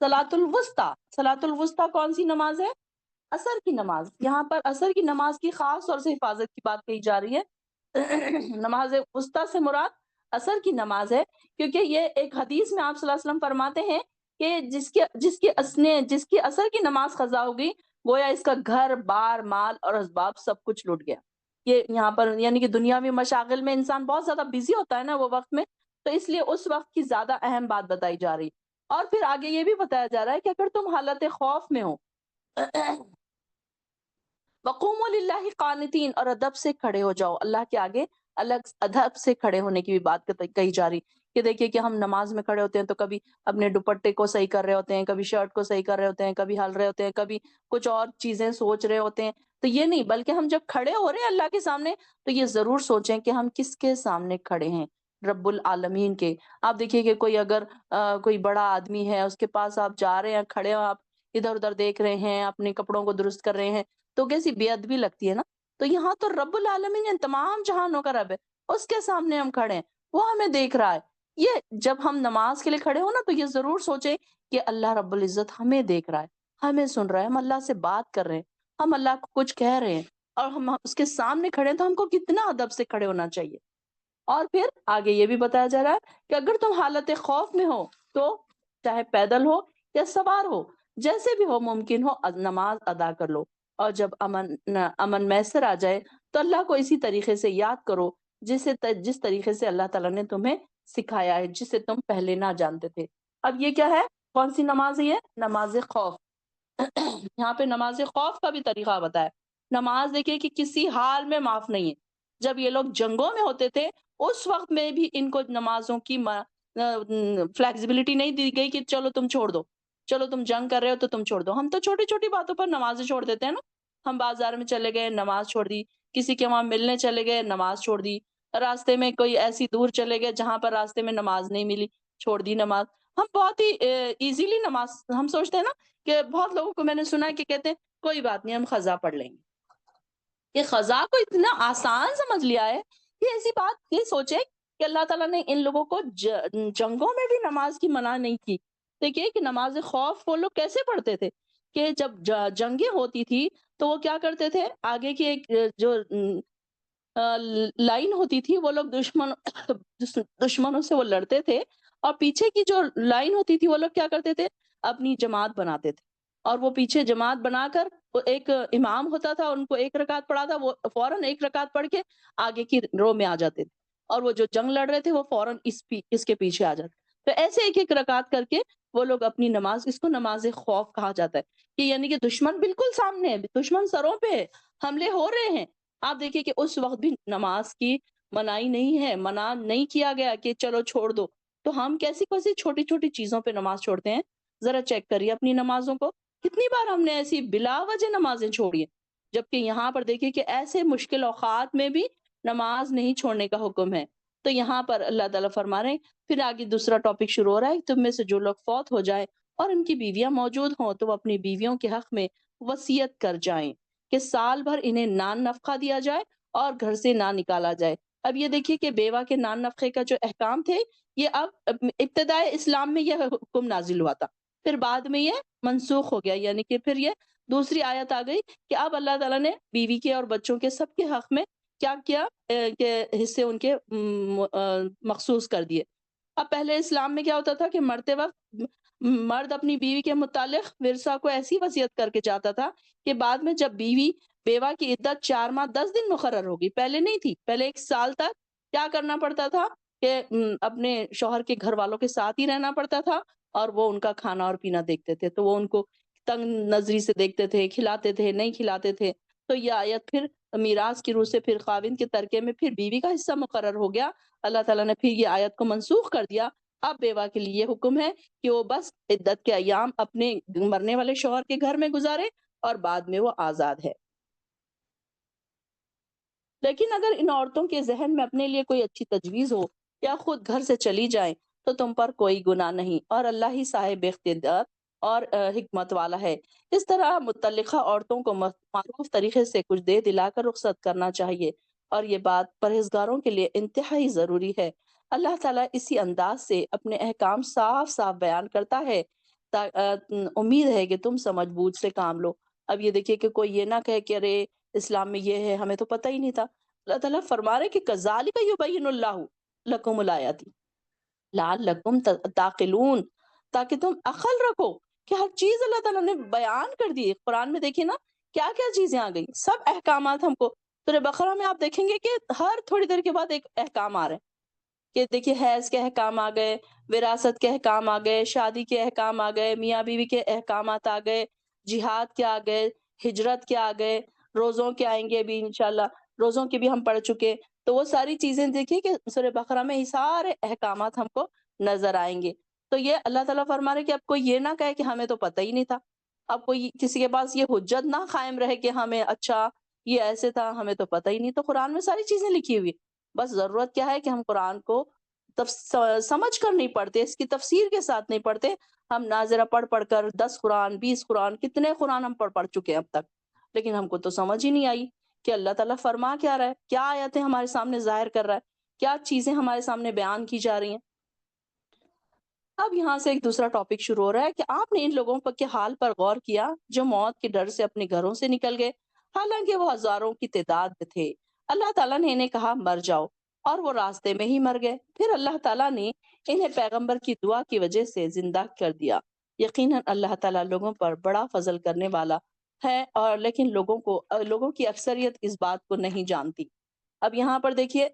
صلاۃ الوسطیٰ، صلاۃ الوسطیٰ کون سی نماز ہے؟ عصر کی نماز، یہاں پر عصر کی نماز کی خاص طور سے حفاظت کی بات کہی جا رہی ہے۔ نماز وسطیٰ سے مراد عصر کی نماز ہے، کیونکہ یہ ایک حدیث میں آپ صلی اللہ علیہ وسلم فرماتے ہیں کہ جس کی عصر کی نماز قضا ہو گئی گویا اس کا گھر بار مال اور اسباب سب کچھ لٹ گیا۔ یہ یہاں پر یعنی کہ دنیاوی مشاغل میں انسان بہت زیادہ بزی ہوتا ہے نا وہ وقت میں، تو اس لیے اس وقت کی زیادہ اہم بات بتائی جا رہی ہے، اور پھر آگے یہ بھی بتایا جا رہا ہے کہ اگر تم حالت خوف میں ہو وقوموا للہ قانتین، اور ادب سے کھڑے ہو جاؤ اللہ کے آگے، الگ ادب سے کھڑے ہونے کی بھی بات کہی جا رہی کہ دیکھیے کہ ہم نماز میں کھڑے ہوتے ہیں تو کبھی اپنے دوپٹے کو صحیح کر رہے ہوتے ہیں، کبھی شرٹ کو صحیح کر رہے ہوتے ہیں، کبھی ہل رہے ہوتے ہیں، کبھی کچھ اور چیزیں سوچ رہے ہوتے ہیں، تو یہ نہیں، بلکہ ہم جب کھڑے ہو رہے ہیں اللہ کے سامنے تو یہ ضرور سوچیں کہ ہم کس کے سامنے کھڑے ہیں، رب العالمین کے۔ آپ دیکھیے کہ کوئی اگر کوئی بڑا آدمی ہے اس کے پاس آپ جا رہے ہیں، کھڑے ہو، آپ ادھر ادھر دیکھ رہے ہیں، اپنے کپڑوں کو درست کر رہے ہیں تو کیسی بے ادبی لگتی ہے نا، تو یہاں تو رب العالمین یعنی تمام جہانوں کا رب ہے، اس کے سامنے ہم کھڑے ہیں، وہ ہمیں دیکھ رہا ہے۔ یہ جب ہم نماز کے لیے کھڑے ہو نا تو یہ ضرور سوچیں کہ اللہ رب العزت ہمیں دیکھ رہا ہے، ہمیں سن رہا ہے، ہم اللہ سے بات کر رہے ہیں، ہم اللہ کو کچھ کہہ رہے ہیں، اور ہم اس کے سامنے کھڑے ہیں تو ہم کو کتنا ادب سے کھڑے ہونا چاہیے۔ اور پھر آگے یہ بھی بتایا جا رہا ہے کہ اگر تم حالت خوف میں ہو تو چاہے پیدل ہو یا سوار ہو، جیسے بھی ہو ممکن ہو نماز ادا کر لو، اور جب امن میسر آ جائے تو اللہ کو اسی طریقے سے یاد کرو جس طریقے سے اللہ تعالیٰ نے تمہیں سکھایا ہے، جسے تم پہلے نہ جانتے تھے۔ اب یہ کیا ہے؟ کون سی نماز ہے یہ؟ نماز خوف۔ یہاں پہ نماز خوف کا بھی طریقہ بتایا۔ نماز دیکھیے کہ کسی حال میں معاف نہیں ہے۔ جب یہ لوگ جنگوں میں ہوتے تھے اس وقت میں بھی ان کو نمازوں کی فلیکسیبلٹی نہیں دی گئی کہ چلو تم چھوڑ دو، چلو تم جنگ کر رہے ہو تو تم چھوڑ دو۔ ہم تو چھوٹی چھوٹی باتوں پر نمازیں چھوڑ دیتے ہیں نا، ہم بازار میں چلے گئے نماز چھوڑ دی، کسی کے وہاں ملنے چلے گئے نماز چھوڑ دی، راستے میں کوئی ایسی دور چلے گئے جہاں پر راستے میں نماز نہیں ملی، چھوڑ دی نماز۔ ہم بہت ہی ایزیلی نماز، ہم سوچتے ہیں نا کہ بہت لوگوں کو میں نے سنا ہے کہ کہتے ہیں کوئی بات نہیں ہم قضا پڑھ لیں گے۔ یہ قضا کو اتنا آسان سمجھ لیا ہے، یہ ایسی بات یہ سوچے کہ اللہ تعالیٰ نے ان لوگوں کو جنگوں میں بھی نماز کی منع نہیں کی۔ دیکھیے کہ نماز خوف وہ لوگ کیسے پڑھتے تھے کہ جب جنگیں ہوتی تھی تو وہ کیا کرتے تھے، آگے کی ایک جو لائن ہوتی تھی وہ لوگ دشمنوں سے وہ لڑتے تھے، اور پیچھے کی جو لائن ہوتی تھی وہ لوگ کیا کرتے تھے، اپنی جماعت بناتے تھے، اور وہ پیچھے جماعت بنا کر وہ ایک امام ہوتا تھا، ان کو ایک رکعت پڑھا تھا، وہ فوراً ایک رکعت پڑھ کے آگے کی رو میں آ جاتے تھے، اور وہ جو جنگ لڑ رہے تھے وہ فوراً اس کے پیچھے آ جاتے۔ تو ایسے ایک ایک رکعت کر کے وہ لوگ اپنی نماز، اس کو نماز خوف کہا جاتا ہے کہ یعنی کہ دشمن بالکل سامنے ہے، دشمن سروں پہ ہے، حملے ہو رہے ہیں۔ آپ دیکھیے کہ اس وقت بھی نماز کی منائی نہیں ہے، منع نہیں کیا گیا کہ چلو چھوڑ دو۔ تو ہم کیسی کیسی چھوٹی چھوٹی چیزوں پہ نماز چھوڑتے ہیں، ذرا چیک کریے اپنی نمازوں کو، کتنی بار ہم نے ایسی بلا وجہ نمازیں چھوڑی ہیں، جبکہ یہاں پر دیکھیے کہ ایسے مشکل اوقات میں بھی نماز نہیں چھوڑنے کا حکم ہے۔ تو یہاں پر اللہ تعالیٰ فرما رہے ہیں، پھر آگے دوسرا ٹاپک شروع ہو رہا ہے، تم میں سے جو لوگ فوت ہو جائے اور ان کی بیویاں موجود ہوں تو وہ اپنی بیویوں کے حق میں وصیت کر جائیں کہ سال بھر انہیں نان نفقہ دیا جائے اور گھر سے نہ نکالا جائے۔ اب یہ دیکھیے کہ بیوہ کے نان نفقے کا جو احکام تھے، یہ اب ابتدائے اسلام میں یہ حکم نازل ہوا تھا، پھر بعد میں یہ منسوخ ہو گیا، یعنی کہ پھر یہ دوسری آیت آ گئی کہ اب اللہ تعالیٰ نے بیوی کے اور بچوں کے سب کے حق میں کیا کیا، کہ حصے ان کے مخصوص کر دیے۔ اب پہلے اسلام میں کیا ہوتا تھا کہ مرتے وقت مرد اپنی بیوی کے متعلق ورثہ کو ایسی وصیت کر کے جاتا تھا کہ بعد میں جب بیوہ کی عدت 4 ماہ 10 دن مقرر ہوگی، پہلے نہیں تھی، پہلے 1 سال تک کیا کرنا پڑتا تھا کہ اپنے شوہر کے گھر والوں کے ساتھ ہی رہنا پڑتا تھا، اور وہ ان کا کھانا اور پینا دیکھتے تھے، تو وہ ان کو تنگ نظری سے دیکھتے تھے، کھلاتے تھے نہیں کھلاتے تھے۔ تو یہ آیت پھر میراث کی روح سے پھر خاوند کے ترکے میں پھر بیوی کا حصہ مقرر ہو گیا، اللہ تعالیٰ نے پھر یہ آیت کو منسوخ کر دیا۔ اب بیوہ کے لیے یہ حکم ہے کہ وہ بس عدت کے ایام اپنے مرنے والے شوہر کے گھر میں گزارے اور بعد میں وہ آزاد ہے۔ لیکن اگر ان عورتوں کے ذہن میں اپنے لیے کوئی اچھی تجویز ہو یا خود گھر سے چلی جائیں تو تم پر کوئی گناہ نہیں، اور اللہ ہی صاحب اختیار اور حکمت والا ہے۔ اس طرح متعلقہ عورتوں کو معروف طریقے سے کچھ دے دلا کر رخصت کرنا چاہیے، اور یہ بات پرہیزگاروں کے لیے انتہائی ضروری ہے۔ اللہ تعالیٰ اسی انداز سے اپنے احکام صاف صاف بیان کرتا ہے، امید ہے کہ تم سمجھ بوجھ سے کام لو۔ اب یہ دیکھیے کہ کوئی یہ نہ کہے کہ ارے اسلام میں یہ ہے ہمیں تو پتہ ہی نہیں تھا۔ اللہ تعالیٰ فرما رہے کہ کذالک یبین اللہ لکم الآیات لعلکم تعقلون، تاکہ تم عقل رکھو کہ ہر چیز اللہ تعالیٰ نے بیان کر دی۔ قرآن میں دیکھیں نا کیا کیا چیزیں آ گئی، سب احکامات ہم کو سورہ بقرہ میں آپ دیکھیں گے کہ ہر تھوڑی دیر کے بعد ایک احکام آ رہے ہیں، کہ دیکھیے حیض کے احکام آ گئے، وراثت کے احکام آ گئے، شادی کے احکام آ گئے، میاں بیوی کے احکامات آ گئے، جہاد کے آ گئے، ہجرت کے آ گئے، روزوں کے آئیں گے بھی انشاءاللہ، روزوں کے بھی ہم پڑھ چکے۔ تو وہ ساری چیزیں دیکھیے کہ سورہ بقرہ میں یہ سارے احکامات ہم کو نظر آئیں گے۔ تو یہ اللہ تعالیٰ فرما رہے کہ اب کوئی یہ نہ کہے کہ ہمیں تو پتہ ہی نہیں تھا، اب کوئی کسی کے پاس یہ حجت نہ قائم رہے کہ ہمیں اچھا یہ ایسے تھا ہمیں تو پتہ ہی نہیں۔ تو قرآن میں ساری چیزیں لکھی ہوئی، بس ضرورت کیا ہے کہ ہم قرآن کو سمجھ کر نہیں پڑھتے، اس کی تفسیر کے ساتھ نہیں پڑھتے۔ ہم ناظرہ پڑھ پڑھ کر 10 قرآن 20 قرآن کتنے قرآن ہم پڑھ چکے ہیں اب تک، لیکن ہم کو تو سمجھ ہی نہیں آئی کہ اللہ تعالیٰ فرما کیا رہا ہے، کیا آیتیں ہمارے سامنے ظاہر کر رہا ہے، کیا چیزیں ہمارے سامنے بیان کی جا رہی ہیں۔ اب یہاں سے ایک دوسرا ٹاپک شروع ہو رہا ہے کہ آپ نے ان لوگوں کے حال پر غور کیا جو موت کے ڈر سے اپنے گھروں سے نکل گئے، حالانکہ وہ ہزاروں کی تعداد میں تھے۔ اللہ تعالیٰ نے انہیں کہا مر جاؤ، اور وہ راستے میں ہی مر گئے۔ پھر اللہ تعالیٰ نے انہیں پیغمبر کی دعا کی وجہ سے زندہ کر دیا، یقیناً اللہ تعالیٰ لوگوں پر بڑا فضل کرنے والا ہے، اور لیکن لوگوں کی اکثریت اس بات کو نہیں جانتی۔ اب یہاں پر دیکھیے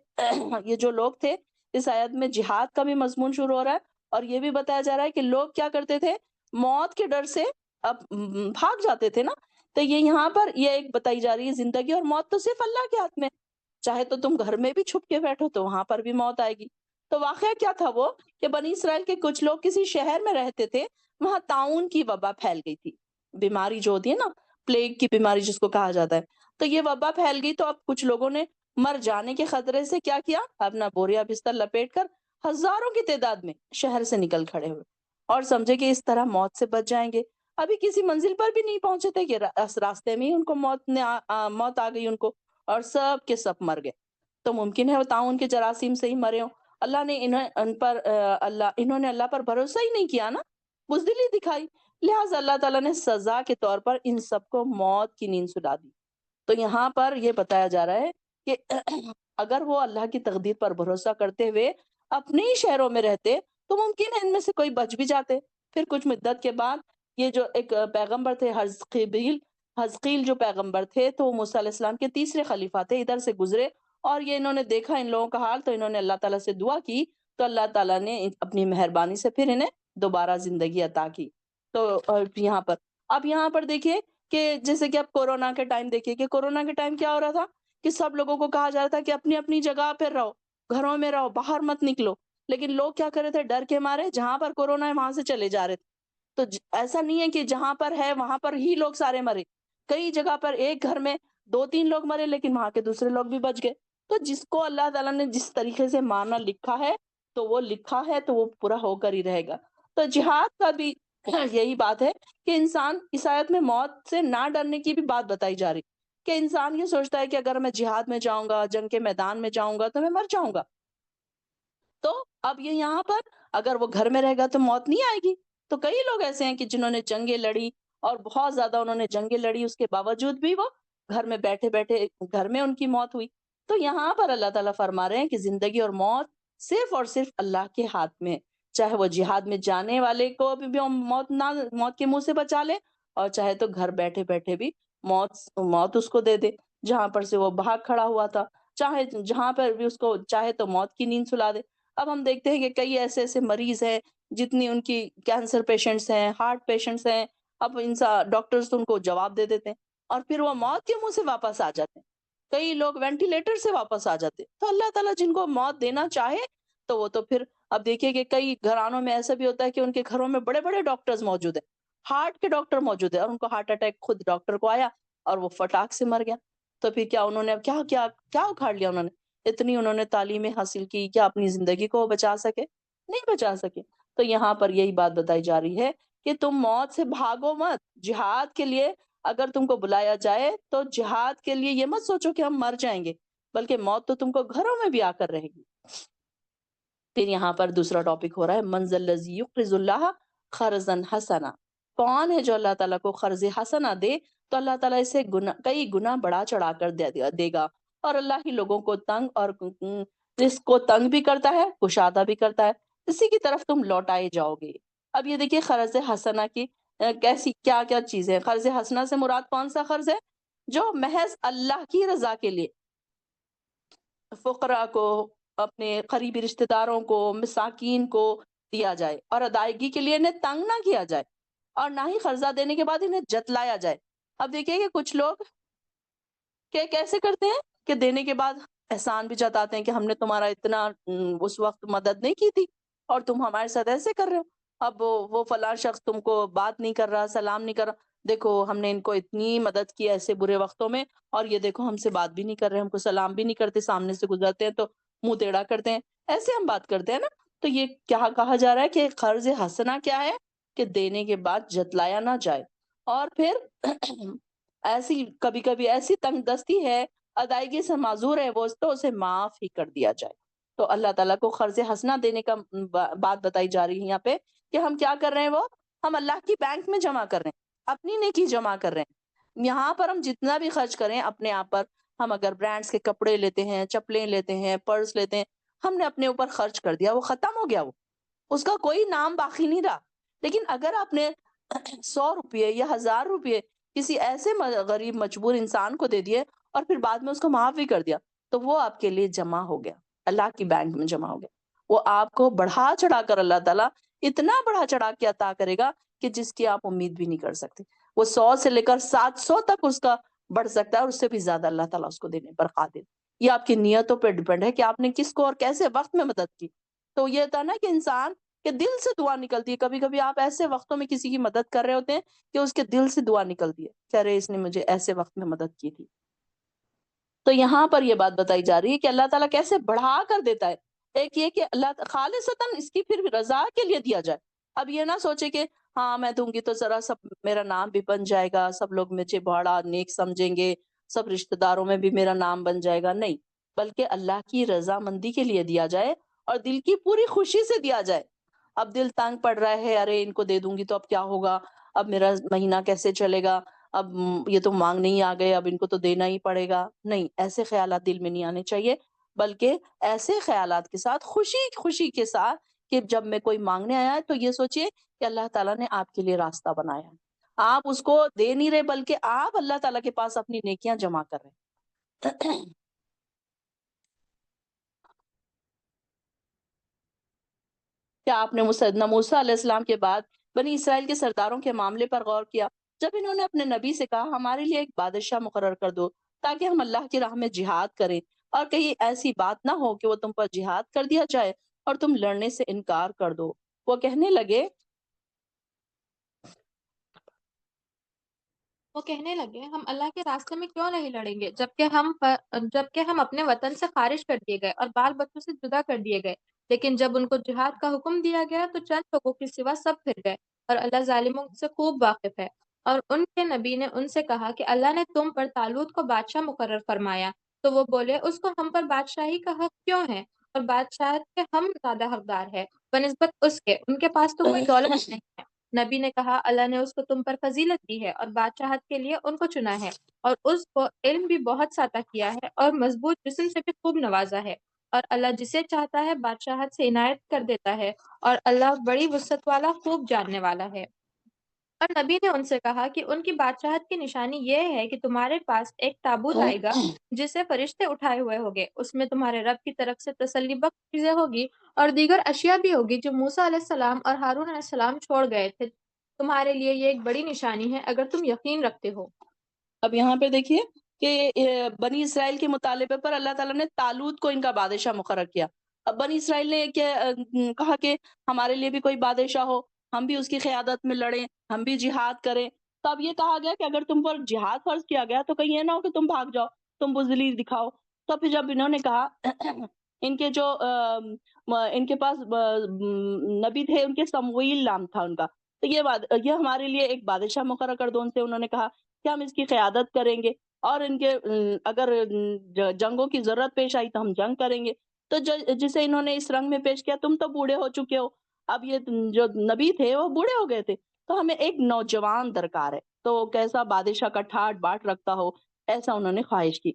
یہ جو لوگ تھے، اس آیت میں جہاد کا بھی مضمون شروع ہو رہا ہے، اور یہ بھی بتایا جا رہا ہے کہ لوگ کیا کرتے تھے، موت کے ڈر سے اب بھاگ جاتے تھے نا۔ تو یہ یہاں پر یہ ایک بتائی جا رہی ہے، زندگی اور موت تو صرف اللہ کے ہاتھ میں، چاہے تو تم گھر میں بھی چھپ کے بیٹھو تو وہاں پر بھی موت آئے گی۔ تو واقعہ کیا تھا وہ، کہ بنی اسرائیل کے کچھ لوگ کسی شہر میں رہتے تھے، وہاں طاعون کی وبا پھیل گئی تھی، بیماری جو ہوتی ہے نا، پلیگ کی بیماری جس کو کہا جاتا ہے۔ تو یہ وبا پھیل گئی، تو اب کچھ لوگوں نے مر جانے کے خطرے سے کیا کیا، اپنا بوریا بستر لپیٹ کر ہزاروں کی تعداد میں شہر سے نکل کھڑے ہوئے، اور سمجھے کہ اس طرح موت سے بچ جائیں گے۔ ابھی کسی منزل پر بھی نہیں پہنچے تھے کہ راستے میں ہی ان کو موت آ گئی ان کو، اور سب کے سب مر گئے۔ تو ممکن ہے وہ طاعون کے جراثیم سے ہی مرے ہوں۔ اللہ نے انہوں نے اللہ پر بھروسہ ہی نہیں کیا نا، بزدلی دکھائی، لہٰذا اللہ تعالیٰ نے سزا کے طور پر ان سب کو موت کی نیند سلا دی۔ تو یہاں پر یہ بتایا جا رہا ہے کہ اگر وہ اللہ کی تقدیر پر بھروسہ کرتے ہوئے اپنے ہی شہروں میں رہتے تو ممکن ہے ان میں سے کوئی بچ بھی جاتے۔ پھر کچھ مدت کے بعد یہ جو ایک پیغمبر تھے، حزقیل جو پیغمبر تھے، تو وہ موسیٰ علیہ السلام کے تیسرے خلیفہ تھے، ادھر سے گزرے، اور یہ انہوں نے دیکھا ان لوگوں کا حال، تو انہوں نے اللہ تعالیٰ سے دعا کی، تو اللہ تعالیٰ نے اپنی مہربانی سے پھر انہیں دوبارہ زندگی عطا کی۔ تو یہاں پر دیکھیے کہ جیسے کہ اب کورونا کے ٹائم دیکھیے کہ کورونا کے ٹائم کیا ہو رہا تھا، کہ سب لوگوں کو کہا جا رہا تھا کہ اپنی اپنی جگہ پہ رہو، گھروں میں رہو، باہر مت نکلو، لیکن لوگ کیا کر رہے تھے، ڈر کے مارے جہاں پر کورونا ہے وہاں سے چلے جا رہے تھے۔ تو ایسا نہیں ہے کہ جہاں پر ہے وہاں پر ہی لوگ سارے مرے، کئی جگہ پر ایک گھر میں دو تین لوگ مرے لیکن وہاں کے دوسرے لوگ بھی بچ گئے۔ تو جس کو اللہ تعالیٰ نے جس طریقے سے مارنا لکھا ہے تو وہ لکھا ہے، تو وہ پورا ہو کر ہی رہے گا۔ تو جہاد کا بھی یہی بات ہے کہ انسان اس آیت میں موت سے نہ ڈرنے کی بھی بات بتائی جا رہی، کہ انسان یہ سوچتا ہے کہ اگر میں جہاد میں جاؤں گا، جنگ کے میدان میں جاؤں گا تو میں مر جاؤں گا۔ تو اب یہ یہاں پر اگر وہ گھر میں رہے گا تو موت نہیں آئے گی۔ تو کئی لوگ ایسے ہیں کہ جنہوں نے جنگیں لڑی، اور بہت زیادہ انہوں نے جنگیں لڑی، اس کے باوجود بھی وہ گھر میں بیٹھے بیٹھے گھر میں ان کی موت ہوئی۔ تو یہاں پر اللہ تعالیٰ فرما رہے ہیں کہ زندگی اور موت صرف اور صرف اللہ کے ہاتھ میں ہے۔ چاہے وہ جہاد میں جانے والے کو بھی موت کے منہ سے بچا لے، اور چاہے تو گھر بیٹھے بیٹھے بھی موت اس کو دے دے، جہاں پر سے وہ بھاگ کھڑا ہوا تھا، چاہے جہاں پر بھی اس کو چاہے تو موت کی نیند سلا دے۔ اب ہم دیکھتے ہیں کہ کئی ایسے ایسے مریض ہیں، جتنی ان کی کینسر پیشنٹس ہیں، ہارٹ پیشنٹس ہیں، اب ڈاکٹرز ان کو جواب دے دیتے ہیں، اور پھر وہ موت کے منہ سے واپس آ جاتے ہیں۔ کئی لوگ وینٹیلیٹر سے واپس آ جاتے ہیں۔ تو اللہ تعالیٰ جن کو موت دینا چاہے تو وہ تو پھر اب دیکھیے کہ کئی گھرانوں میں ایسا بھی ہوتا ہے کہ ان کے گھروں میں بڑے بڑے ڈاکٹرز موجود ہیں، ہارٹ کے ڈاکٹر موجود ہیں، اور ان کو ہارٹ اٹیک خود ڈاکٹر کو آیا اور وہ فٹاک سے مر گیا۔ تو پھر کیا انہوں نے اب کیا کیا کیا اکھاڑ لیا انہوں نے؟ اتنی انہوں نے تعلیمیں حاصل کی، کیا اپنی زندگی کو بچا سکے؟ نہیں بچا سکے۔ تو یہاں پر یہی بات بتائی جا رہی ہے کہ تم موت سے بھاگو مت، جہاد کے لیے اگر تم کو بلایا جائے تو جہاد کے لیے یہ مت سوچو کہ ہم مر جائیں گے، بلکہ موت تو تم کو گھروں میں بھی آ کر رہے گی۔ پھر یہاں پر دوسرا ٹاپک ہو رہا ہے من ذا الذی یقرض اللہ قرضا حسنا، کون ہے جو اللہ تعالیٰ کو قرض حسنا دے تو اللہ تعالیٰ اسے کئی گنا بڑھا چڑھا کر دے گا، اور اللہ ہی لوگوں کو تنگ اور رزق کو تنگ بھی کرتا ہے، کشادہ بھی کرتا ہے، اسی کی طرف تم لوٹائے جاؤ گے۔ اب یہ دیکھیے قرض حسنا کی کیسی کیا کیا چیزیں، قرض حسنا سے مراد کون سا قرض ہے؟ جو محض اللہ کی رضا کے لیے فقراء کو، اپنے قریبی رشتہ داروں کو، مساکین کو دیا جائے، اور ادائیگی کے لیے انہیں تنگ نہ کیا جائے، اور نہ ہی قرضہ دینے کے بعد انہیں جتلایا جائے۔ اب دیکھیے کہ کچھ لوگ کیسے کرتے ہیں کہ دینے کے بعد احسان بھی جتاتے ہیں کہ ہم نے تمہارا اتنا اس وقت مدد نہیں کی تھی، اور تم ہمارے ساتھ ایسے کر رہے ہو۔ اب وہ فلاں شخص تم کو بات نہیں کر رہا، سلام نہیں کر رہا، دیکھو ہم نے ان کو اتنی مدد کی ایسے برے وقتوں میں، اور یہ دیکھو ہم سے بات بھی نہیں کر رہے، ہم کو سلام بھی نہیں کرتے، سامنے سے گزرتے ہیں تو منہ ٹیڑھا کرتے ہیں، ایسے ہم بات کرتے ہیں نا۔ تو یہ کیا کہا جا رہا ہے کہ قرض حسنہ کیا ہے؟ کہ دینے کے بعد جتلایا نہ جائے، اور پھر ایسی کبھی کبھی ایسی تنگ دستی ہے، ادائیگی سے معذور ہے وہ، تو اسے معاف ہی کر دیا جائے۔ تو اللہ تعالیٰ کو قرض حسنہ دینے کا بات بتائی جا رہی ہے یہاں پہ، کہ ہم کیا کر رہے ہیں، وہ ہم اللہ کی بینک میں جمع کر رہے ہیں، اپنی نیکی جمع کر رہے ہیں۔ یہاں پر ہم جتنا بھی خرچ کریں اپنے آپ پر، ہم اگر برانڈز کے کپڑے لیتے ہیں، چپلیں لیتے ہیں، پرس لیتے ہیں، ہم نے اپنے اوپر خرچ کر دیا، وہ ختم ہو گیا، وہ اس کا کوئی نام باقی نہیں رہا۔ لیکن اگر آپ نے 100 روپے یا 1000 روپے کسی ایسے غریب مجبور انسان کو دے دیے اور پھر بعد میں اس کو معاف بھی کر دیا، تو وہ آپ کے لیے جمع ہو گیا، اللہ کی بینک میں جمع ہو گیا۔ وہ آپ کو بڑھا چڑھا کر اللہ تعالیٰ اتنا بڑھا چڑھا کے عطا کرے گا کہ جس کی آپ امید بھی نہیں کر سکتے۔ وہ 100 سے لے کر 700 تک اس کا بڑھ سکتا ہے، اور اس سے بھی زیادہ اللہ تعالیٰ اس کو دینے پر قادر۔ یہ آپ کی نیتوں پہ ڈیپینڈ ہے کہ آپ نے کس کو اور کیسے وقت میں مدد کی۔ تو یہ تھا نا کہ انسان کے دل سے دعا نکلتی ہے۔ کبھی کبھی آپ ایسے وقتوں میں کسی کی مدد کر رہے ہوتے ہیں کہ اس کے دل سے دعا نکلتی ہے کہ ارے اس نے مجھے ایسے وقت میں مدد کی تھی۔ تو یہاں پر یہ بات بتائی جا رہی ہے کہ اللہ تعالیٰ کیسے بڑھا کر دیتا ہے۔ ایک یہ کہ اللہ خالصتاً اس کی پھر رضا کے لیے دیا جائے۔ اب یہ نہ سوچے کہ ہاں میں دوں گی تو ذرا سب میرا نام بھی بن جائے گا، سب لوگ مجھے بڑا نیک سمجھیں گے، سب رشتہ داروں میں بھی میرا نام بن جائے گا، نہیں، بلکہ اللہ کی رضا مندی کے لیے دیا جائے اور دل کی پوری خوشی سے دیا جائے۔ اب دل تنگ پڑ رہا ہے، ارے ان کو دے دوں گی تو اب کیا ہوگا، اب میرا مہینہ کیسے چلے گا، اب یہ تو مانگنے ہی آ گئے، اب ان کو تو دینا ہی پڑے گا، نہیں، ایسے خیالات دل میں نہیں آنے چاہیے، بلکہ ایسے خیالات کے ساتھ خوشی خوشی کے ساتھ کہ جب میں کوئی مانگنے آیا ہے تو یہ سوچئے کہ اللہ تعالیٰ نے آپ کے لیے راستہ بنایا ہے۔ آپ اس کو دے نہیں رہے بلکہ آپ اللہ تعالیٰ کے پاس اپنی نیکیاں جمع کر رہے ہیں۔ کیا آپ نے سیدنا موسیٰ علیہ السلام کے بعد بنی اسرائیل کے سرداروں کے معاملے پر غور کیا؟ جب انہوں نے اپنے نبی سے کہا ہمارے لیے ایک بادشاہ مقرر کر دو تاکہ ہم اللہ کی راہ میں جہاد کریں، اور کہیں ایسی بات نہ ہو کہ وہ تم پر جہاد کر دیا جائے اور تم لڑنے سے انکار کر دو۔ وہ کہنے لگے وہ کہنے لگے ہم اللہ کے راستے میں کیوں نہیں لڑیں گے جبکہ ہم اپنے وطن سے خارج کر دیے گئے اور بال بچوں سے جدا کر دیے گئے۔ لیکن جب ان کو جہاد کا حکم دیا گیا تو چند لوگوں کے سوا سب پھر گئے، اور اللہ ظالموں سے خوب واقف ہے۔ اور ان کے نبی نے ان سے کہا کہ اللہ نے تم پر طالوت کو بادشاہ مقرر فرمایا، تو وہ بولے اس کو ہم پر بادشاہی کا حق کیوں ہے، اور بادشاہت کے ہم زیادہ حقدار ہے بنسبت اس کے، ان کے پاس تو کوئی دولت نہیں ہے۔ نبی نے کہا اللہ نے اس کو تم پر فضیلت دی ہے اور بادشاہت کے لیے ان کو چنا ہے، اور اس کو علم بھی بہت عطا کیا ہے اور مضبوط جسم سے بھی خوب نوازا ہے، اور اللہ جسے چاہتا ہے بادشاہت سے عنایت کر دیتا ہے، اور اللہ بڑی وسعت والا خوب جاننے والا ہے۔ اور نبی نے ان سے کہا کہ ان کی بادشاہت کی نشانی یہ ہے کہ تمہارے پاس ایک تابوت آئے گا جسے فرشتے اٹھائے ہوئے ہوگے، اس میں تمہارے رب کی طرف سے تسلی بخش چیزیں ہوگی اور دیگر اشیاء بھی ہوگی جو موسیٰ علیہ السلام اور ہارون علیہ السلام چھوڑ گئے تھے، تمہارے لیے یہ ایک بڑی نشانی ہے اگر تم یقین رکھتے ہو۔ اب یہاں پہ دیکھیے کہ بنی اسرائیل کے مطالبے پر اللہ تعالیٰ نے طالوت کو ان کا بادشاہ مقرر کیا۔ اب بنی اسرائیل نے کہا کہ ہمارے لیے بھی کوئی بادشاہ ہو، ہم بھی اس کی قیادت میں لڑیں، ہم بھی جہاد کریں۔ تو اب یہ کہا گیا کہ اگر تم پر جہاد فرض کیا گیا تو کہیں یہ نہ ہو کہ تم بھاگ جاؤ، تم بزدلی دکھاؤ۔ تو پھر جب انہوں نے کہا ان کے جو ان کے پاس نبی تھے، ان کے سموئیل نام تھا ان کا، تو یہ ہمارے لیے ایک بادشاہ مقرر کر دو، ان سے انہوں نے کہا کہ ہم اس کی قیادت کریں گے، اور ان کے اگر جنگوں کی ضرورت پیش آئی تو ہم جنگ کریں گے۔ تو جسے انہوں نے اس رنگ میں پیش کیا، تم تو بوڑھے ہو چکے ہو، اب یہ جو نبی تھے وہ بوڑھے ہو گئے تھے، تو ہمیں ایک نوجوان درکار ہے، تو کیسا بادشاہ کا ٹھاٹ باٹ رکھتا ہو، ایسا انہوں نے خواہش کی۔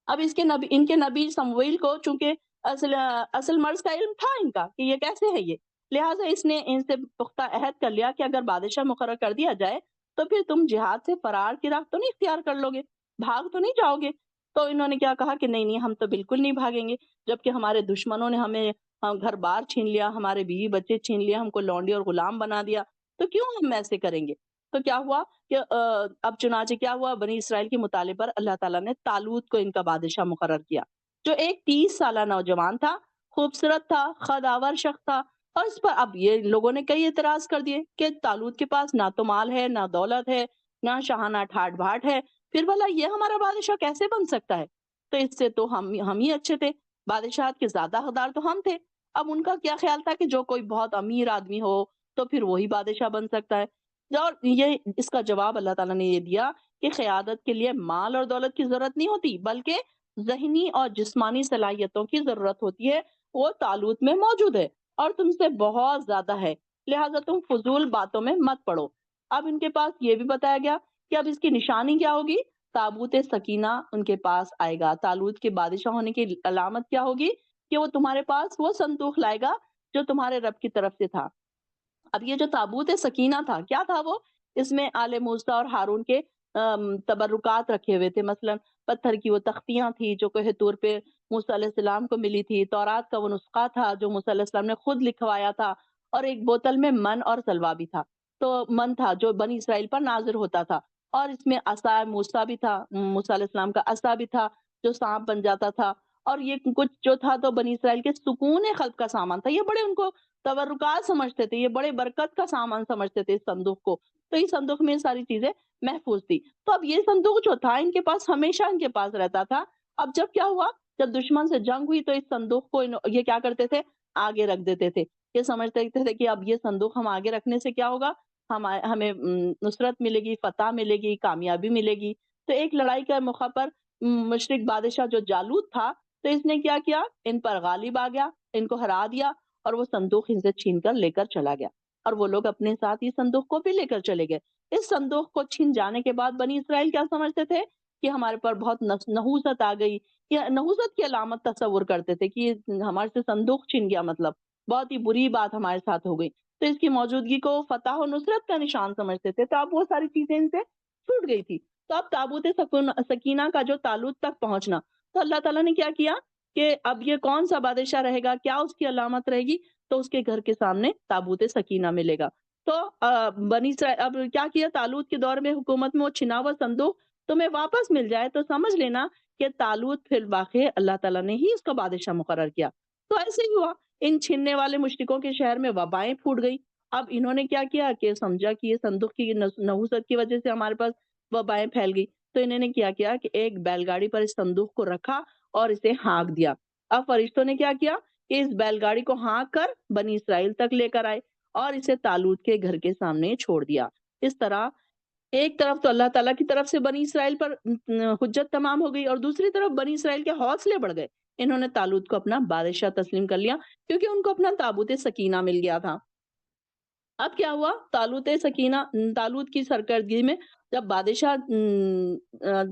اب ان کے نبی سموئیل کو چونکہ اصل مرض کا علم تھا ان کا کہ یہ کیسے ہے یہ، لہٰذا اس نے ان سے پختہ عہد کر لیا کہ اگر بادشاہ مقرر کر دیا جائے تو پھر تم جہاد سے فرار کی راہ تو نہیں اختیار کر لو گے، بھاگ تو نہیں جاؤ گے۔ تو انہوں نے کیا کہا کہ نہیں نہیں، ہم تو بالکل نہیں بھاگیں گے، جبکہ ہمارے دشمنوں نے ہمیں گھر بار چھین لیا، ہمارے بیوی بچے چھین لیا، ہم کو لونڈی اور غلام بنا دیا، تو کیوں ہم ایسے کریں گے۔ تو کیا ہوا کہ اب چنانچہ کیا ہوا، بنی اسرائیل کے مطالبے پر اللہ تعالیٰ نے طالوت کو ان کا بادشاہ مقرر کیا، جو ایک 30 سالہ نوجوان تھا، خوبصورت تھا، خداور شخص تھا۔ اور اس پر اب یہ لوگوں نے کئی اعتراض کر دیے کہ طالوت کے پاس نہ تو مال ہے، نہ دولت ہے، نہ شاہانہ ٹھاٹ بھاٹ ہے، پھر بھلا یہ ہمارا بادشاہ کیسے بن سکتا ہے؟ تو اس سے تو ہم ہی اچھے تھے، بادشاہت کے زیادہ حقدار تو ہم تھے۔ اب ان کا کیا خیال تھا کہ جو کوئی بہت امیر آدمی ہو تو پھر وہی بادشاہ بن سکتا ہے۔ اور یہ اس کا جواب اللہ تعالیٰ نے یہ دیا کہ قیادت کے لیے مال اور دولت کی ضرورت نہیں ہوتی، بلکہ ذہنی اور جسمانی صلاحیتوں کی ضرورت ہوتی ہے، وہ طالوت میں موجود ہے اور تم سے بہت زیادہ ہے، لہٰذا تم فضول باتوں میں مت پڑو۔ اب ان کے پاس یہ بھی بتایا گیا کہ اب اس کی نشانی کیا ہوگی، تابوت سکینہ ان کے پاس آئے گا۔ طالوت کے بادشاہ ہونے کی علامت کیا ہوگی کہ وہ تمہارے پاس وہ صندوق لائے گا جو تمہارے رب کی طرف سے تھا، اب یہ جو تابوت سکینہ تھا کیا تھا وہ؟ اس میں آل موسیٰ اور ہارون کے تبرکات رکھے ہوئے تھے، مثلا پتھر کی وہ تختیاں تھی جو کوہ طور پہ موسیٰ علیہ السلام کو ملی تھی، تورات کا وہ نسخہ تھا جو موسیٰ علیہ السلام نے خود لکھوایا تھا، اور ایک بوتل میں من اور سلوا بھی تھا، تو من تھا جو بنی اسرائیل پر نازل ہوتا تھا، اور اس میں عصا موسیٰ بھی تھا، موسیٰ علیہ السلام کا عصا بھی تھا جو سانپ بن جاتا تھا، اور یہ کچھ جو تھا تو بنی اسرائیل کے سکون قلب کا سامان تھا، یہ بڑے ان کو تبرکات سمجھتے تھے، یہ بڑے برکت کا سامان سمجھتے تھے اس صندوق کو، تو اس صندوق میں یہ ساری چیزیں محفوظ تھی۔ تو اب یہ صندوق جو تھا ان کے پاس ہمیشہ ان کے پاس رہتا تھا۔ اب جب کیا ہوا، جب دشمن سے جنگ ہوئی تو اس صندوق کو یہ کیا کرتے تھے، آگے رکھ دیتے تھے، یہ سمجھتے تھے کہ اب یہ صندوق ہم آگے رکھنے سے کیا ہوگا، ہمیں نصرت ملے گی، فتح ملے گی، کامیابی ملے گی۔ تو ایک لڑائی کے موقع پر مشرک بادشاہ جو جالوت تھا، تو اس نے کیا کیا، ان پر غالب آ گیا، ان کو ہرا دیا، اور وہ صندوق ان سے چھین کر لے کر چلا گیا، اور وہ لوگ اپنے ساتھ یہ صندوق کو بھی لے کر چلے گئے۔ اس صندوق کو چھین جانے کے بعد بنی اسرائیل کیا سمجھتے تھے کہ ہمارے پر بہت نحوست آ گئی، یا نحوست کی علامت تصور کرتے تھے کہ یہ ہمارے سے صندوق چھین گیا، مطلب بہت ہی بری بات ہمارے ساتھ ہو گئی، تو اس کی موجودگی کو فتح و نصرت کا نشان سمجھتے تھے، تو اب وہ ساری چیزیں ان سے چھوٹ گئی تھی۔ تو اب تابوت سکینہ کا جو تالوت تک پہنچنا، تو اللہ تعالیٰ نے کیا کیا کہ اب یہ کون سا بادشاہ رہے گا، کیا اس کی علامت رہے گی، تو اس کے گھر کے سامنے تابوت سکینہ ملے گا۔ تو بنی اسرائیل اب کیا کیا، تالوت کے دور میں حکومت میں وہ چھنا ہوا صندوق تمہیں واپس مل جائے تو سمجھ لینا کہ تالوت پھر واقع اللہ تعالیٰ نے ہی اس کا بادشاہ مقرر کیا۔ تو ایسے ہی ہوا، ان چھننے والے مشرکوں کے شہر میں وبائیں پھوٹ گئی۔ اب انہوں نے کیا کیا کہ سمجھا کہ یہ صندوق کی نحوست کی وجہ سے ہمارے پاس وبائیں پھیل گئی، تو انہوں نے کیا کیا کہ ایک بیل گاڑی پر اس صندوق کو رکھا اور اسے ہانک دیا۔ اب فرشتوں نے کیا کیا کہ اس بیل گاڑی کو ہانک کر بنی اسرائیل تک لے کر آئے اور اسے تالوت کے گھر کے سامنے چھوڑ دیا۔ اس طرح ایک طرف تو اللہ تعالیٰ کی طرف سے بنی اسرائیل پر حجت تمام ہو گئی، اور دوسری طرف بنی اسرائیل کے حوصلے بڑھ گئے، انہوں نے تالوت کو اپنا بادشاہ تسلیم کر لیا کیونکہ ان کو اپنا تابوت سکینہ مل گیا تھا۔ اب کیا ہوا، تالوت سکینہ، تالوت کی سرکردگی میں جب بادشاہ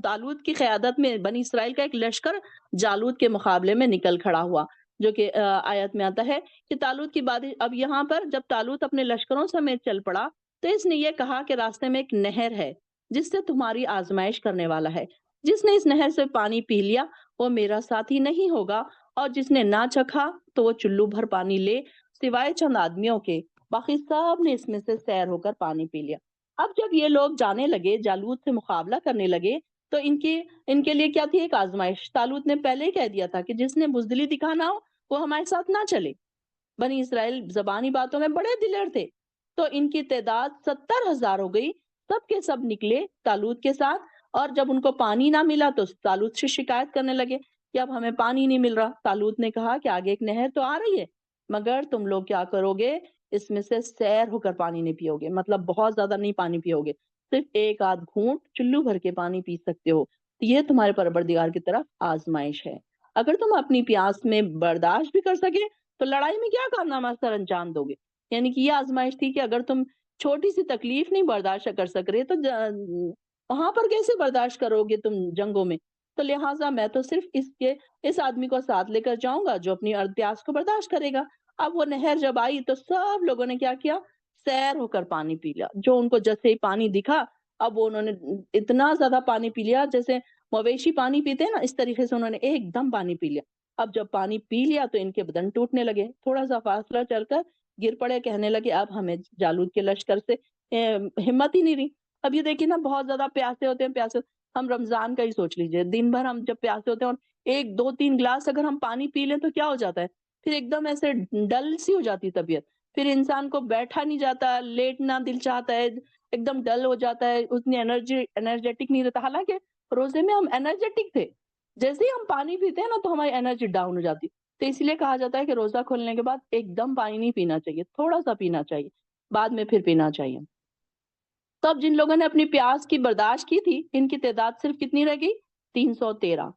تالوت کی قیادت میں بنی اسرائیل کا ایک لشکر جالوت کے مقابلے میں نکل کھڑا ہوا، جو کہ آیت میں آتا ہے کہ تالوت کی بادشاہ، اب یہاں پر جب تالوت اپنے لشکروں سمیت چل پڑا تو اس نے یہ کہا کہ راستے میں ایک نہر ہے جس سے تمہاری آزمائش کرنے والا ہے، جس نے اس نہر سے پانی پی لیا وہ میرا ساتھی نہیں ہوگا، اور جس نے نہ چکھا تو وہ چلو بھر پانی لے، سوائے چند آدمیوں کے باقی سب نے اس میں سے سیر ہو کر پانی پی لیا۔ اب جب یہ لوگ جانے لگے، جالوت سے مقابلہ کرنے لگے، تو ان کے لیے کیا تھی، ایک آزمائش۔ تالوت نے پہلے ہی کہہ دیا تھا کہ جس نے بزدلی دکھانا ہو وہ ہمارے ساتھ نہ چلے۔ بنی اسرائیل زبانی باتوں میں بڑے دلیر تھے، تو ان کی تعداد 70,000 ہو گئی، سب کے سب نکلے تالوت کے ساتھ، اور جب ان کو پانی نہ ملا تو تالوت سے شکایت کرنے لگے کہ اب ہمیں پانی نہیں مل رہا۔ تالوت نے کہا کہ آگے ایک نہر تو آ رہی ہے، مگر تم لوگ کیا کرو گے، اس میں سے سیر ہو کر پانی نہیں پیو گے، مطلب بہت زیادہ نہیں پانی پیو گے، صرف ایک آدھ گھونٹ چلو بھر کے پانی پی سکتے ہو، یہ تمہارے پروردگار کی طرف آزمائش ہے۔ اگر تم اپنی پیاس میں برداشت بھی کر سکے تو لڑائی میں کیا کارنامہ سر انجام دو گے، یعنی کہ یہ آزمائش تھی کہ اگر تم چھوٹی سی تکلیف نہیں برداشت کر سک رہے تو وہاں پر کیسے برداشت کرو گے تم جنگوں میں، تو لہٰذا میں تو صرف اس آدمی کو ساتھ لے کر جاؤں گا جو اپنی پیاس کو برداشت کرے گا۔ اب وہ نہر جب آئی تو سب لوگوں نے کیا کیا، سیر ہو کر پانی پی لیا، جو ان کو جیسے ہی پانی دکھا اب وہ انہوں نے اتنا زیادہ پانی پی لیا جیسے مویشی پانی پیتے ہیں نا، اس طریقے سے انہوں نے ایک دم پانی پی لیا۔ اب جب پانی پی لیا تو ان کے بدن ٹوٹنے لگے، تھوڑا سا فاصلہ چل کر گر پڑے، کہنے لگے اب ہمیں جالوت کے لشکر سے ہمت ہی نہیں رہی۔ اب یہ دیکھیے نا، بہت زیادہ پیاسے ہوتے ہیں، پیاسے ہم رمضان کا ہی سوچ لیجئے، دن بھر ہم جب پیاسے ہوتے ہیں اور ایک دو تین گلاس اگر ہم پانی پی لیں تو کیا ہو جاتا ہے، پھر ایک دم ایسے ڈل سی ہو جاتی طبیعت، پھر انسان کو بیٹھا نہیں جاتا، لیٹنا دل چاہتا ہے، ایک دم ڈل ہو جاتا ہے، اتنی انرجیٹک نہیں رہتا، حالانکہ روزے میں ہم انرجیٹک تھے، جیسے ہی ہم پانی پیتے ہیں نا تو ہماری انرجی ڈاؤن ہو جاتی، تو اس لیے کہا جاتا ہے کہ روزہ کھولنے کے بعد ایک دم پانی نہیں پینا چاہیے، تھوڑا سا پینا چاہیے، بعد میں پھر پینا چاہیے۔ تو اب جن لوگوں نے اپنی پیاس کی برداشت کی تھی ان کی تعداد صرف کتنی رہ گئی، 313،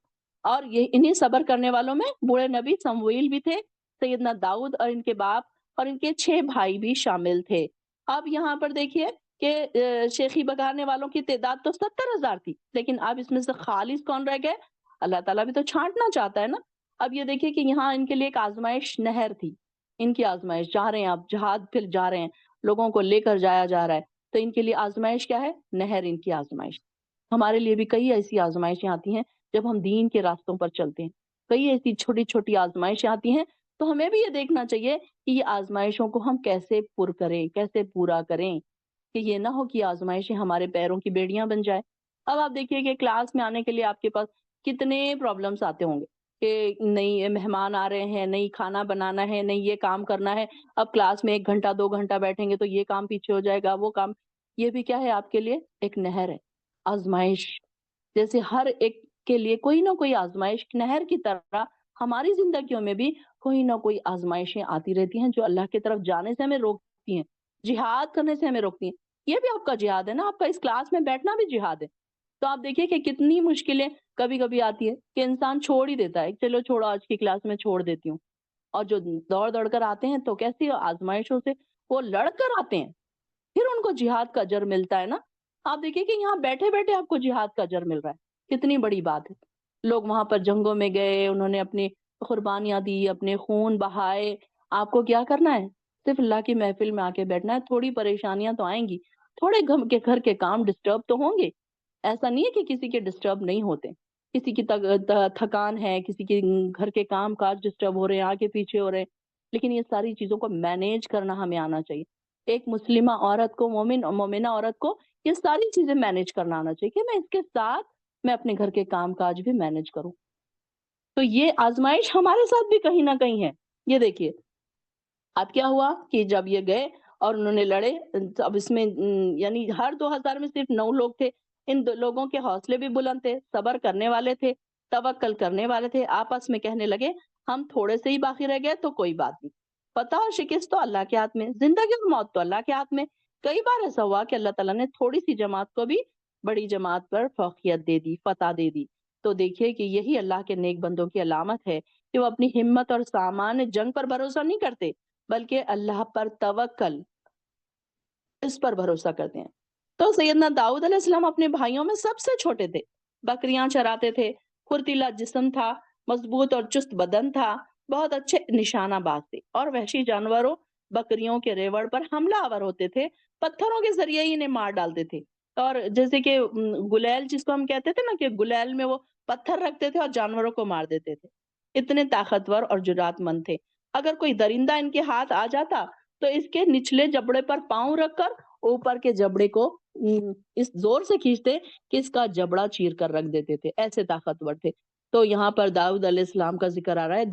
اور یہ انہیں صبر کرنے والوں میں بوڑھے نبی سموئیل بھی تھے، سیدنا داؤد اور ان کے باپ اور ان کے 6 بھائی بھی شامل تھے۔ اب یہاں پر دیکھیے کہ شیخی بگانے والوں کی تعداد تو 70,000 تھی، لیکن اب اس میں سے خالص کون رہ گئے، اللہ تعالیٰ بھی تو چھانٹنا چاہتا ہے نا۔ اب یہ دیکھیے کہ یہاں ان کے لیے ایک آزمائش نہر تھی، ان کی آزمائش، جا رہے ہیں آپ جہاد، پھر جا رہے ہیں لوگوں کو لے کر جایا جا رہا ہے، تو ان کے لیے آزمائش کیا ہے؟ نہر ان کی آزمائش۔ ہمارے لیے بھی کئی ایسی آزمائشیں آتی ہیں جب ہم دین کے راستوں پر چلتے ہیں، کئی ایسی چھوٹی چھوٹی آزمائشیں آتی ہیں، تو ہمیں بھی یہ دیکھنا چاہیے کہ یہ آزمائشوں کو ہم کیسے پر کریں، کیسے پورا کریں، کہ یہ نہ ہو کہ آزمائشیں ہمارے پیروں کی بیڑیاں بن جائے۔ اب آپ دیکھیے کہ کلاس میں آنے کے لیے آپ کے پاس کتنے پرابلمس آتے ہوں گے کہ نہیں یہ مہمان آ رہے ہیں، نہیں کھانا بنانا ہے، نہیں یہ کام کرنا ہے، اب کلاس میں 1 گھنٹہ 2 گھنٹہ بیٹھیں گے تو یہ کام پیچھے ہو جائے گا، وہ کام۔ یہ بھی کیا ہے آپ کے لیے؟ ایک نہر ہے، آزمائش۔ جیسے ہر ایک کے لیے کوئی نہ کوئی آزمائش نہر کی طرح ہماری زندگیوں میں بھی کوئی نہ کوئی آزمائشیں آتی رہتی ہیں جو اللہ کی طرف جانے سے ہمیں روکتی ہیں، جہاد کرنے سے ہمیں روکتی ہیں۔ یہ بھی آپ کا جہاد ہے نا، آپ کا اس کلاس میں بیٹھنا بھی جہاد ہے۔ تو آپ دیکھیے کہ کتنی مشکلیں کبھی کبھی آتی ہے کہ انسان چھوڑ ہی دیتا ہے، چلو چھوڑو آج کی کلاس میں چھوڑ دیتی ہوں۔ اور جو دوڑ دوڑ کر آتے ہیں تو کیسی آزمائشوں سے وہ لڑ کر آتے ہیں، پھر ان کو جہاد کا اجر ملتا ہے نا۔ آپ دیکھیے کہ یہاں بیٹھے بیٹھے آپ کو جہاد کا اجر مل رہا ہے، کتنی بڑی بات ہے۔ لوگ وہاں پر جنگوں میں گئے، انہوں نے اپنی قربانیاں دی، اپنے خون بہائے۔ آپ کو کیا کرنا ہے؟ صرف اللہ کی محفل میں آ کے بیٹھنا ہے۔ تھوڑی پریشانیاں تو آئیں گی، تھوڑے گھر کے کام ڈسٹرب تو ہوں گے، ایسا نہیں ہے کہ کسی کے ڈسٹرب نہیں ہوتے۔ کسی کی تھکان ہے، کسی کے گھر کے کام کاج ڈسٹرب ہو رہے ہیں، آگے پیچھے ہو رہے ہیں، لیکن یہ ساری چیزوں کو مینیج کرنا ہمیں آنا چاہیے۔ ایک مسلمہ عورت کو، مومنہ عورت کو یہ ساری چیزیں مینیج کرنا آنا چاہیے کہ میں اس کے ساتھ میں اپنے گھر کے کام کاج بھی مینیج کروں۔ تو یہ آزمائش ہمارے ساتھ بھی کہیں نہ کہیں ہے۔ یہ دیکھیے اب کیا ہوا کہ جب یہ گئے اور انہوں نے لڑے، اب اس میں یعنی ہر 2000 میں صرف 9 لوگ تھے۔ ان لوگوں کے حوصلے بھی بلند تھے، صبر کرنے والے تھے، توکل کرنے والے تھے، آپس میں کہنے لگے ہم تھوڑے سے ہی باقی رہ گئے تو کوئی بات نہیں، فتح اور شکست تو اللہ کے ہاتھ میں، زندگی اور موت تو اللہ کے ہاتھ میں۔ کئی بار ایسا ہوا کہ اللہ تعالیٰ نے تھوڑی سی جماعت کو بھی بڑی جماعت پر فوقیت دے دی، فتح دے دی۔ تو دیکھیے کہ یہی اللہ کے نیک بندوں کی علامت ہے کہ وہ اپنی ہمت اور سامان جنگ پر بھروسہ نہیں کرتے، بلکہ اللہ پر توکل، اس پر بھروسہ کرتے ہیں۔ تو سیدنا داؤد علیہ السلام اپنے بھائیوں میں سب سے چھوٹے تھے، بکریاں چراتے تھے، پھرتیلا جسم تھا، مضبوط اور چست بدن تھا، بہت اچھے نشانہ باز تھے، اور وحشی جانوروں بکریوں کے ریوڑ پر حملہ آور ہوتے تھے، پتھروں کے ذریعے ہی انہیں مار ڈالتے تھے۔ اور جیسے کہ گلیل جس کو ہم کہتے تھے نا کہ گلیل میں وہ پتھر رکھتے تھے اور جانوروں کو مار دیتے تھے، اتنے طاقتور اور جرات مند تھے۔ اگر کوئی درندہ ان کے ہاتھ آ جاتا تو اس کے نچلے جبڑے پر پاؤں رکھ کر اوپر کے جبڑے کو اس زور سے کھینچتے کہ اس کا جبڑا چیر کر رکھ دیتے تھے، ایسے طاقتور تھے۔ تو یہاں پر داؤد علیہ السلام کا ذکر آ رہا ہے۔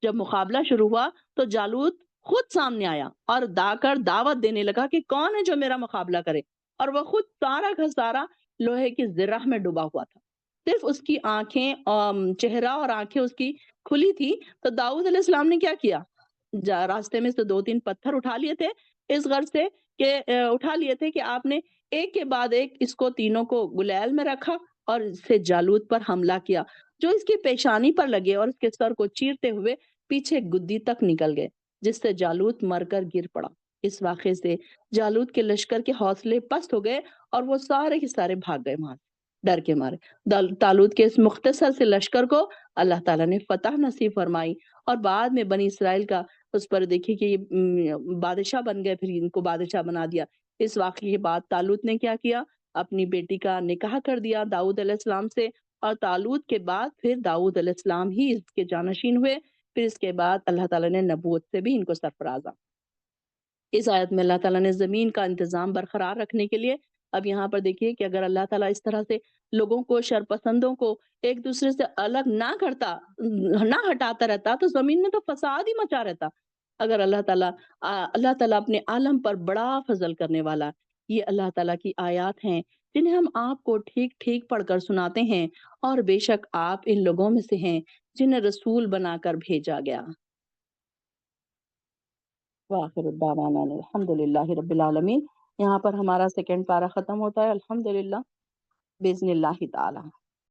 جب مقابلہ شروع ہوا تو جالوت خود سامنے آیا اور دعوت دینے لگا کہ کون ہے جو میرا مقابلہ کرے، اور وہ خود سارا کا سارا لوہے کی زرہ میں ڈوبا ہوا تھا، صرف اس کی آنکھیں، چہرہ اور آنکھیں اس کی کھلی تھی۔ تو داؤد علیہ السلام نے کیا کیا؟ راستے میں سے 2-3 پتھر اٹھا لیے تھے، اس غرض سے کہ اٹھا لیے تھے کہ آپ نے ایک کے بعد ایک اس کو تینوں کو گلیل میں رکھا اور اس سے جالوت پر حملہ کیا، جو اس کی پیشانی پر لگے اور اس کے سر کو چیرتے ہوئے پیچھے گدی تک نکل گئے، جس سے جالوت مر کر گر پڑا۔ اس واقعے سے جالوت کے لشکر کے حوصلے پست ہو گئے اور وہ سارے کے سارے بھاگ گئے وہاں سے، ڈر کے مارے۔ طالوت کے اس مختصر سے لشکر کو اللہ تعالیٰ نے فتح نصیب فرمائی، اور بعد میں بنی اسرائیل کا اس پر دیکھیے کہ یہ بادشاہ بن گئے، پھر ان کو بادشاہ بنا دیا۔ اس واقعے کے بعد طالوت نے کیا کیا؟ اپنی بیٹی کا نکاح کر دیا داؤد علیہ السلام سے، اور طالوت کے بعد پھر داؤد علیہ السلام ہی اس کے جانشین ہوئے۔ پھر اس کے بعد اللہ تعالیٰ نے نبوت سے بھی ان کو سرفرازاں۔ اس آیت میں اللہ تعالیٰ نے زمین کا انتظام برقرار رکھنے کے لیے، اب یہاں پر دیکھیے کہ اگر اللہ تعالیٰ اس طرح سے لوگوں کو، شرپسندوں کو ایک دوسرے سے الگ نہ کرتا، نہ ہٹاتا رہتا، تو زمین میں تو فساد ہی مچا رہتا۔ اگر اللہ تعالیٰ اپنے عالم پر بڑا فضل کرنے والا، یہ اللہ تعالیٰ کی آیات ہیں جنہیں ہم آپ کو ٹھیک ٹھیک پڑھ کر سناتے ہیں، اور بے شک آپ ان لوگوں میں سے ہیں جنہیں رسول بنا کر بھیجا گیا۔ وآخر الدعوانا الحمدللہ رب العالمین۔ یہاں پر ہمارا سیکنڈ پارہ ختم ہوتا ہے، الحمدللہ، باذن اللہ تعالی۔